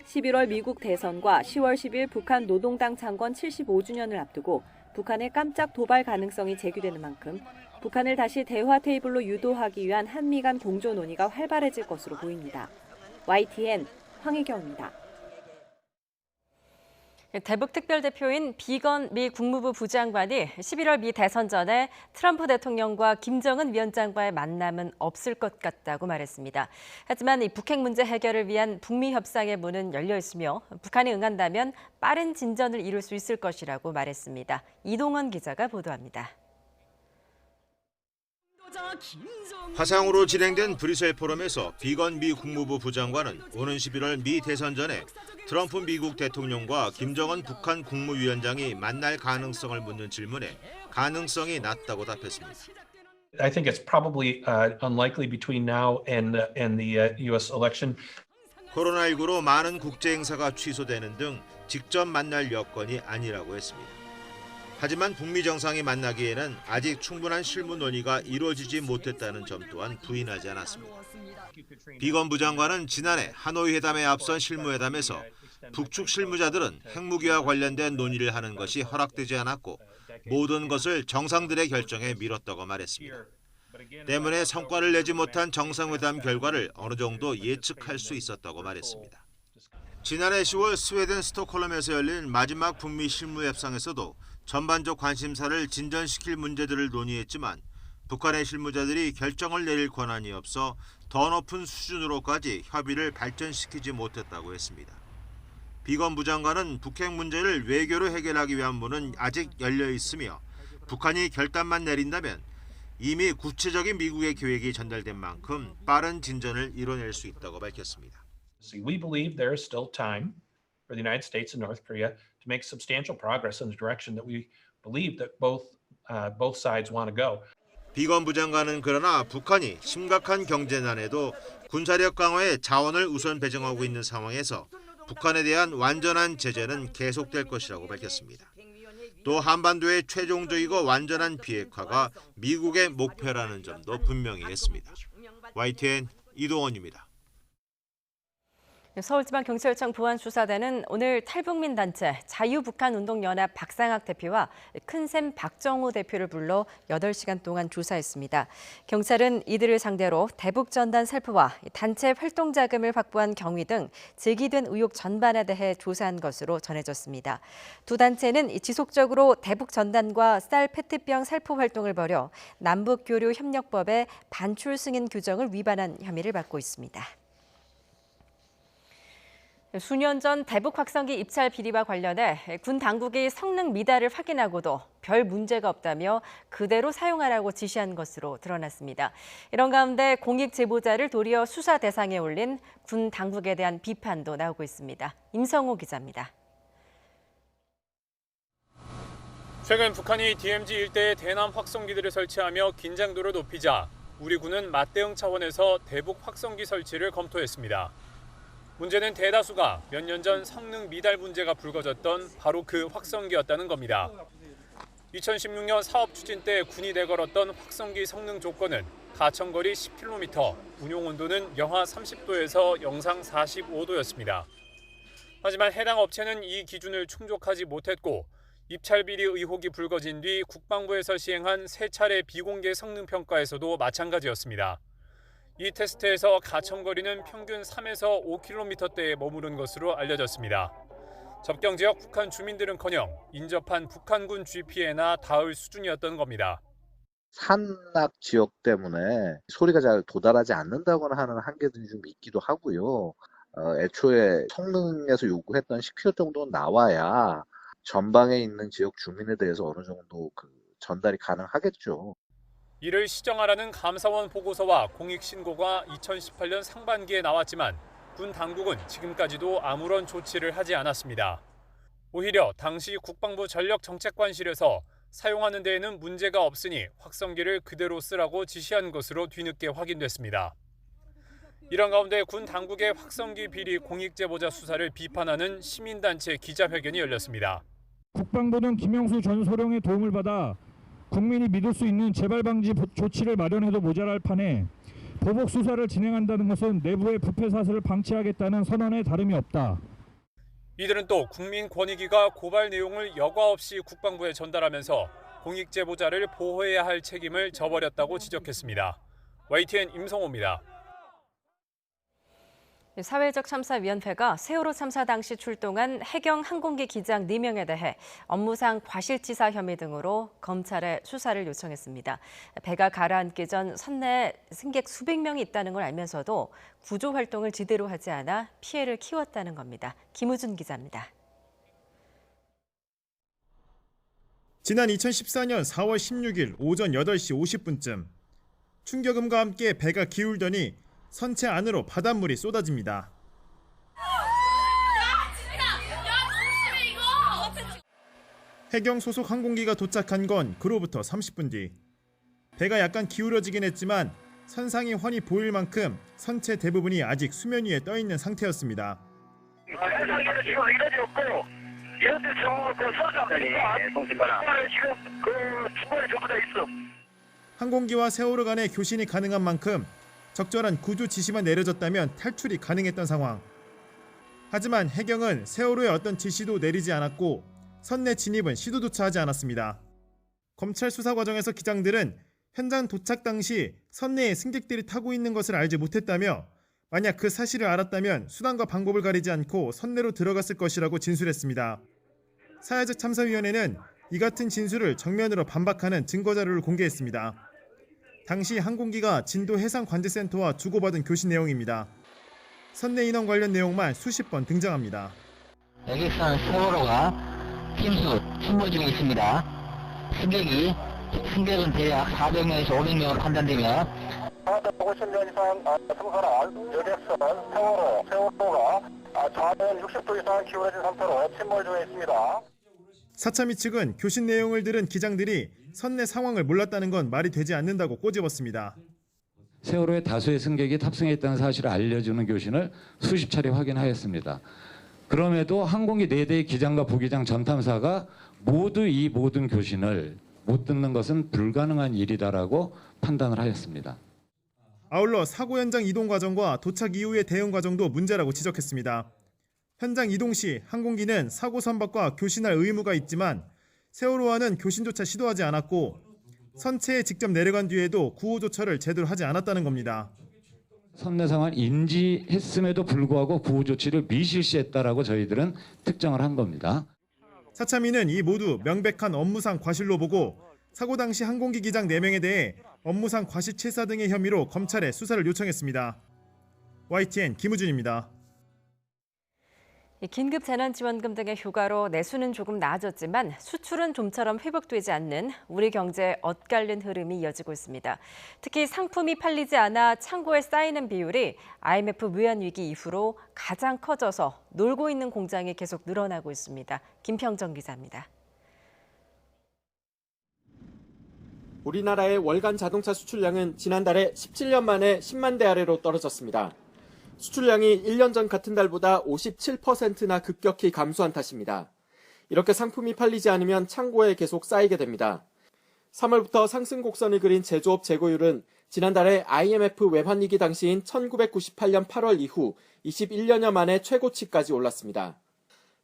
11월 미국 대선과 10월 10일 북한 노동당 창건 75주년을 앞두고 북한의 깜짝 도발 가능성이 제기되는 만큼 북한을 다시 대화 테이블로 유도하기 위한 한미 간 공조 논의가 활발해질 것으로 보입니다. YTN 황희경입니다. 대북 특별대표인 비건 미 국무부 부장관이 11월 미 대선 전에 트럼프 대통령과 김정은 위원장과의 만남은 없을 것 같다고 말했습니다. 하지만 이 북핵 문제 해결을 위한 북미 협상의 문은 열려 있으며 북한이 응한다면 빠른 진전을 이룰 수 있을 것이라고 말했습니다. 이동원 기자가 보도합니다. 화상으로 진행된 브뤼셀 포럼에서 비건 미 국무부 부장관은 오는 11월 미 대선 전에 트럼프 미국 대통령과 김정은 북한 국무위원장이 만날 가능성을 묻는 질문에 가능성이 낮다고 답했습니다. I think it's probably unlikely between now and the U.S. election. 코로나19로 많은 국제 행사가 취소되는 등 직접 만날 여건이 아니라고 했습니다. 하지만 북미 정상이 만나기에는 아직 충분한 실무 논의가 이루어지지 못했다는 점 또한 부인하지 않았습니다. 비건 부장관은 지난해 하노이 회담에 앞선 실무회담에서 북측 실무자들은 핵무기와 관련된 논의를 하는 것이 허락되지 않았고 모든 것을 정상들의 결정에 미뤘다고 말했습니다. 때문에 성과를 내지 못한 정상회담 결과를 어느 정도 예측할 수 있었다고 말했습니다. 지난해 10월 스웨덴 스톡홀름에서 열린 마지막 북미 실무협상에서도 전반적 관심사를 진전시킬 문제들을 논의했지만 북한의 실무자들이 결정을 내릴 권한이 없어 더 높은 수준으로까지 협의를 발전시키지 못했다고 했습니다. 비건 부장관은 북핵 문제를 외교로 해결하기 위한 문은 아직 열려 있으며 북한이 결단만 내린다면 이미 구체적인 미국의 계획이 전달된 만큼 빠른 진전을 이뤄낼 수 있다고 밝혔습니다. We believe there is still time for the United States and North Korea to make substantial progress in the direction that we believe that both sides want to go. 비건 부장관은 그러나 북한이 심각한 경제난에도 군사력 강화에 자원을 우선 배정하고 있는 상황에서 북한에 대한 완전한 제재는 계속될 것이라고 밝혔습니다. 또 한반도의 최종적이고 완전한 비핵화가 미국의 목표라는 점도 분명히 했습니다. YTN 이동원입니다. 서울지방경찰청 보안수사대는 오늘 탈북민 단체 자유북한운동연합 박상학 대표와 큰샘 박정호 대표를 불러 8시간 동안 조사했습니다. 경찰은 이들을 상대로 대북 전단 살포와 단체 활동 자금을 확보한 경위 등 제기된 의혹 전반에 대해 조사한 것으로 전해졌습니다. 두 단체는 지속적으로 대북 전단과 쌀 페트병 살포 활동을 벌여 남북교류협력법의 반출 승인 규정을 위반한 혐의를 받고 있습니다. 수년 전 대북 확성기 입찰 비리와 관련해 군 당국이 성능 미달을 확인하고도 별 문제가 없다며 그대로 사용하라고 지시한 것으로 드러났습니다. 이런 가운데 공익 제보자를 도리어 수사 대상에 올린 군 당국에 대한 비판도 나오고 있습니다. 임성호 기자입니다. 최근 북한이 DMZ 일대에 대남 확성기들을 설치하며 긴장도를 높이자 우리 군은 맞대응 차원에서 대북 확성기 설치를 검토했습니다. 문제는 대다수가 몇 년 전 성능 미달 문제가 불거졌던 바로 그 확성기였다는 겁니다. 2016년 사업 추진 때 군이 내걸었던 확성기 성능 조건은 가청거리 10km, 운용 온도는 영하 30도에서 영상 45도였습니다. 하지만 해당 업체는 이 기준을 충족하지 못했고 입찰 비리 의혹이 불거진 뒤 국방부에서 시행한 3차례 비공개 성능 평가에서도 마찬가지였습니다. 이 테스트에서 가청거리는 평균 3에서 5km대에 머무른 것으로 알려졌습니다. 접경 지역 북한 주민들은커녕 인접한 북한군 GP에나 닿을 수준이었던 겁니다. 산악 지역 때문에 소리가 잘 도달하지 않는다거나 하는 한계들이 좀 있기도 하고요. 애초에 성능에서 요구했던 10km 정도는 나와야 전방에 있는 지역 주민에 대해서 어느 정도 전달이 가능하겠죠. 이를 시정하라는 감사원 보고서와 공익신고가 2018년 상반기에 나왔지만 군 당국은 지금까지도 아무런 조치를 하지 않았습니다. 오히려 당시 국방부 전력정책관실에서 사용하는 데에는 문제가 없으니 확성기를 그대로 쓰라고 지시한 것으로 뒤늦게 확인됐습니다. 이런 가운데 군 당국의 확성기 비리 공익제보자 수사를 비판하는 시민단체 기자회견이 열렸습니다. 국방부는 김영수 전 소령의 도움을 받아 국민이 믿을 수 있는 재발 방지 조치를 마련해도 모자랄 판에 보복 수사를 진행한다는 것은 내부의 부패 사슬을 방치하겠다는 선언에 다름이 없다. 이들은 또 국민권익위가 고발 내용을 여과 없이 국방부에 전달하면서 공익제보자를 보호해야 할 책임을 져버렸다고 지적했습니다. YTN 임성호입니다. 사회적 참사위원회가 세월호 참사 당시 출동한 해경 항공기 기장 4명에 대해 업무상 과실치사 혐의 등으로 검찰에 수사를 요청했습니다. 배가 가라앉기 전 선내에 승객 수백 명이 있다는 걸 알면서도 구조 활동을 제대로 하지 않아 피해를 키웠다는 겁니다. 김우준 기자입니다. 지난 2014년 4월 16일 오전 8시 50분쯤 충격음과 함께 배가 기울더니 선체 안으로 바닷물이 쏟아집니다. 해경 소속 항공기가 도착한 건 그로부터 30분 뒤. 배가 약간 기울어지긴 했지만 선상이 훤히 보일 만큼 선체 대부분이 아직 수면 위에 떠 있는 상태였습니다. 항공기와 세월호 간의 교신이 가능한 만큼 적절한 구조 지시만 내려졌다면 탈출이 가능했던 상황. 하지만 해경은 세월호의 어떤 지시도 내리지 않았고 선내 진입은 시도조차 하지 않았습니다. 검찰 수사 과정에서 기장들은 현장 도착 당시 선내에 승객들이 타고 있는 것을 알지 못했다며 만약 그 사실을 알았다면 수단과 방법을 가리지 않고 선내로 들어갔을 것이라고 진술했습니다. 사회적 참사위원회는 이 같은 진술을 정면으로 반박하는 증거자료를 공개했습니다. 당시 항공기가 진도 해상관제센터와 주고받은 교신 내용입니다. 선내 인원 관련 내용만 수십 번 등장합니다. 여기서는 세월호가 침몰 중에 있습니다. 승객은 대략 400명에서 500명으로 판단되며 50년 이상 승선한 여객선 세월호가 좌변 60도 이상 기울어진 상태로 침몰 중에 있습니다. 사참위 측은 교신 내용을 들은 기장들이 선내 상황을 몰랐다는 건 말이 되지 않는다고 꼬집었습니다. 세월호에 다수의 승객이 탑승했다는 사실을 알려주는 교신을 수십 차례 확인하였습니다. 그럼에도 항공기 4대의 기장과 부기장 전탐사가 모두 이 모든 교신을 못 듣는 것은 불가능한 일이다라고 판단을 하였습니다. 아울러 사고 현장 이동 과정과 도착 이후의 대응 과정도 문제라고 지적했습니다. 현장 이동 시 항공기는 사고 선박과 교신할 의무가 있지만 세월호와는 교신조차 시도하지 않았고 선체에 직접 내려간 뒤에도 구호조처를 제대로 하지 않았다는 겁니다. 선내 상황을 인지했음에도 불구하고 구호 조치를 미실시했다라고 저희들은 특정을 한 겁니다. 사참위는 이 모두 명백한 업무상 과실로 보고 사고 당시 항공기 기장 4명에 대해 업무상 과실치사 등의 혐의로 검찰에 수사를 요청했습니다. YTN 김우준입니다. 긴급 재난지원금 등의 휴가로 내수는 조금 나아졌지만 수출은 좀처럼 회복되지 않는 우리 경제의 엇갈린 흐름이 이어지고 있습니다. 특히 상품이 팔리지 않아 창고에 쌓이는 비율이 IMF 외환위기 이후로 가장 커져서 놀고 있는 공장이 계속 늘어나고 있습니다. 김평정 기자입니다. 우리나라의 월간 자동차 수출량은 지난달에 17년 만에 10만 대 아래로 떨어졌습니다. 수출량이 1년 전 같은 달보다 57%나 급격히 감소한 탓입니다. 이렇게 상품이 팔리지 않으면 창고에 계속 쌓이게 됩니다. 3월부터 상승 곡선을 그린 제조업 재고율은 지난달에 IMF 외환위기 당시인 1998년 8월 이후 21년여 만에 최고치까지 올랐습니다.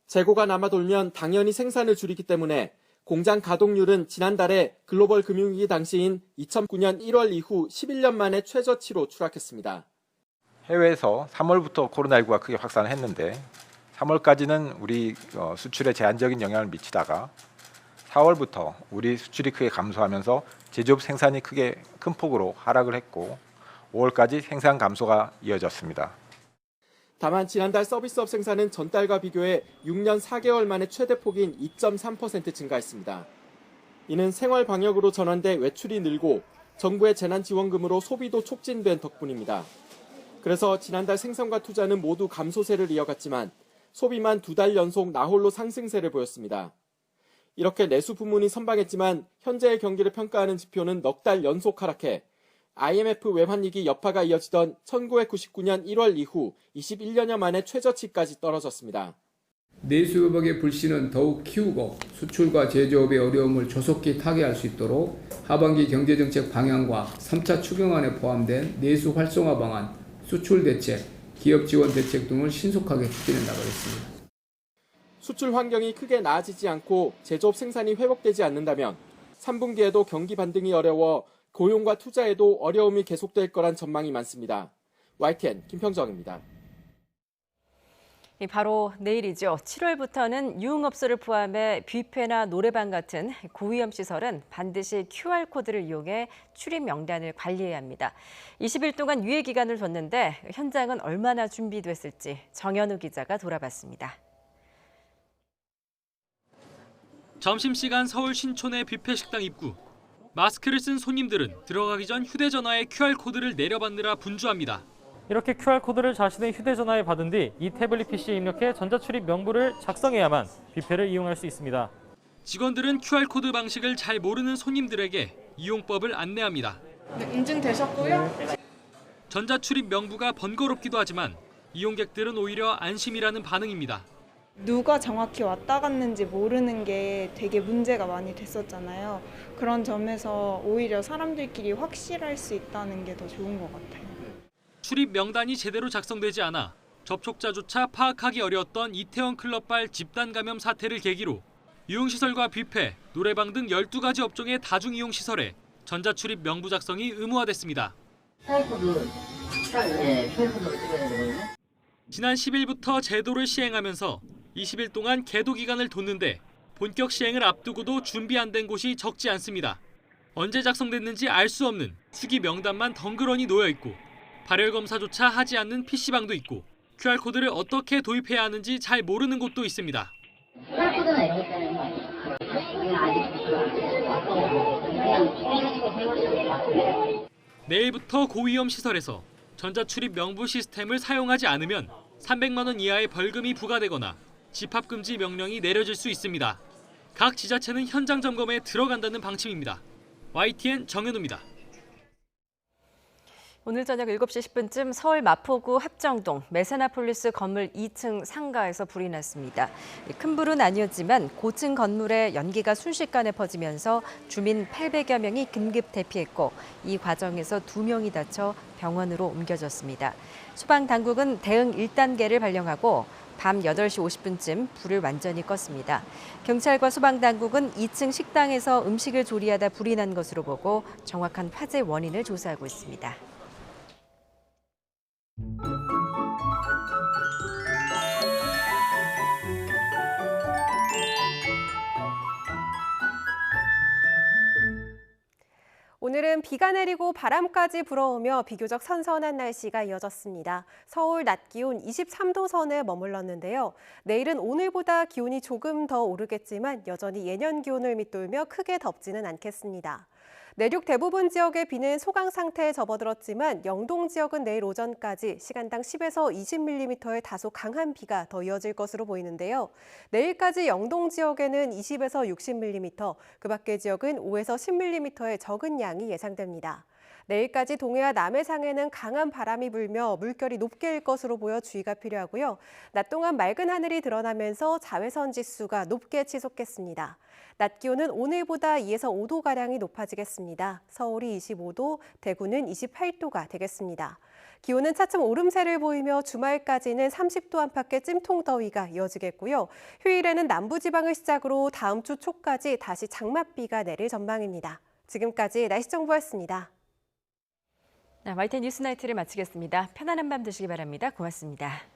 재고가 남아돌면 당연히 생산을 줄이기 때문에 공장 가동률은 지난달에 글로벌 금융위기 당시인 2009년 1월 이후 11년 만에 최저치로 추락했습니다. 해외에서 3월부터 코로나19가 크게 확산을 했는데 3월까지는 우리 수출에 제한적인 영향을 미치다가 4월부터 우리 수출이 크게 감소하면서 제조업 생산이 큰 폭으로 하락을 했고 5월까지 생산 감소가 이어졌습니다. 다만 지난달 서비스업 생산은 전달과 비교해 6년 4개월 만에 최대폭인 2.3% 증가했습니다. 이는 생활 방역으로 전환돼 외출이 늘고 정부의 재난지원금으로 소비도 촉진된 덕분입니다. 그래서 지난달 생산과 투자는 모두 감소세를 이어갔지만 소비만 2달 연속 나홀로 상승세를 보였습니다. 이렇게 내수 부문이 선방했지만 현재의 경기를 평가하는 지표는 넉 달 연속 하락해 IMF 외환위기 여파가 이어지던 1999년 1월 이후 21년여 만에 최저치까지 떨어졌습니다. 내수 회복의 불신은 더욱 키우고 수출과 제조업의 어려움을 조속히 타개할 수 있도록 하반기 경제정책 방향과 3차 추경안에 포함된 내수 활성화 방안, 수출 대책, 기업 지원 대책 등을 신속하게 추진해 나가겠습니다. 수출 환경이 크게 나아지지 않고 제조업 생산이 회복되지 않는다면 3분기에도 경기 반등이 어려워 고용과 투자에도 어려움이 계속될 거란 전망이 많습니다. YTN 김평정입니다. 바로 내일이죠. 7월부터는 유흥업소를 포함해 뷔페나 노래방 같은 고위험 시설은 반드시 QR코드를 이용해 출입 명단을 관리해야 합니다. 20일 동안 유예 기간을 뒀는데 현장은 얼마나 준비됐을지 정현우 기자가 돌아봤습니다. 점심시간 서울 신촌의 뷔페 식당 입구. 마스크를 쓴 손님들은 들어가기 전 휴대전화에 QR코드를 내려받느라 분주합니다. 이렇게 QR코드를 자신의 휴대전화에 받은 뒤 이 태블릿 PC에 입력해 전자출입 명부를 작성해야만 뷔페를 이용할 수 있습니다. 직원들은 QR코드 방식을 잘 모르는 손님들에게 이용법을 안내합니다. 인증되셨고요. 전자출입 명부가 번거롭기도 하지만 이용객들은 오히려 안심이라는 반응입니다. 누가 정확히 왔다 갔는지 모르는 게 되게 문제가 많이 됐었잖아요. 그런 점에서 오히려 사람들끼리 확실할 수 있다는 게 더 좋은 것 같아요. 출입 명단이 제대로 작성되지 않아 접촉자조차 파악하기 어려웠던 이태원 클럽발 집단 감염 사태를 계기로 유흥시설과 뷔페, 노래방 등 12가지 업종의 다중이용시설에 전자출입 명부 작성이 의무화됐습니다. 지난 10일부터 제도를 시행하면서 20일 동안 계도 기간을 뒀는데 본격 시행을 앞두고도 준비 안 된 곳이 적지 않습니다. 언제 작성됐는지 알 수 없는 수기 명단만 덩그러니 놓여 있고 발열 검사조차 하지 않는 PC방도 있고 QR코드를 어떻게 도입해야 하는지 잘 모르는 곳도 있습니다. QR코드나 이런 것 때문에 아직 내일부터 고위험 시설에서 전자출입 명부 시스템을 사용하지 않으면 300만 원 이하의 벌금이 부과되거나 집합금지 명령이 내려질 수 있습니다. 각 지자체는 현장 점검에 들어간다는 방침입니다. YTN 정현우입니다. 오늘 저녁 7시 10분쯤 서울 마포구 합정동 메세나폴리스 건물 2층 상가에서 불이 났습니다. 큰 불은 아니었지만 고층 건물에 연기가 순식간에 퍼지면서 주민 800여 명이 긴급 대피했고 이 과정에서 2명이 다쳐 병원으로 옮겨졌습니다. 소방당국은 대응 1단계를 발령하고 밤 8시 50분쯤 불을 완전히 껐습니다. 경찰과 소방당국은 2층 식당에서 음식을 조리하다 불이 난 것으로 보고 정확한 화재 원인을 조사하고 있습니다. 오늘은 비가 내리고 바람까지 불어오며 비교적 선선한 날씨가 이어졌습니다. 서울 낮 기온 23도 선에 머물렀는데요. 내일은 오늘보다 기온이 조금 더 오르겠지만 여전히 예년 기온을 밑돌며 크게 덥지는 않겠습니다. 내륙 대부분 지역의 비는 소강 상태에 접어들었지만 영동 지역은 내일 오전까지 시간당 10에서 20mm의 다소 강한 비가 더 이어질 것으로 보이는데요. 내일까지 영동 지역에는 20에서 60mm, 그 밖의 지역은 5에서 10mm의 적은 양이 예상됩니다. 내일까지 동해와 남해상에는 강한 바람이 불며 물결이 높게 일 것으로 보여 주의가 필요하고요. 낮 동안 맑은 하늘이 드러나면서 자외선 지수가 높게 치솟겠습니다. 낮 기온은 오늘보다 2에서 5도가량이 높아지겠습니다. 서울이 25도, 대구는 28도가 되겠습니다. 기온은 차츰 오름세를 보이며 주말까지는 30도 안팎의 찜통더위가 이어지겠고요. 휴일에는 남부지방을 시작으로 다음 주 초까지 다시 장맛비가 내릴 전망입니다. 지금까지 날씨 정보였습니다. YTN 뉴스나이트를 마치겠습니다. 편안한 밤 되시기 바랍니다. 고맙습니다.